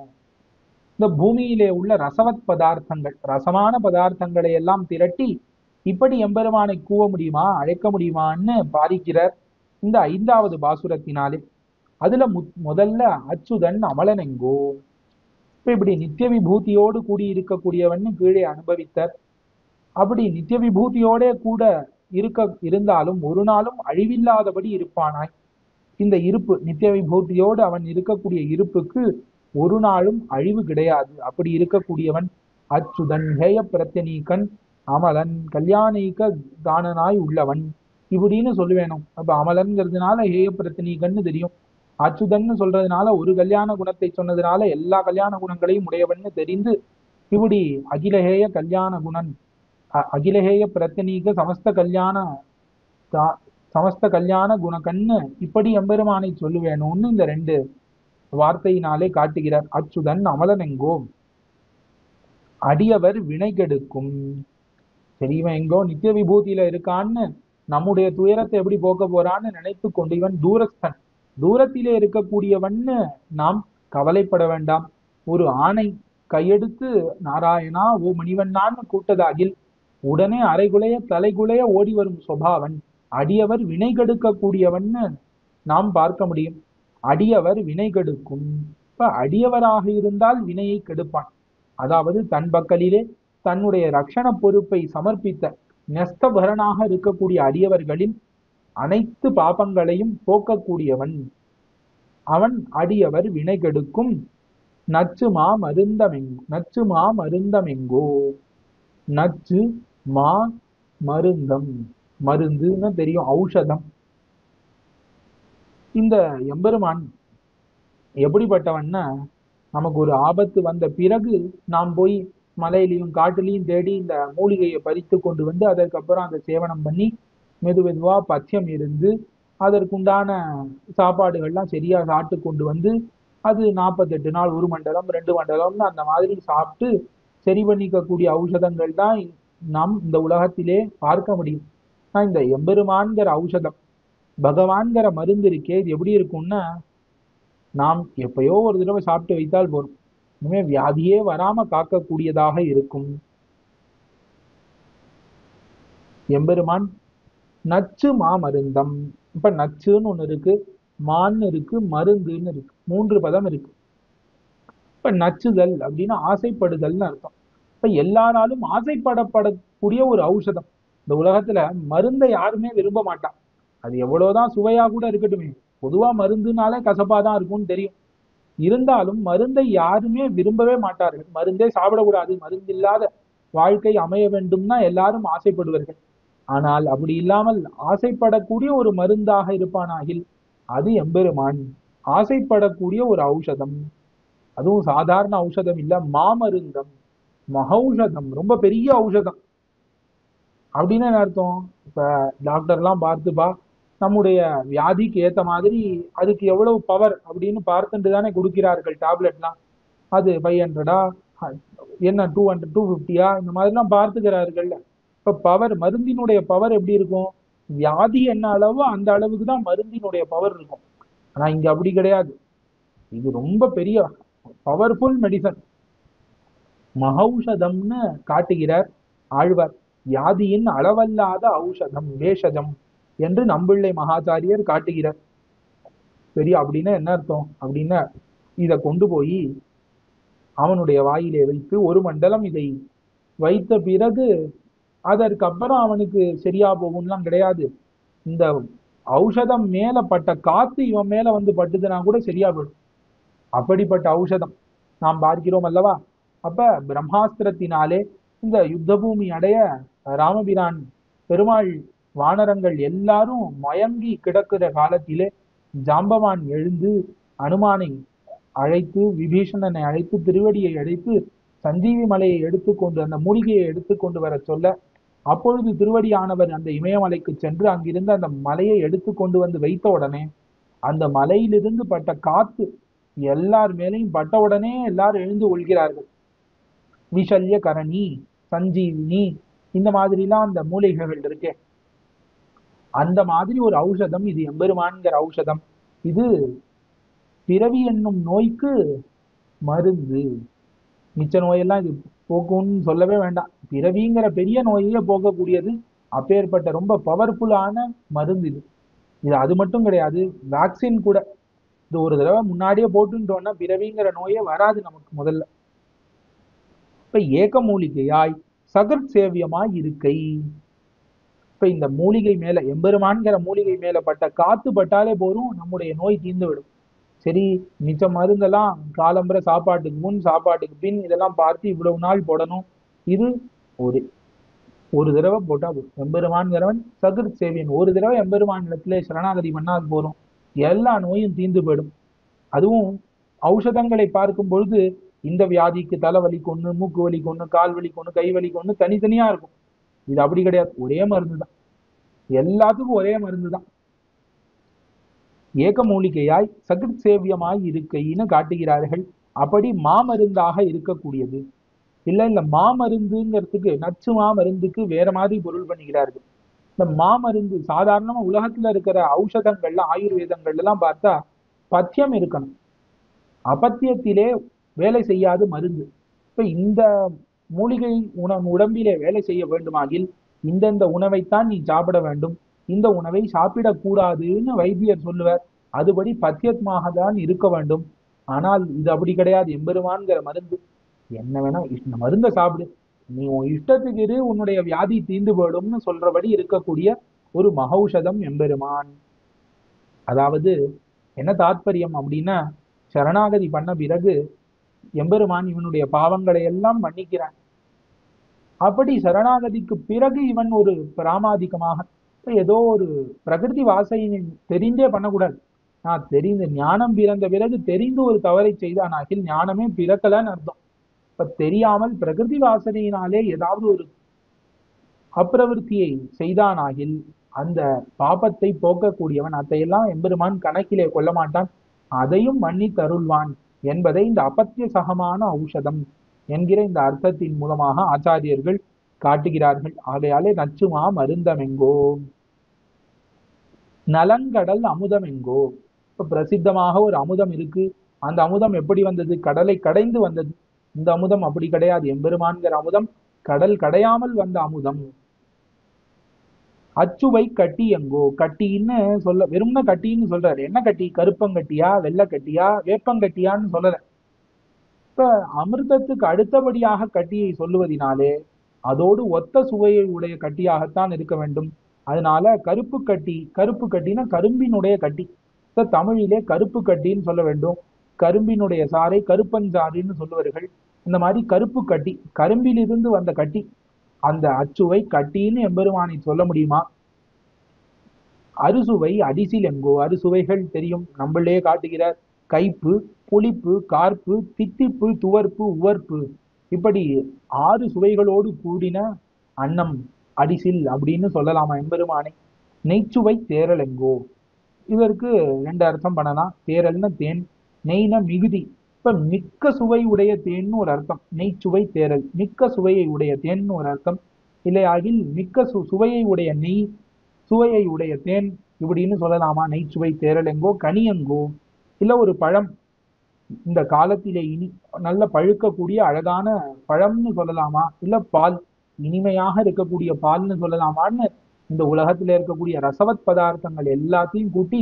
இந்த பூமியிலே உள்ள ரசவத் பதார்த்தங்கள், ரசமான பதார்த்தங்களை எல்லாம் திரட்டி இப்படி எம்பெருமானை கூவ முடியுமா, அழைக்க முடியுமான்னு பாதிக்கிறார் இந்த 5வது பாசுரத்தினாலே. அதுல முதல்ல அச்சுதன் அமலனெங்கோ, இப்ப இப்படி நித்திய விபூதியோடு கூடி இருக்கக்கூடியவன்னு கீழே அனுபவித்தார். அப்படி நித்திய விபூதியோட கூட இருந்தாலும் ஒரு நாளும் அழிவில்லாதபடி இருப்பானாய். இந்த இருப்பு நித்திய விபூதியோடு அவன் இருக்கக்கூடிய இருப்புக்கு ஒரு நாளும் அழிவு கிடையாது. அப்படி இருக்கக்கூடியவன் அச்சுதன் ஹேய பிரத்யனீகன் அமலன் கல்யாணீக தானனாய் உள்ளவன் இப்படின்னு சொல்லுவேணும். அப்ப அமலன்கிறதுனால ஹேய பிரத்யனீகன்னு தெரியும், அச்சுதன்னு சொல்றதுனால ஒரு கல்யாண குணத்தை சொன்னதுனால எல்லா கல்யாண குணங்களையும் உடையவன்னு தெரிந்து இப்படி அகிலஹேய கல்யாண குணன் அகிலஹேய பிரத்யனீக சமஸ்த கல்யாண குணக்கண்ணு இப்படி எம்பெருமானை சொல்லுவேணும்னு இந்த 2 வார்த்தையினாலே காட்டுகிறார். அச்சுதன் அமலனெங்கோ அடியவர் வினை கெடுக்கும். சரிவன் எங்கோ நித்திய விபூதியில இருக்கான்னு நம்முடைய துயரத்தை எப்படி போக்க போறான்னு நினைத்து கொண்டு இவன் தூரஸ்தன், தூரத்திலே இருக்கக்கூடியவன்னு நாம் கவலைப்பட வேண்டாம். ஒரு ஆணை கையெடுத்து நாராயணா ஓ மணிவண்ணான்னு கூட்டதாகில் உடனே அரைகுலைய தலைகுலைய ஓடி வரும் சுபாவன் அடியவர் வினை கெடுக்கக்கூடியவன்னு நாம் பார்க்க முடியும். அடியவர் வினை கெடுக்கும். இப்ப அடியவராக இருந்தால் வினையை கெடுப்பான். அதாவது தன் பக்கலிலே தன்னுடைய ரட்சண பொறுப்பை சமர்ப்பித்த நெஸ்தபரனாக இருக்கக்கூடிய அடியவர்களின் அனைத்து பாபங்களையும் போக்கக்கூடியவன் அவன். அடியவர் வினை கெடுக்கும் நச்சுமா மருந்தமெங்கோ. நச்சு மா மருந்தம், மருந்துன்னு தெரியும், ஔஷதம். இந்த எம்பெருமான் எப்படிப்பட்டவன்னா, நமக்கு ஒரு ஆபத்து வந்த பிறகு நாம் போய் மலையிலையும் காட்டுலையும் தேடி இந்த மூலிகையை பறித்து கொண்டு வந்து அதற்கப்புறம் அந்த சேவனம் பண்ணி மெதுவா பத்தியம் இருந்து அதற்குண்டான சாப்பாடுகள்லாம் சரியா சாப்பிட்டு கொண்டு வந்து அது 48 நாள் 1 மண்டலம் 2 மண்டலம்னு அந்த மாதிரி சாப்பிட்டு சரி பண்ணிக்கக்கூடிய ஔஷதங்கள் தான் நாம் இந்த உலகத்திலே பார்க்க முடியும். இந்த எம்பெருமான்கிற ஔஷதம், பகவான்கிற மருந்து இருக்கே, இது எப்படி இருக்கும்னா, நாம் எப்பயோ ஒரு தடவை சாப்பிட்டு வைத்தால் போதும், இனிமே வியாதியே வராம காக்கக்கூடியதாக இருக்கும். எம்பெருமான் நச்சு மாமருந்தம். இப்ப நச்சுன்னு ஒண்ணு இருக்கு, மான்னு இருக்கு, மருந்துன்னு இருக்கு, 3 பதம் இருக்கு. இப்ப நச்சுதல் அப்படின்னா ஆசைப்படுதல்னு அர்த்தம். இப்ப எல்லாராலும் ஆசைப்படப்படக்கூடிய ஒரு ஔஷதம். இந்த உலகத்துல மருந்தை யாருமே விரும்ப மாட்டான். அது எவ்வளவுதான் சுவையா கூட இருக்கட்டுமே, பொதுவா மருந்துனாலே கசப்பாதான் இருக்கும்னு தெரியும். இருந்தாலும் மருந்தை யாருமே விரும்பவே மாட்டார்கள். மருந்தே சாப்பிடக்கூடாது, மருந்து இல்லாத வாழ்க்கை அமைய வேண்டும்னா எல்லாரும் ஆசைப்படுவார்கள். ஆனால் அப்படி இல்லாமல் ஆசைப்படக்கூடிய ஒரு மருந்தாக இருப்பானாகில் அது எம்பெருமான். ஆசைப்படக்கூடிய ஒரு ஔஷதம், அதுவும் சாதாரண ஔஷதம் இல்ல, மாமருந்தம், மகௌஷதம், ரொம்ப பெரிய ஔஷதம். அப்படின்னு என்ன அர்த்தம்? இப்ப டாக்டர்லாம் பார்த்துப்பா, நம்முடைய வியாதிக்கு ஏத்த மாதிரி அதுக்கு எவ்வளவு பவர் அப்படின்னு பார்த்துட்டு தானே கொடுக்கிறார்கள் டேப்லெட்லாம். அது 500 என்ன 200 250 இந்த மாதிரிலாம் பார்த்துக்கிறார்கள். இப்ப பவர், மருந்தினுடைய பவர் எப்படி இருக்கும்? வியாதி என்ன அளவோ அந்த அளவுக்கு தான் மருந்தினுடைய பவர் இருக்கும். ஆனா இங்க அப்படி கிடையாது. இது ரொம்ப பெரிய பவர்ஃபுல் மெடிசன், மகௌஷதம்னு காட்டுகிறார் ஆழ்வார். வியாதியின் அளவல்லாத ஔஷதம் வேஷஜம் என்று நம்பிள்ளை மகாச்சாரியர் காட்டுகிறார். சரி, அப்படின்னா என்ன அர்த்தம் அப்படின்னா, இதை கொண்டு போய் அவனுடைய வாயிலே வைத்து ஒரு மண்டலம் இதை வைத்த பிறகு அதற்கப்புறம் அவனுக்கு சரியா போகும்லாம் கிடையாது. இந்த ஔஷதம் மேல பட்ட காத்து இவன் மேல வந்து பட்டுதுன்னா கூட சரியா போயிடும். அப்படிப்பட்ட ஔஷதம் நாம் பார்க்கிறோம் அல்லவா. அப்ப பிரம்மாஸ்திரத்தினாலே இந்த யுத்த பூமி அடைய ராமபிரான் பெருமாள் வானரங்கள் எல்லாரும் மயங்கி கிடக்கிற காலத்திலே ஜாம்பவான் எழுந்து அனுமானை அழைத்து, விபீஷணனை அழைத்து, திருவடியை அழைத்து சஞ்சீவி மலையை எடுத்துக்கொண்டு, அந்த மூலிகையை எடுத்துக்கொண்டு வர சொல்ல, அப்பொழுது திருவடியானவர் அந்த இமயமலைக்கு சென்று அங்கிருந்து அந்த மலையை எடுத்து கொண்டு வந்து வைத்த உடனே அந்த மலையிலிருந்து பட்ட காத்து எல்லார் மேலையும் பட்ட உடனே எல்லாரும் எழுந்து கொள்கிறார்கள். விஷல்ய கரணி, சஞ்சீவினி, இந்த மாதிரிலாம் அந்த மூலிகைகள் இருக்கே, அந்த மாதிரி ஒரு ஔஷதம் இது எம்பெருமான்கிற ஔஷதம். இது பிறவி என்னும் நோய்க்கு மருந்து. மிச்ச நோயெல்லாம் இது போக்கும்னு சொல்லவே வேண்டாம். பிறவிங்கிற பெரிய நோயையே போக்கக்கூடியது. அப்பேற்பட்ட ரொம்ப பவர்ஃபுல்லான மருந்து இது. இது அது மட்டும் கிடையாது, வேக்சின் கூட. இது ஒரு தடவை முன்னாடியே போட்டுட்டோம்னா பிறவிங்கிற நோயே வராது நமக்கு முதல்ல. இப்ப ஏக மூலிகையாய் சகத் சேவியமாய் இருக்கை. இப்ப இந்த மூலிகை மேல, எம்பெருமான்கிற மூலிகை மேல பட்ட காத்து பட்டாலே போதும், நம்முடைய நோய் தீர்ந்து விடும். சரி, மிச்ச மருந்தெல்லாம் காலம்பரை சாப்பாட்டுக்கு முன் சாப்பாட்டுக்கு பின் இதெல்லாம் பார்த்து இவ்வளவு நாள் போடணும். இது ஒரு ஒரு தடவை போட்டா போதும். எம்பெருமான்கிறவன் சகத் சேவியன், ஒரு தடவை எம்பெருமான் இடத்துல சரணாகதி பண்ணால் போதும், எல்லா நோயும் தீர்ந்து போயிடும். அதுவும் ஔஷதங்களை பார்க்கும் பொழுது இந்த வியாதிக்கு தலைவலிக்கு ஒண்ணு, மூக்கு வலிக்கு ஒண்ணு, கால் வலிக்கு ஒண்ணு, கை வலிக்கு ஒண்ணு, தனித்தனியா இருக்கும். இது அப்படி கிடையாது, ஒரே மருந்து தான், எல்லாத்துக்கும் ஒரே மருந்து தான். ஏக மூலிகையாய் சகத் சேவியமாய் இருக்கைன்னு காட்டுகிறார்கள். அப்படி மாமருந்தாக இருக்கக்கூடியது. இல்ல இந்த மாமருந்துங்கிறதுக்கு, நச்சு மாமருந்துக்கு வேற மாதிரி பொருள் பண்ணுகிறார்கள். இந்த மாமருந்து சாதாரணமா உலகத்துல இருக்கிற ஔஷதங்கள்ல, ஆயுர்வேதங்கள்ல எல்லாம் பார்த்தா பத்தியம் இருக்கணும், அபத்தியத்திலே வேலை செய்யாது மருந்து. இப்ப இந்த மூலிகை உடம்பிலே வேலை செய்ய வேண்டுமாகில் இந்தந்த உணவைத்தான் நீ சாப்பிட வேண்டும், இந்த உணவை சாப்பிடக்கூடாதுன்னு வைத்தியர் சொல்லுவார். அதுபடி பத்தியத்மாக தான் இருக்க வேண்டும். ஆனால் இது அப்படி கிடையாது. எம்பெருமான்கிற மருந்து என்ன வேணா இந்த மருந்தை சாப்பிடு, நீ உன் இஷ்டத்துக்கு இரு, உன்னுடைய வியாதி தீர்ந்து போயிடும்னு சொல்றபடி இருக்கக்கூடிய ஒரு மகௌஷதம் எம்பெருமான். அதாவது என்ன தாத்பரியம் அப்படின்னா, சரணாகதி பண்ண பிறகு எம்பெருமான் இவனுடைய பாவங்களை எல்லாம் மன்னிக்கிறான். அப்படி சரணாகதிக்கு பிறகு இவன் ஒரு பிராமாதிகமாக ஏதோ ஒரு பிரகிருதி வாசையை தெரிந்தே பண்ணக்கூடாது. நான் தெரிந்து ஞானம் பிறந்த பிறகு தெரிந்து ஒரு தவறை செய்தானாகில் ஞானமே பிறக்கலன்னு அர்த்தம். இப்ப தெரியாமல் பிரகிருதி வாசனையினாலே ஏதாவது ஒரு அப்பிரவருத்தியை செய்தானாகில் அந்த பாபத்தை போக்கக்கூடியவன். அதையெல்லாம் எம்பெருமான் கணக்கிலே கொள்ள மாட்டான், அதையும் மன்னி தருள்வான் என்பதை இந்த அபத்திய சகமான ஔஷதம் என்கிற இந்த அர்த்தத்தின் மூலமாக ஆச்சாரியர்கள் காட்டுகிறார்கள். ஆகையாலே நச்சுமா மருந்தமெங்கோ, நலங்கடல் அமுதம் எங்கோ. இப்ப பிரசித்தமாக ஒரு அமுதம் இருக்கு. அந்த அமுதம் எப்படி வந்தது? கடலை கடைந்து வந்தது. இந்த அமுதம் அப்படி கிடையாது. எம்பெருமான்கிற அமுதம் கடல் கடையாமல் வந்த அமுதம். அச்சுவை கட்டி எங்கோ, கட்டின்னு சொல்ல வெறும்னா கட்டின்னு சொல்றாரு. என்ன கட்டி? கருப்பங்கட்டியா, வெள்ளக்கட்டியா, வேப்பங்கட்டியான்னு சொல்லல. இப்ப அமிர்தத்துக்கு அடுத்தபடியாக கட்டியை சொல்லுவதினாலே அதோடு ஒத்த சுவையை உடைய கட்டியாகத்தான் இருக்க வேண்டும். அதனால கருப்பு கட்டி, கருப்பு கட்டினா கரும்பினுடைய கட்டி, தமிழிலே கருப்பு கட்டின்னு சொல்ல வேண்டும். கரும்பினுடைய சாறை கருப்பஞ்சாறுன்னு சொல்லுவார்கள். இந்த மாதிரி கருப்பு கட்டி, கரும்பிலிருந்து வந்த கட்டி, அந்த அச்சுவை கட்டின்னு எம்பெருமானை சொல்ல முடியுமா? அறுசுவை அடிசில் எங்கோ, அறுசுவைகள் தெரியும், நம்மளே காட்டுகிறார். கைப்பு, புளிப்பு, கார்ப்பு, தித்திப்பு, துவர்ப்பு, உவர்ப்பு, இப்படி 6 சுவைகளோடு கூடின அன்னம் அடிசில் அப்படின்னு சொல்லலாமா எம்பெருமானை? நெய்ச்சுவை தேரல் எங்கோ, இதற்கு 2 அர்த்தம் பண்ணலாம். தேரல்னா தேன், நெய்னா மிகுதி. இப்ப மிக்க சுவை உடைய தேன்னு ஒரு அர்த்தம், நெய்ச்சுவை தேரல். மிக்க சுவையை உடைய தேன்னு ஒரு அர்த்தம். இல்லையாகில் மிக்க சுவையை உடைய நெய், சுவையை உடைய தேன் இப்படின்னு சொல்லலாமா? நெய்ச்சுவை தேரல் எங்கோ. கனி எங்கோ, இல்ல ஒரு பழம், இந்த காலத்திலே இனி நல்ல பழுக்கக்கூடிய அழகான பழம்னு சொல்லலாமா? இல்ல பால், இனிமையாக இருக்கக்கூடிய பால்னு சொல்லலாமான்னு இந்த உலகத்துல இருக்கக்கூடிய ரசவத் பதார்த்தங்கள் எல்லாத்தையும் கூட்டி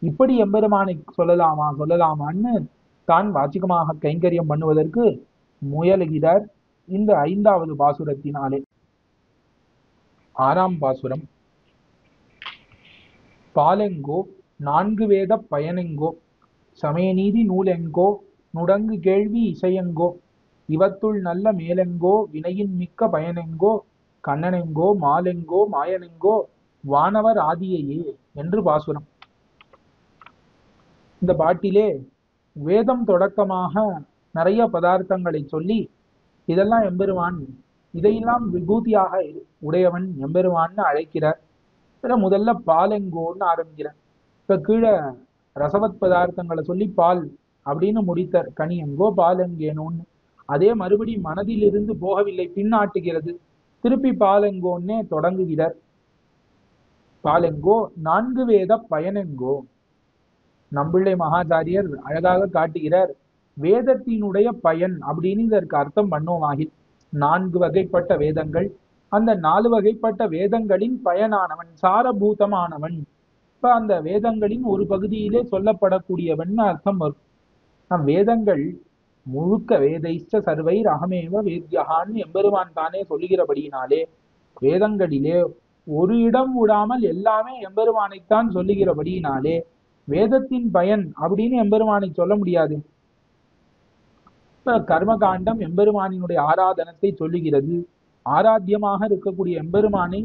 இப்படி எம்பெருமானை சொல்லலாமான்னு தான் வாச்சிகமாக கைங்கரியம் பண்ணுவதற்கு முயலுகிறார் இந்த 5வது பாசுரத்தினாலே. 6ஆம் பாசுரம். பாலெங்கோ 4 வேத பயனெங்கோ, சமயநீதி நூலெங்கோ, நுடங்கு கேள்வி இசையெங்கோ, இவத்துள் நல்ல மேலெங்கோ, வினையின் மிக்க பயனெங்கோ, கண்ணனெங்கோ மாலெங்கோ மாயனெங்கோ, வானவர் ஆதியையே என்று பாசுரம். இந்த பாட்டிலே வேதம் தொடக்கமாக நிறைய பதார்த்தங்களை சொல்லி, இதெல்லாம் எம்பெருமான், இதையெல்லாம் விபூதியாக உடையவன் எம்பெருமான்னு அழைக்கிறார். முதல்ல பாலெங்கோன்னு ஆரம்பிக்கிறார். இப்ப கீழே ரசவத் பதார்த்தங்களை சொல்லி பால் அப்படின்னு முடித்தார். கனி எங்கோ பால் எங்கேனோன்னு. அதே மறுபடி மனதிலிருந்து போகவில்லை, பின்னாட்டுகிறது. திருப்பி பாலெங்கோன்னே தொடங்குகிறார். பாலெங்கோ 4 வேத பயனெங்கோ. நம்பிள்ளை மகாச்சாரியர் அழகாக காட்டுகிறார். வேதத்தினுடைய பயன் அப்படின்னு இதற்கு அர்த்தம் பண்ணுவோமாகி, 4 வகைப்பட்ட வேதங்கள், அந்த 4 வகைப்பட்ட வேதங்களின் பயனானவன், சாரபூதமானவன். இப்ப அந்த வேதங்களின் ஒரு பகுதியிலே சொல்லப்படக்கூடியவன் அர்த்தம் வரும். நம் வேதங்கள் முழுக்க வேதைஷ்ட சர்வைர் அகமேவ வேத்யகான்னு எம்பெருமான் தானே சொல்லுகிறபடியினாலே, வேதங்களிலே ஒரு இடம் விடாமல் எல்லாமே எம்பெருமானைத்தான் சொல்லுகிறபடியினாலே வேதத்தின் பயன் அப்படின்னு எம்பெருமானை சொல்ல முடியாது. இப்ப கர்மகாண்டம் எம்பெருமானினுடைய ஆராதனத்தை சொல்லுகிறது, ஆராத்தியமாக இருக்கக்கூடிய எம்பெருமானை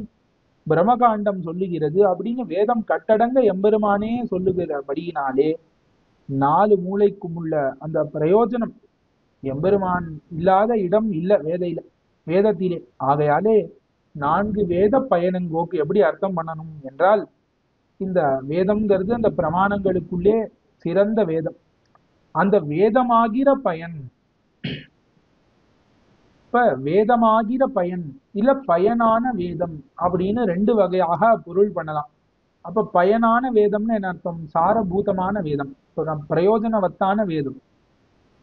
பிரம்மகாண்டம் சொல்லுகிறது. அப்படின்னு வேதம் கட்டடங்க எம்பெருமானே சொல்லுகிறபடியினாலே 4 மூளைக்கும் உள்ள அந்த பிரயோஜனம், எம்பெருமான் இல்லாத இடம் இல்ல வேதத்திலே. ஆகையாலே 4 வேத பயனங்கோக்கு எப்படி அர்த்தம் பண்ணணும் என்றால், இந்த வேதம்ங்கிறது அந்த பிரமாணங்களுக்குள்ளே சிறந்த வேதம். அந்த வேதமாகிற பயன், இப்ப வேதமாகிற பயன் இல்ல பயனான வேதம் அப்படின்னு 2 வகையாக பொருள் பண்ணலாம். அப்ப பயனான வேதம்னு என்ன அர்த்தம்? சாரபூதமான வேதம், பிரயோஜனவத்தான வேதம்.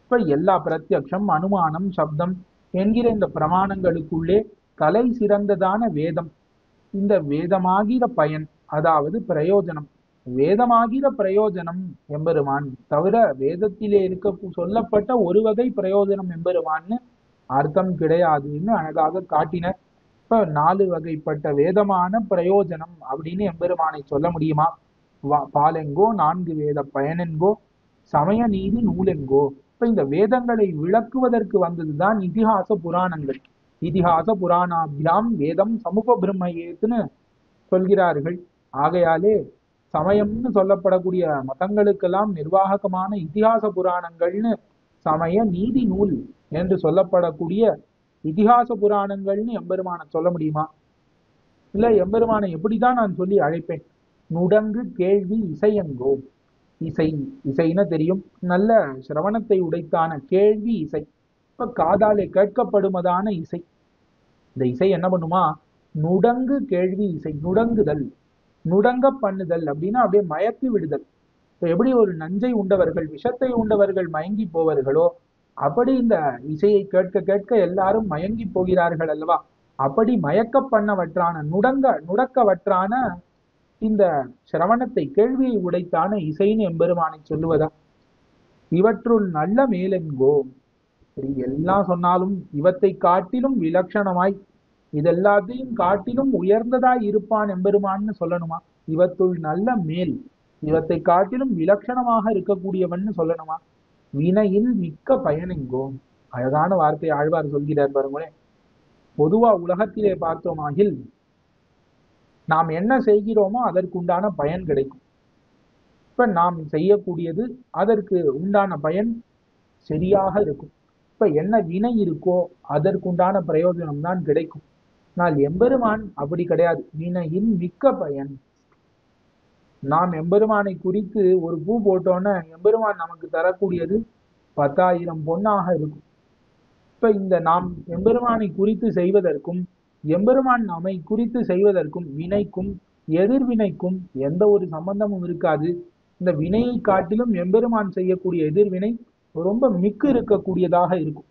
இப்ப எல்லா பிரத்யக்ஷம் அனுமானம் சப்தம் என்கிற இந்த பிரமாணங்களுக்குள்ளே கலை சிறந்ததான வேதம். இந்த வேதமாகிற பயன் அதாவது பிரயோஜனம், வேதமாகிற பிரயோஜனம் எம்பெருமான் தவிர வேதத்திலே இருக்க சொல்லப்பட்ட ஒரு வகை பிரயோஜனம் எம்பெருமான்னு அர்த்தம் கிடையாதுன்னு அழகாக காட்டினர். இப்ப 4 வகைப்பட்ட வேதமான பிரயோஜனம் அப்படின்னு எம்பெருமானை சொல்ல முடியுமா? பாலெங்கோ 4 வேத பயனெங்கோ, சமய நீதி நூலெங்கோ. இப்ப இந்த வேதங்களை விளக்குவதற்கு வந்ததுதான் இதிகாச புராணங்கள். இதிகாச புராணாபியாம் வேதம் சமுபபிரம்மயேத்துன்னு சொல்கிறார்கள். ஆகையாலே சமயம்னு சொல்லப்படக்கூடிய மதங்களுக்கெல்லாம் நிர்வாகமான இதிகாச புராணங்கள்னு, சமய நீதி நூல் என்று சொல்லப்படக்கூடிய இதிகாச புராணங்கள்னு எம்பெருமானை சொல்ல முடியுமா? இல்ல எம்பெருமானை எப்படிதான் நான் சொல்லி அழைப்பேன்? நுடங்கு கேள்வி இசையெங்கோ. இசைன்னு தெரியும், நல்ல சிரவணத்தை உடைத்தான கேள்வி இசை. இப்ப காதாலே கேட்கப்படுமதான இசை. இந்த இசை என்ன பண்ணுமா? நுடங்கு கேள்வி இசை, நுடங்குதல், நுடங்க பண்ணுதல் அப்படின்னா அப்படியே மயக்கி விடுதல். இப்ப எப்படி ஒரு நஞ்சை உண்டவர்கள், விஷத்தை உண்டவர்கள் மயங்கி போவார்களோ, அப்படி இந்த இசையை கேட்க கேட்க எல்லாரும் மயங்கி போகிறார்கள் அல்லவா? அப்படி மயக்க பண்ணவற்றான நுடக்கவற்றான இந்த சிரவணத்தை, கேள்வியை உடைத்தான இசைன்னு எம்பெருமானை சொல்லுவதா? இவற்றுள் நல்ல மேலெங்கோ. சரி, எல்லாம் சொன்னாலும் இவத்தை காட்டிலும் விலட்சணமாய் இதெல்லாத்தையும் காட்டிலும் உயர்ந்ததாய் இருப்பான் எம்பெருமான்னு சொல்லணுமா? இவத்துள் நல்ல மேல், இவத்தை காட்டிலும் விலட்சணமாக இருக்கக்கூடியவன்னு சொல்லணுமா? வினையில் மிக்க பயனெங்கோ. அழகான வார்த்தை ஆழ்வார் சொல்கிறார் பாருங்களேன். பொதுவா உலகத்திலே பார்த்தோமாகில் நாம் என்ன செய்கிறோமோ அதற்குண்டான பயன் கிடைக்கும். இப்ப நாம் செய்யக்கூடியது அதற்கு உண்டான பயன் சரியாக இருக்கும். இப்ப என்ன வினை இருக்கோ அதற்குண்டான பிரயோஜனம் தான் கிடைக்கும். ஆனால் எம்பெருமான் அப்படி கிடையாது. வினையின் மிக்க பயன். நாம் எம்பெருமானை குறித்து ஒரு பூ போட்டோன்னா எம்பெருமான் நமக்கு தரக்கூடியது 10,000 பொன்னாக இருக்கும். இப்ப இந்த நாம் எம்பெருமானை குறித்து செய்வதற்கும் எம்பெருமான் நம்மை குறித்து செய்வதற்கும் வினைக்கும் எதிர்வினைக்கும் எந்த ஒரு சம்பந்தமும் இருக்காது. இந்த வினையை காட்டிலும் எம்பெருமான் செய்யக்கூடிய எதிர்வினை ரொம்ப மிக்கு இருக்கக்கூடியதாக இருக்கும்.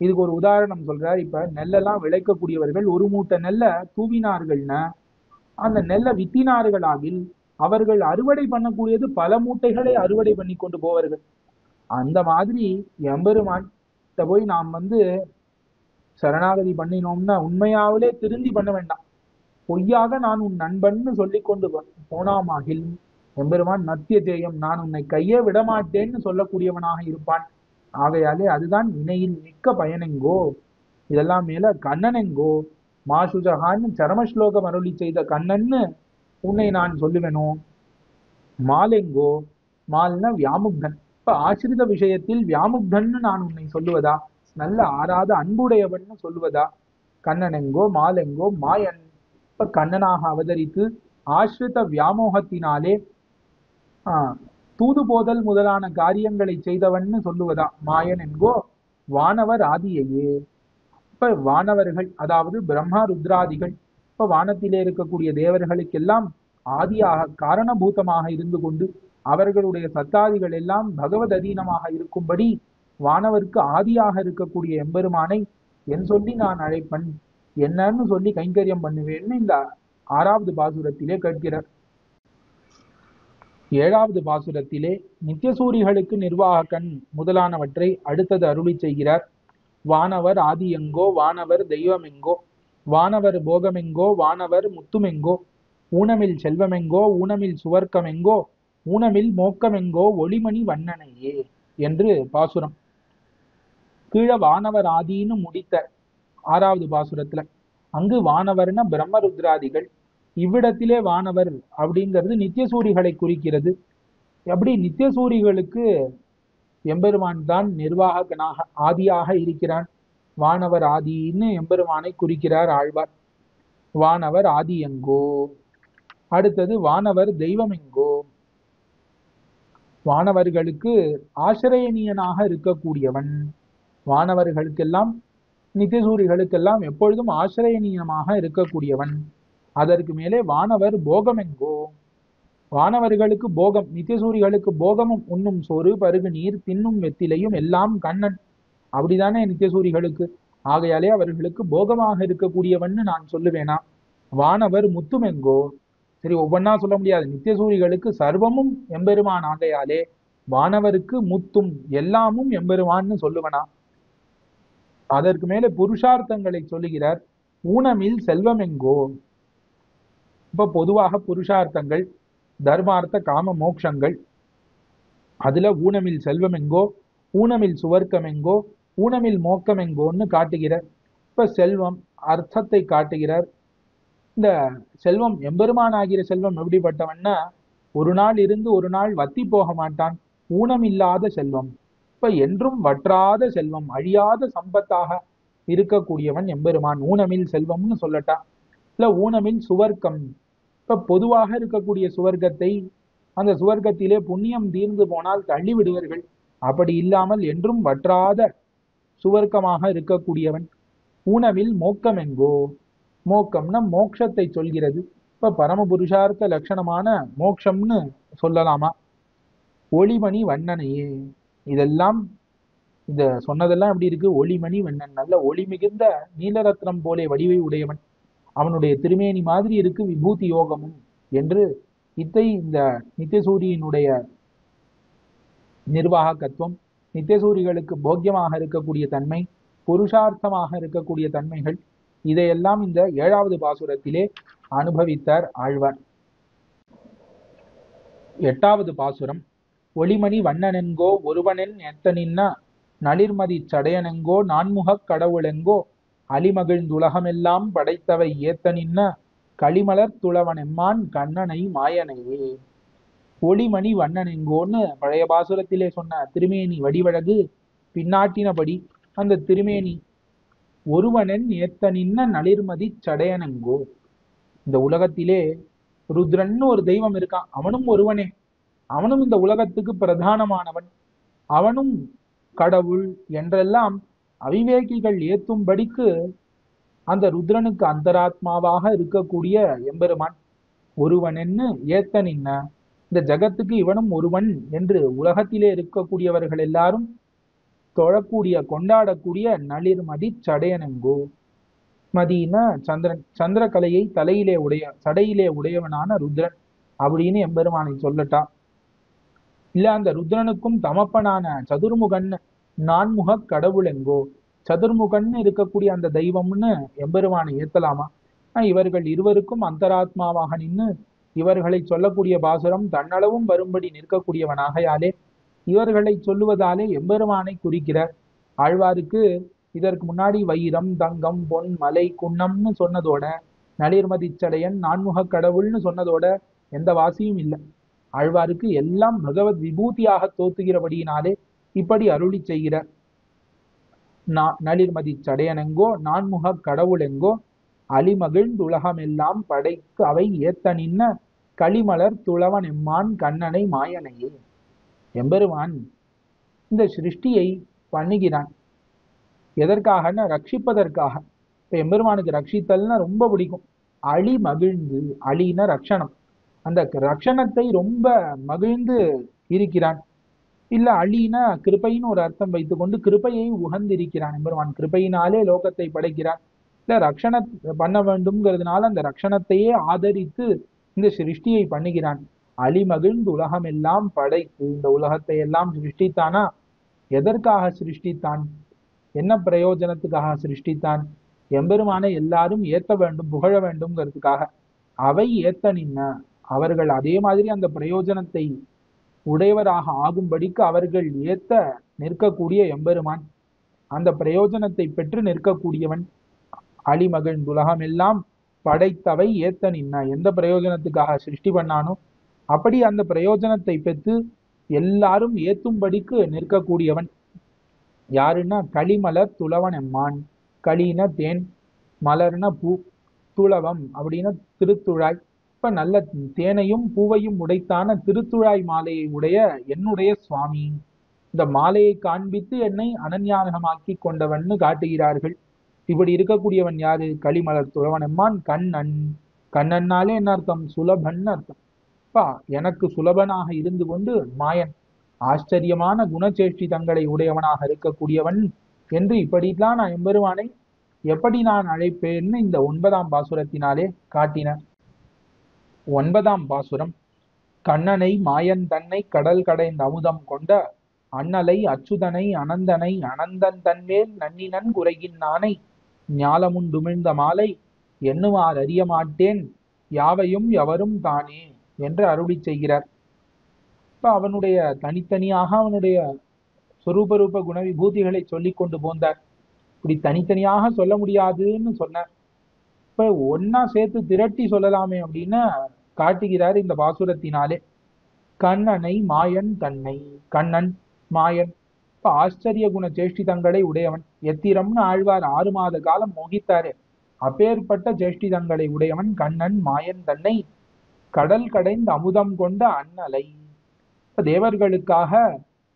இதுக்கு ஒரு உதாரணம் சொல்றார். இப்ப நெல்லெல்லாம் விளைக்கக்கூடியவர்கள் ஒரு மூட்டை நெல்லை தூவினார்கள்னா அந்த நெல்லை வித்தினார்களாகில் அவர்கள் அறுவடை பண்ணக்கூடியது பல மூட்டைகளை அறுவடை பண்ணி கொண்டு போவார்கள். அந்த மாதிரி எம்பெருமான் போய் நாம் சரணாகதி பண்ணினோம்னா உண்மையாவிலே திருந்தி பண்ண வேண்டாம். பொய்யாக நான் உன் நண்பன்னு சொல்லி கொண்டு போனாமாகில் எம்பெருமான் நத்திய தேயம், நான் உன்னை கையே விடமாட்டேன்னு சொல்லக்கூடியவனாக இருப்பான். ஆகையாலே அதுதான் வினையில் மிக்க பயனெங்கோ. இதெல்லாம் மேல கண்ணனெங்கோ மாசுஜகான்னு சரமஸ்லோகம் அருளி செய்த கண்ணன்னு உன்னை நான் சொல்லுவேனோ. மாலெங்கோ, மால்னா வியாமுக்தன். இப்ப ஆசிரித விஷயத்தில் வியாமுக்தன்னு நான் உன்னை சொல்லுவதா? நல்ல ஆறாத அன்புடையவன்னு சொல்லுவதா? கண்ணனெங்கோ மாலெங்கோ மாயன். இப்ப கண்ணனாக அவதரித்து ஆசிரித வியாமோகத்தினாலே தூது போதல் முதலான காரியங்களை செய்தவன்னு சொல்லுவதா? மாயன் என்கோ வானவர் ஆதியையே. இப்ப வானவர்கள் அதாவது பிரம்மா ருத்ராதிகள் இப்ப வானத்திலே இருக்கக்கூடிய தேவர்களுக்கெல்லாம் ஆதியாக காரணபூதமாக இருந்து கொண்டு அவர்களுடைய சத்தாதிகள் எல்லாம் பகவத் அதீனமாக இருக்கும்படி வானவருக்கு ஆதியாக இருக்கக்கூடிய எம்பெருமானை என் சொல்லி நான் அழைப்பன், என்னன்னு சொல்லி கைங்கரியம் பண்ணுவேன்னு இந்த 6வது பாசுரத்திலே கேட்கிறார். 7வது பாசுரத்திலே நித்தியசூரிகளுக்கு நிர்வாகக்கண் முதலானவற்றை அடுத்தது அருளி செய்கிறார். வானவர் ஆதியெங்கோ, வானவர் தெய்வமெங்கோ, வானவர் போகமெங்கோ, வானவர் முத்துமெங்கோ, ஊனமில் செல்வமெங்கோ, ஊனமில் சுவர்க்கமெங்கோ, ஊனமில் மோக்கமெங்கோ, ஒளிமணி வண்ணனையே என்று பாசுரம். கீழே வானவர் ஆதின்னு முடித்த 6வது பாசுரத்துல அங்கு வானவர்னா பிரம்மருத்ராதிகள், இவ்விடத்திலே வானவர் அப்படிங்கிறது நித்தியசூரிகளை குறிக்கிறது. அப்படி நித்தியசூரிகளுக்கு எம்பெருமான் தான் நிர்வாகனாக ஆதியாக இருக்கிறான். வானவர் ஆதின்னு எம்பெருமானை குறிக்கிறார் ஆழ்வார். வானவர் ஆதி எங்கோ. அடுத்தது வானவர் தெய்வம் எங்கோ. வானவர்களுக்கு ஆசிரியனியனாக இருக்கக்கூடியவன். வானவர்களுக்கெல்லாம் நித்தியசூரிகளுக்கெல்லாம் எப்பொழுதும் ஆசிரியனியமாக இருக்கக்கூடியவன். அதற்கு மேலே வானவர் போகம் எங்கோ. வானவர்களுக்கு போகம், நித்தியசூரிகளுக்கு போகமும் உண்ணும் சோறு பருகு நீர் தின்னும் வெத்திலையும் எல்லாம் கண்ணன். அப்படிதானே நித்தியசூரிகளுக்கு. ஆகையாலே அவர்களுக்கு போகமாக இருக்கக்கூடியவன்னு நான் சொல்லுவேனா? வானவர் முத்துமெங்கோ. சரி, ஒவ்வொன்னா சொல்ல முடியாது. நித்தியசூரிகளுக்கு சர்வமும் எம்பெருமான் ஆகையாலே வானவருக்கு முத்தும் எல்லாமும் எம்பெருமான்னு சொல்லுவனா? அதற்கு மேலே புருஷார்த்தங்களை சொல்லுகிறார். ஊனமில் செல்வமெங்கோ. இப்ப பொதுவாக புருஷார்த்தங்கள் தர்மார்த்த காம மோக்ஷங்கள், அதுல ஊனமில் செல்வமெங்கோ, ஊனமில் சுவர்க்கமெங்கோ, ஊனமில் மோக்கமெங்கோன்னு காட்டுகிறார். இப்ப செல்வம் அர்த்தத்தை காட்டுகிறார். இந்த செல்வம் எம்பெருமான் ஆகிற செல்வம் எப்படிப்பட்டவன்னா ஒரு நாள் இருந்து ஒரு நாள் வத்தி போக மாட்டான். ஊனம் இல்லாத செல்வம். இப்ப என்றும் வற்றாத செல்வம், அழியாத சம்பத்தாக இருக்கக்கூடியவன் எம்பெருமான். ஊனமில் செல்வம்னு சொல்லட்டா, இல்ல ஊனமில் சுவர்க்கம். இப்ப பொதுவாக இருக்கக்கூடிய சுவர்க்கத்தை அந்த சுவர்க்கத்திலே புண்ணியம் தீர்ந்து போனால் தள்ளி விடுவார்கள். அப்படி இல்லாமல் என்றும் வற்றாத சுவர்க்கமாக இருக்கக்கூடியவன். ஊனமில் மோக்கம் எங்கோ. மோக்கம்னா மோட்சத்தை சொல்கிறது. இப்ப பரம புருஷார்த்த லட்சணமான மோட்சம்னு சொல்லலாமா? ஒளிமணி வண்ணனையே. இதெல்லாம் இந்த சொன்னதெல்லாம் எப்படி இருக்கு? ஒளிமணி வண்ணன், நல்ல ஒளி மிகுந்த நீலரத்னம் போலே வடிவை உடையவன். அவனுடைய திருமேனி மாதிரி இருக்கு விபூதி யோகமும் என்று இந்த நித்தியசூரியினுடைய நிர்வாகத்துவம், நித்தியசூரிகளுக்கு போக்கியமாக இருக்கக்கூடிய தன்மை, புருஷார்த்தமாக இருக்கக்கூடிய தன்மைகள் இதையெல்லாம் இந்த 7வது பாசுரத்திலே அனுபவித்தார் ஆழ்வார். 8வது பாசுரம். ஒளிமணி வண்ணனென்கோ ஒருவனென் எத்தனின்ன நளிர்மதி சடையனெங்கோ நான்முகக் கடவுளெங்கோ அலிமகிழ்ந்துலகமெல்லாம் படைத்தவை ஏத்தனின்ன களிமலர் துளவனெம்மான் கண்ணனை மாயனையே. ஒளிமணி வண்ணனெங்கோன்னு பழைய பாசுரத்திலே சொன்ன திருமேனி வடிவழகு பின்னாட்டினபடி அந்த திருமேனி ஒருவனென் ஏத்தனின்ன நளிர்மதி சடையனெங்கோ. இந்த உலகத்திலே ருத்ரன்னு ஒரு தெய்வம் இருக்கான், அவனும் ஒருவனே, அவனும் இந்த உலகத்துக்கு பிரதானமானவன், அவனும் கடவுள் என்றெல்லாம் அவிவேகிகள் ஏத்தும்படிக்கு அந்த ருத்ரனுக்கு அந்தராத்மாவாக இருக்கக்கூடிய எம்பெருமான் ஒருவனென்னு ஏத்த நின்ன. இந்த ஜகத்துக்கு இவனும் ஒருவன் என்று உலகத்திலே இருக்கக்கூடியவர்கள் எல்லாரும் தொழக்கூடிய கொண்டாடக்கூடிய நளிர்மதி சடையனெங்கோ. மதினா சந்திரன், சந்திரகலையை தலையிலே சடையிலே உடையவனான ருத்ரன் அப்படின்னு எம்பெருமானை சொல்லட்டா. இல்ல அந்த ருத்ரனுக்கும் தமப்பனான சதுர்முகன் நான்முக கடவுள் எங்கோ, சதுர்முகன் இருக்கக்கூடிய அந்த தெய்வம்னு எம்பெருமானை ஏத்தலாமா? இவர்கள் இருவருக்கும் அந்தராத்மாவாக நின்று இவர்களை சொல்லக்கூடிய பாசுரம் தன்னளவும் வரும்படி நிற்கக்கூடியவனாகையாலே இவர்களை சொல்லுவதாலே எம்பெருமானை குறிக்கிறார். ஆழ்வாருக்கு இதற்கு முன்னாடி வைரம் தங்கம் பொன் மலை குன்னம்னு சொன்னதோட நளிர்மதி சடையன் நான்முக கடவுள்னு சொன்னதோட எந்த வாசியும் இல்லை. ஆழ்வாருக்கு எல்லாம் பகவத் விபூதியாக தோத்துகிறபடியினாலே இப்படி அருளி செய்கிறார். நளிர்மதி சடையனெங்கோ நான்முக கடவுள் எங்கோ அலிமகிழ்ந்துலகமெல்லாம் படைத்து அவை ஏத்த நின்ன களிமலர் துளவன் எம்மான் கண்ணனை மாயனையே. எம்பெருமான் இந்த சிருஷ்டியை பண்ணுகிறான். எதற்காகன்னா ரட்சிப்பதற்காக. இப்ப எம்பெருமானுக்கு ரட்சித்தல்னா ரொம்ப பிடிக்கும். அழி மகிழ்ந்து, அழின ரட்சணம், அந்த ரட்சணத்தை ரொம்ப மகிழ்ந்து இருக்கிறான். இல்ல அழினா கிருபைன்னு ஒரு அர்த்தம் வைத்துக்கொண்டு கிருபையை உகந்திருக்கிறான் எம்பெருமான். கிருபையினாலே லோகத்தை படைக்கிறான். இல்ல ரட்சண பண்ண வேண்டும்ங்கிறதுனால அந்த ரட்சணத்தையே ஆதரித்து இந்த சிருஷ்டியை பண்ணுகிறான். அழிமகிழ்ந்து உலகம் எல்லாம் படைத்து இந்த உலகத்தை எல்லாம் சிருஷ்டித்தானா? எதற்காக சிருஷ்டித்தான்? என்ன பிரயோஜனத்துக்காக சிருஷ்டித்தான்? எம்பெருமானை எல்லாரும் ஏத்த வேண்டும், புகழ வேண்டும்ங்கிறதுக்காக. அவை ஏத்த நின்ன, அவர்கள் அதே மாதிரி அந்த பிரயோஜனத்தை உடையவராக ஆகும்படிக்கு அவர்கள் ஏத்த நிற்கக்கூடிய எம்பெருமான், அந்த பிரயோஜனத்தை பெற்று நிற்கக்கூடியவன். அழிமகிழ்ந்துலகம் எல்லாம் படைத்தவை ஏத்த நின்ன, எந்த பிரயோஜனத்துக்காக சிருஷ்டி பண்ணானோ அப்படி அந்த பிரயோஜனத்தை பெற்று எல்லாரும் ஏத்தும்படிக்கு நிற்கக்கூடியவன் யாருன்னா களிமலர் துளவன் எம்மான். களின தேன், மலர்ன பூ, துளவம் அப்படின்னா திருத்துழாய். இப்ப நல்ல தேனையும் பூவையும் உடைத்தான திருத்துழாய் மாலையை உடைய என்னுடைய சுவாமி, இந்த மாலையை காண்பித்து என்னை அனன்யானகமாக்கி கொண்டவன்னு காட்டுகிறார்கள். இப்படி இருக்கக்கூடியவன் யாரு? களிமலர் துளவன் எம்மான் கண்ணன். கண்ணன்னாலே என்ன அர்த்தம்? சுலபன் அர்த்தம். பா எனக்கு சுலபனாக இருந்து கொண்டு மாயன், ஆச்சரியமான குணச்சேஷ்டிதங்களை உடையவனாக இருக்கக்கூடியவன் என்று இப்படித்தான் நான் எம்பெருமானை எப்படி நான் அழைப்பேன்னு இந்த 9ஆம் பாசுரத்தினாலே காட்டினார். 9ஆம் பாசுரம். கண்ணனை மாயன் தன்னை கடல் கடைந்த அமுதம் கொண்ட அண்ணலை அச்சுதனை அனந்தனை அனந்தன் தன்மேல் நன்னினன் குறைகின் நானை ஞாலமுண்டுமிழ்ந்த மாலை எண்ணுமாறு அறிய மாட்டேன் யாவையும் எவரும் தானே என்று அருளி செய்கிறார். இப்ப அவனுடைய தனித்தனியாக அவனுடைய சொரூபரூப குண விபூதிகளை சொல்லி கொண்டு போந்தார். இப்படி தனித்தனியாக சொல்ல முடியாதுன்னு சொன்னார். இப்ப ஒன்னா சேர்த்து திரட்டி சொல்லலாமே அப்படின்னு காட்டுகிறார் இந்த பாசுரத்தினாலே. கண்ணனை மாயன் தன்னை, கண்ணன் மாயன், இப்ப ஆச்சரிய குண சேஷ்டிதங்களை உடையவன். எத்திரம்னு ஆழ்வார் 6 மாத காலம் மோகித்தாரே, அப்பேற்பட்ட சேஷ்டிதங்களை உடையவன் கண்ணன் மாயன் தன்னை கடல் கடைந்து அமுதம் கொண்ட அண்ணலை. தேவர்களுக்காக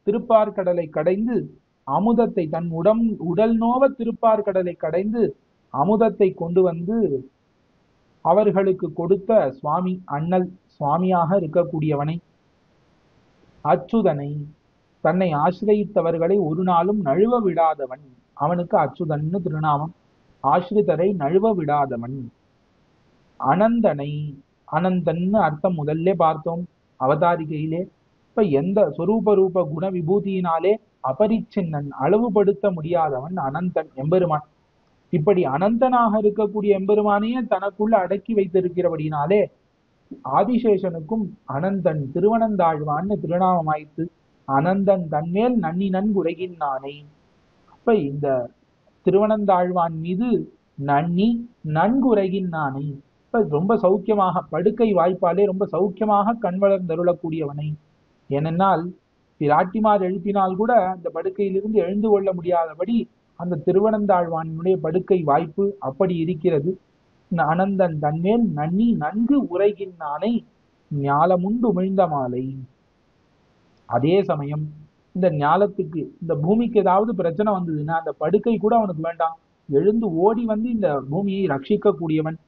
திருப்பார்கடலை கடைந்து அமுதத்தை தன் உடல் நோவ திருப்பார்கடலை கடைந்து அமுதத்தை கொண்டு வந்து அவர்களுக்கு கொடுத்த சுவாமி, அண்ணல் சுவாமியாக இருக்கக்கூடியவனை. அச்சுதனை, தன்னை ஆசிரியத்தவர்களை ஒரு நாளும் நழுவ விடாதவன், அவனுக்கு அச்சுதன்னு திருநாமம். ஆசிரிதரை நழுவ விடாதவன். அனந்தனை, அனந்தன்னு அர்த்தம் முதல்ல பார்த்தோம் அவதாரிகையிலே. இப்ப எந்த சொரூப ரூப குண விபூதியினாலே அபரிச்சின்னன், அளவுபடுத்த முடியாதவன் அனந்தன் எம்பெருமான். இப்படி அனந்தனாக இருக்கக்கூடிய எம்பெருமானையே தனக்குள்ள அடக்கி வைத்திருக்கிறபடினாலே ஆதிசேஷனுக்கும் அனந்தன் திருவனந்தாழ்வான்னு திருநாமமாயிற்று. அனந்தன் தன்மேல் நன்னி நன்குரைகின்றானை. இப்ப இந்த திருவனந்தாழ்வான் மீது நன்னி நன்குரைகின்றானை. இப்ப ரொம்ப சௌக்கியமாக படுக்கை வாய்ப்பாலே ரொம்ப சௌக்கியமாக கண் வளர்ந்தருளக்கூடியவனை. ஏனென்றால் பிராட்டிமார் எழுப்பினால் கூட அந்த படுக்கையிலிருந்து எழுந்து கொள்ள முடியாதபடி அந்த திருவனந்தாழ்வானுடைய படுக்கை வாய்ப்பு அப்படி இருக்கிறது. அனந்தன் தன்மேல் நன்னி நன்கு உரைகின்றானை ஞாலமுண்டு உமிழ்ந்த மாலை. அதே சமயம் இந்த ஞாலத்துக்கு இந்த பூமிக்கு ஏதாவது பிரச்சனை வந்ததுன்னா அந்த படுக்கை கூட அவனுக்கு வேண்டாம், எழுந்து ஓடி வந்து இந்த பூமியை ரட்சிக்க கூடியவன்.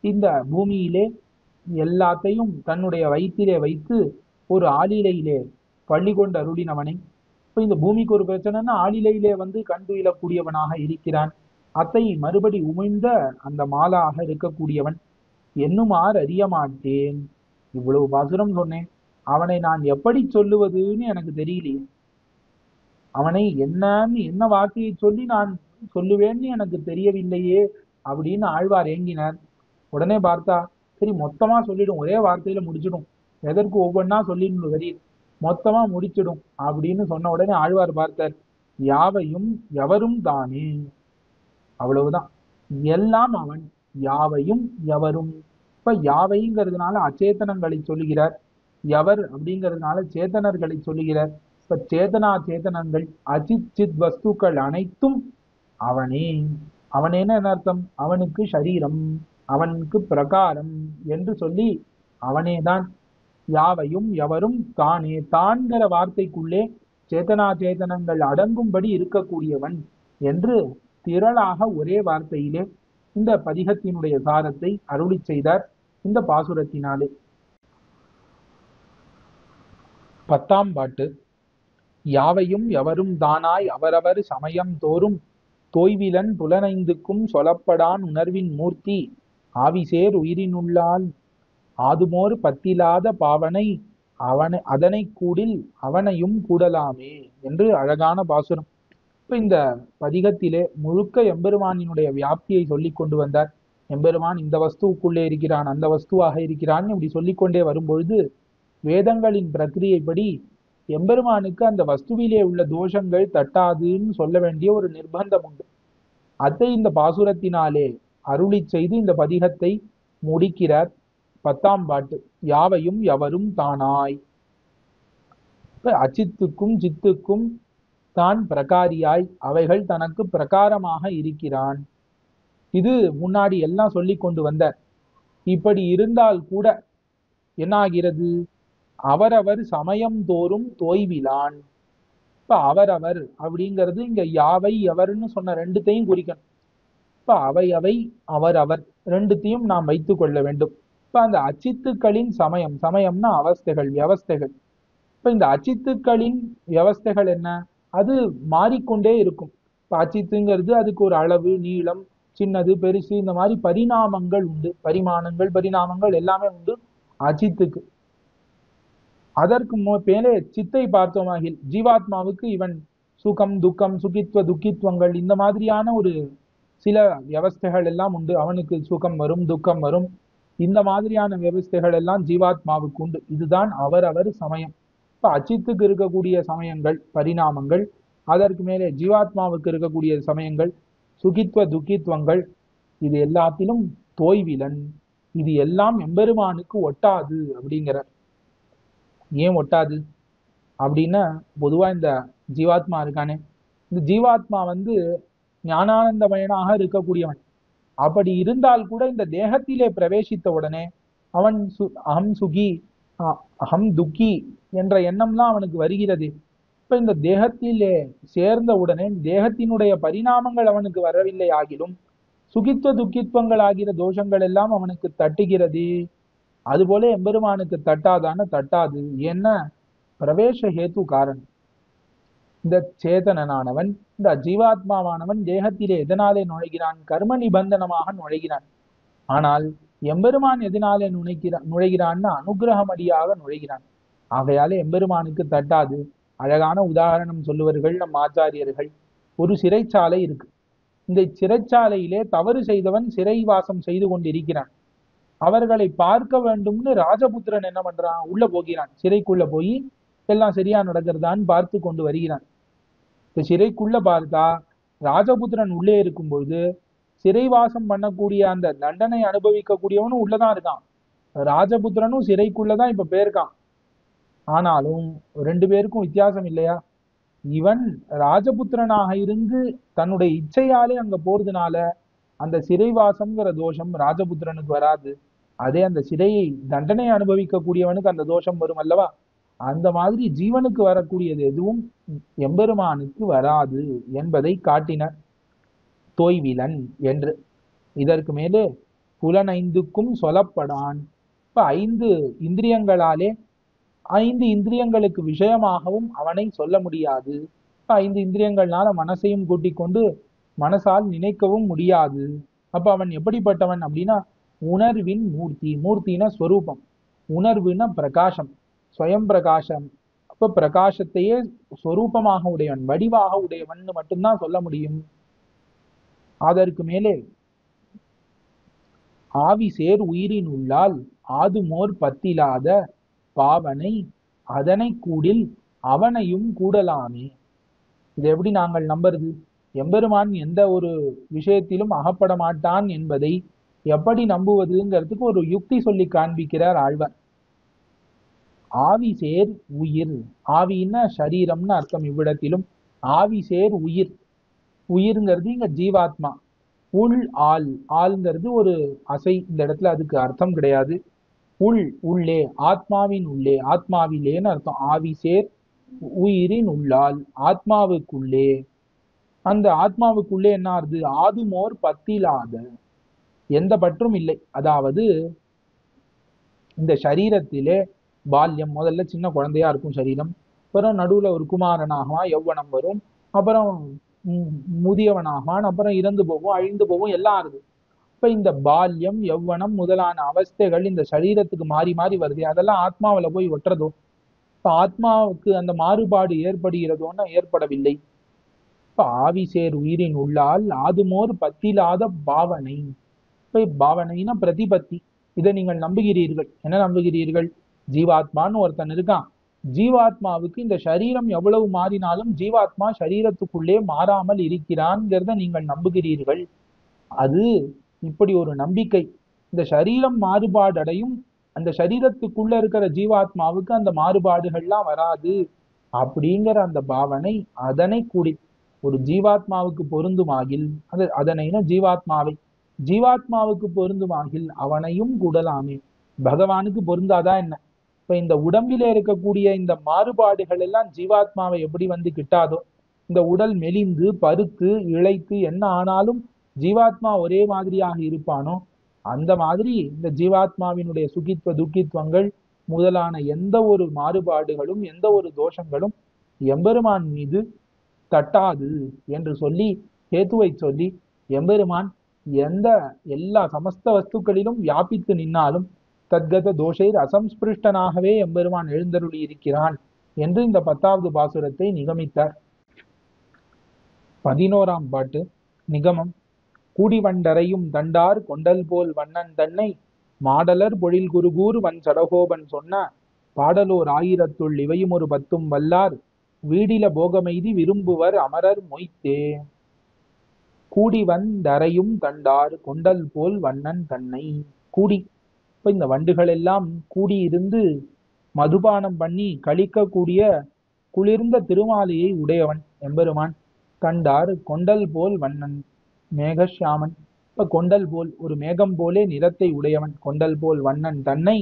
இந்த பூமியிலே எல்லாத்தையும் தன்னுடைய வயிற்றிலே வைத்து ஒரு ஆளிலையிலே பள்ளி கொண்டு அருளினவனை. இப்ப இந்த பூமிக்கு ஒரு பிரச்சனைன்னா ஆளிலையிலே வந்து கண்டுயிலக்கூடியவனாக இருக்கிறான். அத்தை மறுபடி உமிழ்ந்த அந்த மாலாக இருக்கக்கூடியவன். என்னுமாறு அறிய மாட்டேன். இவ்வளவு பாசுரம் சொன்னேன், அவனை நான் எப்படி சொல்லுவதுன்னு எனக்கு தெரியலையே. அவனை என்னன்னு என்ன வார்த்தையை சொல்லி நான் சொல்லுவேன்னு எனக்கு தெரியவில்லையே அப்படின்னு ஆழ்வார் ஏங்கினார். உடனே பார்த்தா சரி மொத்தமா சொல்லிடும், ஒரே வார்த்தையில முடிச்சிடும், எதற்கு ஒவ்வொன்னா சொல்லிடணும், சரி மொத்தமா முடிச்சிடும் அப்படின்னு சொன்ன உடனே ஆழ்வார் பார்த்தார், யாவையும் எவரும் தானே, அவ்வளவுதான், எல்லாம் அவன், யாவையும் எவரும். இப்ப யாவைங்கிறதுனால அச்சேதனங்களை சொல்லுகிறார், எவர் அப்படிங்கிறதுனால சேத்தனர்களை சொல்லுகிறார். இப்ப சேதனா சேத்தனங்கள் அஜித் சித் வஸ்துக்கள் அனைத்தும் அவனே. அவனேன்னு என்ன அர்த்தம்? அவனுக்கு சரீரம், அவனுக்கு பிரகாரம் என்று சொல்லி அவனேதான். யாவையும் எவரும் தானே, தான்கிற வார்த்தைக்குள்ளே சேதனா சேதனங்கள் அடங்கும்படி இருக்கக்கூடியவன் என்று திரளாக ஒரே வார்த்தையிலே இந்த பதிகத்தினுடைய சாரத்தை அருளி செய்தார் இந்த பாசுரத்தினாலே. 10ஆம் பாட்டு. யாவையும் எவரும் தானாய் அவரவர் சமயம் தோறும் தோய்விலன் புலனைந்துக்கும் சொலப்படான் உணர்வின் மூர்த்தி ஆவிசேர் உயிரினுள்ளால் ஆதுமோர் பத்திலாத பாவனை அவனை அதனை கூடில் அவனையும் கூடலாமே என்று அழகான பாசுரம். இப்ப இந்த பதிகத்திலே முழுக்க எம்பெருமானினுடைய வியாப்தியை சொல்லி கொண்டு வந்தார். எம்பெருமான் இந்த வஸ்துவுக்குள்ளே இருக்கிறான், அந்த வஸ்துவாக இருக்கிறான், இப்படி சொல்லிக்கொண்டே வரும்பொழுது வேதங்களின் பிரக்கிரியைப்படி எம்பெருமானுக்கு அந்த வஸ்துவிலே உள்ள தோஷங்கள் தட்டாதுன்னு சொல்ல வேண்டிய ஒரு நிர்பந்தம் உண்டு. அதை இந்த பாசுரத்தினாலே அருளி செய்து இந்த பதிகத்தை முடிக்கிறார். 10ஆம் பாட்டு. யாவையும் எவரும் தானாய். அச்சித்துக்கும் சித்துக்கும் தான் பிரகாரியாய், அவைகள் தனக்கு பிரகாரமாக இருக்கிறான். இது முன்னாடி எல்லாம் சொல்லி கொண்டு வந்தார். இப்படி இருந்தால் கூட என்ன ஆகிறது? அவரவர் சமயம் தோறும் தோய்விலான். இப்ப அவரவர் அப்படிங்கிறது இங்க யாவை எவர்னு சொன்ன ரெண்டுத்தையும் குறிக்கணும். இப்ப அவை அவை அவரவர் ரெண்டுத்தையும் நாம் வைத்துக் கொள்ள வேண்டும். இப்ப அந்த அச்சித்துக்களின் சமயம், சமயம்னா அவஸ்தைகள், வியவஸ்தைகள். இப்ப இந்த அச்சித்துக்களின் வியவஸ்தைகள் என்ன? அது மாறிக்கொண்டே இருக்கும். இப்ப அச்சித்துங்கிறது அதுக்கு ஒரு அளவு, நீளம், சின்னது, பெருசு, இந்த மாதிரி பரிணாமங்கள் உண்டு. பரிமாணங்கள், பரிணாமங்கள் எல்லாமே உண்டு அச்சித்துக்கு. அதற்கு மேலே சித்தை பார்த்தோமாகில் ஜீவாத்மாவுக்கு இவன் சுகம் துக்கம், சுகித்வ துக்கித்வங்கள், இந்த மாதிரியான ஒரு சில வியவஸ்தைகள் எல்லாம் உண்டு. அவனுக்கு சுகம் வரும், துக்கம் வரும், இந்த மாதிரியான வியவஸ்தைகள் எல்லாம் ஜீவாத்மாவுக்கு உண்டு. இதுதான் அவரவர் சமயம். இப்ப அச்சித்துக்கு இருக்கக்கூடிய சமயங்கள் பரிணாமங்கள், அதற்கு மேலே ஜீவாத்மாவுக்கு இருக்கக்கூடிய சமயங்கள் சுகித்வ துக்கித்வங்கள், இது எல்லாத்திலும் தோய்விலன். இது எல்லாம் எம்பெருமானுக்கு ஒட்டாது அப்படிங்கிறார். ஏன் ஒட்டாது அப்படின்னா, பொதுவா இந்த ஜீவாத்மா இருக்கானே, இந்த ஜீவாத்மா ஞானானந்தமயனாக இருக்கக்கூடியவன். அப்படி இருந்தால் கூட இந்த தேகத்திலே பிரவேசித்த உடனே அவன் அகம் சுகி அகம் துக்கி என்ற எண்ணம்லாம் அவனுக்கு வருகிறது. இப்ப இந்த தேகத்திலே சேர்ந்த உடனே தேகத்தினுடைய பரிணாமங்கள் அவனுக்கு வரவில்லை ஆகிலும் சுகித்துவ துக்கித்வங்கள் ஆகிற தோஷங்கள் எல்லாம் அவனுக்கு தட்டுகிறது. அதுபோல எம்பெருமானுக்கு தட்டாதான தட்டாது. ஏன்னா பிரவேச ஹேத்து காரணம். இந்த சேதனனானவன், இந்த ஜீவாத்மாவானவன் தேகத்திலே எதனாலே நுழைகிறான்? கர்ம நிபந்தனமாக நுழைகிறான். ஆனால் எம்பெருமான் எதனாலே நுழைகிறான்னா அனுகிரகமடியாக நுழைகிறான். ஆகையாலே எம்பெருமானுக்கு தட்டாது. அழகான உதாரணம் சொல்லுவார்கள் நம் ஆச்சாரியர்கள். ஒரு சிறைச்சாலை இருக்கு. இந்த சிறைச்சாலையிலே தவறு செய்தவன் சிறைவாசம் செய்து கொண்டிருக்கிறான். அவர்களை பார்க்க வேண்டும்னு ராஜபுத்திரன் என்ன பண்றான், உள்ள போகிறான். சிறைக்குள்ள போய் எல்லாம் சரியா நடக்கிறதான்னு பார்த்து கொண்டு வருகிறான். இந்த சிறைக்குள்ள பார்த்தா ராஜபுத்திரன் உள்ளே இருக்கும்பொழுது சிறைவாசம் பண்ணக்கூடிய அந்த தண்டனை அனுபவிக்கக்கூடியவனும் உள்ளதான் இருக்கான். ராஜபுத்திரனும் சிறைக்குள்ளதான் இப்ப போயிருக்கான். ஆனாலும் ரெண்டு பேருக்கும் வித்தியாசம் இல்லையா? இவன் ராஜபுத்திரனாக இருந்து தன்னுடைய இச்சையாலே அங்க போறதுனால அந்த சிறைவாசம்ங்கிற தோஷம் ராஜபுத்திரனுக்கு வராது. அதே அந்த சிறையை தண்டனை அனுபவிக்கக்கூடியவனுக்கு அந்த தோஷம் வரும் அல்லவா? அந்த மாதிரி ஜீவனுக்கு வரக்கூடியது எதுவும் எம்பெருமானுக்கு வராது என்பதை காட்டினர் தோய்விலன் என்று. இதற்கு மேலே புலனைந்துக்கும் சொல்லப்படான். இப்ப 5 இந்திரியங்களாலே 5 இந்திரியங்களுக்கு விஷயமாகவும் அவனை சொல்ல முடியாது. 5 இந்திரியங்கள்னால மனசையும் கூட்டிக் கொண்டு மனசால் நினைக்கவும் முடியாது. அப்ப அவன் எப்படிப்பட்டவன் அப்படின்னா உணர்வின் மூர்த்தி. மூர்த்தினா ஸ்வரூபம், உணர்வுனா பிரகாசம், ஸ்வயம் பிரகாசம். அப்ப பிரகாசத்தையே ஸ்வரூபமாக உடையவன், வடிவாக உடையவன் மட்டும்தான் சொல்ல முடியும். அதற்கு மேலே ஆவி சேர் உயிரின் உள்ளால் ஆதுமோர் பத்திலாத பாவனை அதனை கூடில் அவனையும் கூடலாமே. இதை எப்படி நாங்கள் நம்புறது? எம்பெருமான் எந்த ஒரு விஷயத்திலும் அகப்பட மாட்டான் என்பதை எப்படி நம்புவதுங்கிறதுக்கு ஒரு யுக்தி சொல்லி காண்பிக்கிறார் ஆழ்வார். ஆவி சேர் உயிர், ஆவின்னா சரீரம்னு அர்த்தம். இவ்விடத்திலும் ஆவி சேர் உயிர், உயிர்ங்கிறது இங்க ஜீவாத்மா. உள் ஆள், ஆள்ங்கிறது ஒரு அசை, இந்த இடத்துல அதுக்கு அர்த்தம் கிடையாது. உள், உள்ளே, ஆத்மாவின் உள்ளே, ஆத்மாவிலேன்னு அர்த்தம். ஆவி சேர் உயிரின் உள்ளால், ஆத்மாவுக்குள்ளே. அந்த ஆத்மாவுக்குள்ளே என்ன ஆறுது? ஆதுமோர் பத்திலாத, எந்த பற்றும் இல்லை. அதாவது இந்த சரீரத்திலே பால்யம், முதல்ல சின்ன குழந்தையா இருக்கும் சரீரம், அப்புறம் நடுவுல ஒரு குமாரனாகவான் யௌவனம் வரும், அப்புறம் முதியவனாகவான், அப்புறம் இறந்து போகும், அழிந்து போகும், எல்லாம் ஆறுது. இப்ப இந்த பால்யம் யௌவனம் முதலான அவஸ்தைகள் இந்த சரீரத்துக்கு மாறி மாறி வருது. அதெல்லாம் ஆத்மாவில போய் ஒட்டுறதோ? இப்ப ஆத்மாவுக்கு அந்த மாறுபாடு ஏற்படுகிறதோன்னா ஏற்படவில்லை. இப்ப ஆவி சேர் உயிரின் உள்ளால் ஆதுமோர் பத்திலாத பாவனை. இப்ப பாவனைனா பிரதிபத்தி. இதை நீங்கள் நம்புகிறீர்கள். என்ன நம்புகிறீர்கள்? ஜீவாத்மான்னு ஒருத்தன் இருக்கான். ஜீவாத்மாவுக்கு இந்த சரீரம் எவ்வளவு மாறினாலும் ஜீவாத்மா சரீரத்துக்குள்ளே மாறாமல் இருக்கிறான்ங்கிறத நீங்கள் நம்புகிறீர்கள். அது இப்படி ஒரு நம்பிக்கை. இந்த சரீரம் மாறுபாடு அடையும், அந்த சரீரத்துக்குள்ள இருக்கிற ஜீவாத்மாவுக்கு அந்த மாறுபாடுகள்லாம் வராது அப்படிங்கிற அந்த பாவனை அதனை கூடி ஒரு ஜீவாத்மாவுக்கு பொருந்துமாகில், அது அதனைனா ஜீவாத்மாவை, ஜீவாத்மாவுக்கு பொருந்துமாகில் அவனையும் கூடலாமே. பகவானுக்கு பொருந்தாதா என்ன? இப்ப இந்த உடம்பிலே இருக்கக்கூடிய இந்த மாறுபாடுகள் எல்லாம் ஜீவாத்மாவை எப்படி வந்து கிட்டாதோ, இந்த உடல் மெலிந்து பருத்து இழைத்து என்ன ஆனாலும் ஜீவாத்மா ஒரே மாதிரியாக இருப்பானோ, அந்த மாதிரி இந்த ஜீவாத்மாவினுடைய சுகித்வ துக்கித்வங்கள் முதலான எந்த ஒரு மாறுபாடுகளும் எந்த ஒரு தோஷங்களும் எம்பெருமான் மீது தட்டாது என்று சொல்லி கேத்துவை சொல்லி, எம்பெருமான் எந்த எல்லா சமஸ்த வஸ்துக்களிலும் வியாபித்து நின்னாலும் தத்கத தோஷைர் அசம்ஸ்பிருஷ்டனாகவே எம்பெருமான் எழுந்தருளி இருக்கிறான் என்று இந்த 10வது பாசுரத்தை நிகமித்தார். 11ஆம் பாட்டு நிகமம். கூடிவண்டரையும் தண்டார் கொண்டல் போல் வண்ணன் தன்னை மாடலர் பொழில் குருகூர் வன் சடகோபன் சொன்ன பாடலோர் 1000 இவையும் ஒரு 10 வல்லார் வீடில போகமெய்தி விரும்புவர் அமரர் மொய்த்தே. கூடிவந்தரையும் தண்டார் கொண்டல் போல் வண்ணன் தன்னை. கூடி, இப்ப இந்த வண்டுகள் எல்லாம் கூடியிருந்து மதுபானம் பண்ணி கழிக்கக்கூடிய குளிர்ந்த திருமாலையை உடையவன் எம்பெருமான். கண்டார் கொண்டல் போல் வண்ணன், மேகஷியாமன். இப்ப கொண்டல் போல், ஒரு மேகம் போலே நிறத்தை உடையவன். கொண்டல் போல் வண்ணன் தன்னை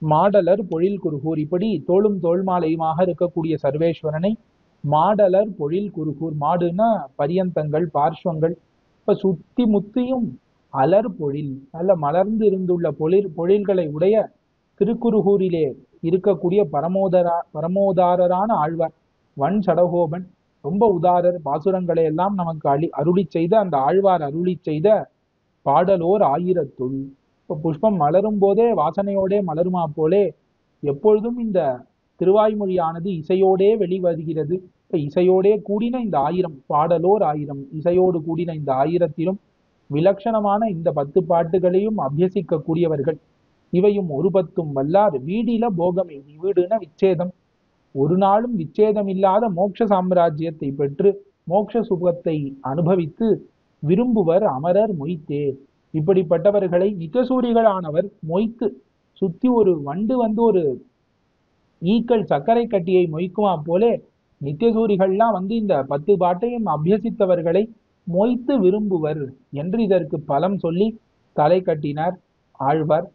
மாடலர் பொழில் குருகூர். இப்படி தோளும் தோல்மாலையுமாக இருக்கக்கூடிய சர்வேஸ்வரனை மாடலர் பொழில் குருகூர். மாடுனா பரியந்தங்கள், பார்ஷ்வங்கள். இப்ப சுத்தி முத்தியும் அலர் பொழில், நல்ல மலர்ந்து இருந்துள்ள பொழில்களை உடைய திருக்குருகூரிலே இருக்கக்கூடிய பரமோதாரரான ஆழ்வார் வன் சடகோபன். ரொம்ப உதாரர். பாசுரங்களை எல்லாம் நமக்கு அருளி செய்த அந்த ஆழ்வார் அருளி செய்த பாடலோர் 1000. இப்ப புஷ்பம் மலரும் போதே வாசனையோடே மலருமா போலே எப்பொழுதும் இந்த திருவாய்மொழியானது இசையோடே வெளிவருகிறது. இசையோடே கூடின இந்த 1000 பாடலோர் 1000 இசையோடு கூடின இந்த 1000த்திலும் விலட்சணமான இந்த 10 பாட்டுகளையும் அபியசிக்க கூடியவர்கள். இவையும் ஒரு பத்தும் வல்லார் வீடில போகமே, வீடுன விச்சேதம், ஒரு நாளும் விச்சேதம் இல்லாத மோட்ச சாம்ராஜ்யத்தை பெற்று மோட்ச சுகத்தை அனுபவித்து விரும்புவர் அமரர் மொய்த்தே. இப்படிப்பட்டவர்களை நித்தசூரிகளானவர் மொய்த்து சுத்தி ஒரு வண்டு வந்து ஒரு ஈக்கள் சர்க்கரை கட்டியை மொய்க்குமா போலே நித்தியசூரிகள்லாம் வந்து இந்த 10 பாட்டையும் அபியசித்தவர்களை மொய்த்து விரும்புவர் என்று இதற்கு பலம் சொல்லி தலை கட்டினார் ஆழ்வார்.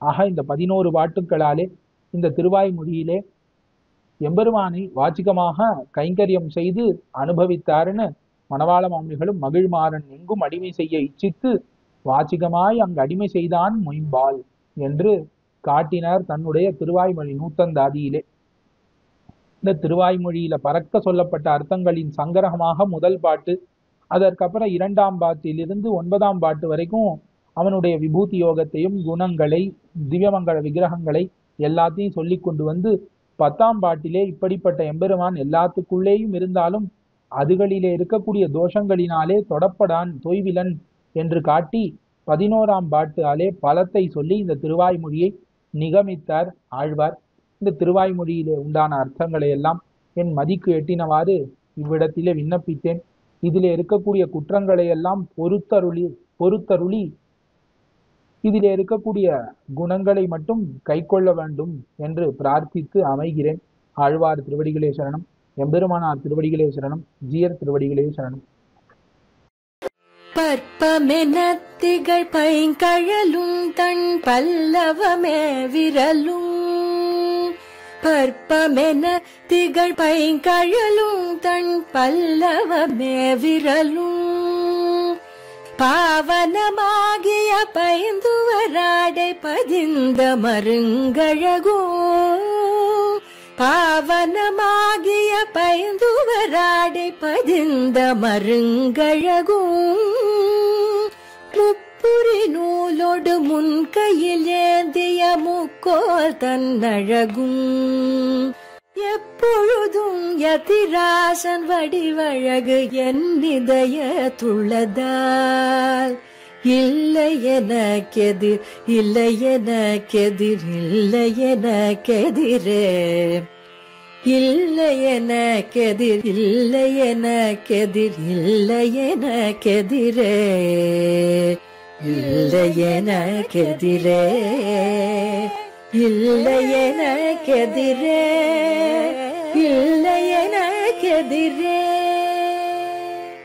ஆக இந்த 11 பாட்டுக்களாலே இந்த திருவாய்மொழியிலே எம்பெருமானை வாச்சிகமாக கைங்கரியம் செய்து அனுபவித்தார்னு மணவாள மாமுனிகளும் மகிழ்மாறன் எங்கும் அடிமை செய்ய இச்சித்து வாச்சிகமாய் அங்கு அடிமை செய்தான் மொயம்பால் என்று காட்டினார் தன்னுடைய திருவாய்மொழி நூத்தந்தாதியிலே. இந்த திருவாய்மொழியில பறக்க சொல்லப்பட்ட அர்த்தங்களின் சங்கிரகமாக முதல் பாட்டு, அதற்கப்புறம் 2ஆம் பாட்டிலிருந்து 9ஆம் பாட்டு வரைக்கும் அவனுடைய விபூதி யோகத்தையும் குணங்களை திவ்யமங்கள விக்கிரகங்களை எல்லாத்தையும் சொல்லி கொண்டு வந்து 10ஆம் பாட்டிலே இப்படிப்பட்ட எம்பெருமான் எல்லாத்துக்குள்ளேயும் இருந்தாலும் அதுகளிலே இருக்கக்கூடிய தோஷங்களினாலே தொடப்படான் தொய்விலன் என்று காட்டி 11ஆம் பாட்டாலே பலத்தை சொல்லி இந்த திருவாய்மொழியை நிகமித்தார் ஆழ்வார். இந்த திருவாய்மொழியிலே உண்டான அர்த்தங்களை எல்லாம் என் மதிக்கு எட்டினவாறு இவ்விடத்திலே விண்ணப்பித்தேன். இதிலே இருக்கக்கூடிய குற்றங்களை எல்லாம் பொறுத்தருளி இதிலே இருக்கக்கூடிய குணங்களை மட்டும் கை கொள்ள வேண்டும் என்று பிரார்த்தித்து அமைகிறேன். ஆழ்வார் திருவடிகளே சரணம், எம்பெருமானார் திருவடிகளே சரணம், ஜீயர் திருவடிகளே சரணம். பற்பமென திகழ் பைங்கழலும் தன் பல்லவமே விரலும், பற்பமென திகழ் பைங்கழலும் தன் பல்லவமே விரலும், பாவனமாகிய பைந்துவராடை பதிந்த மருங்கழகோ, பாவனமாகிய பைந்துவராடை பதிந்த மருங்கழகும், முப்புரி நூலோடு முன்கையில் ஏந்திய முக்கோல் தன்னழகும், எப்பொழுதும் யதிராசன் வடிவழகு என் இதயத்துள்ளதால், இல்லை எனக்கெதிர் இல்லை எனக்கெதிர் இல்லை எனக்கெதிரே, இல்லை எனக்கெதிர் இல்லை எனக்கெதிர் இல்லை எனக்கெதிரே, இல்லை எனக்கெதிரே இல்லை எனக்கெதிரே இல்லை எனக்கெதிரே.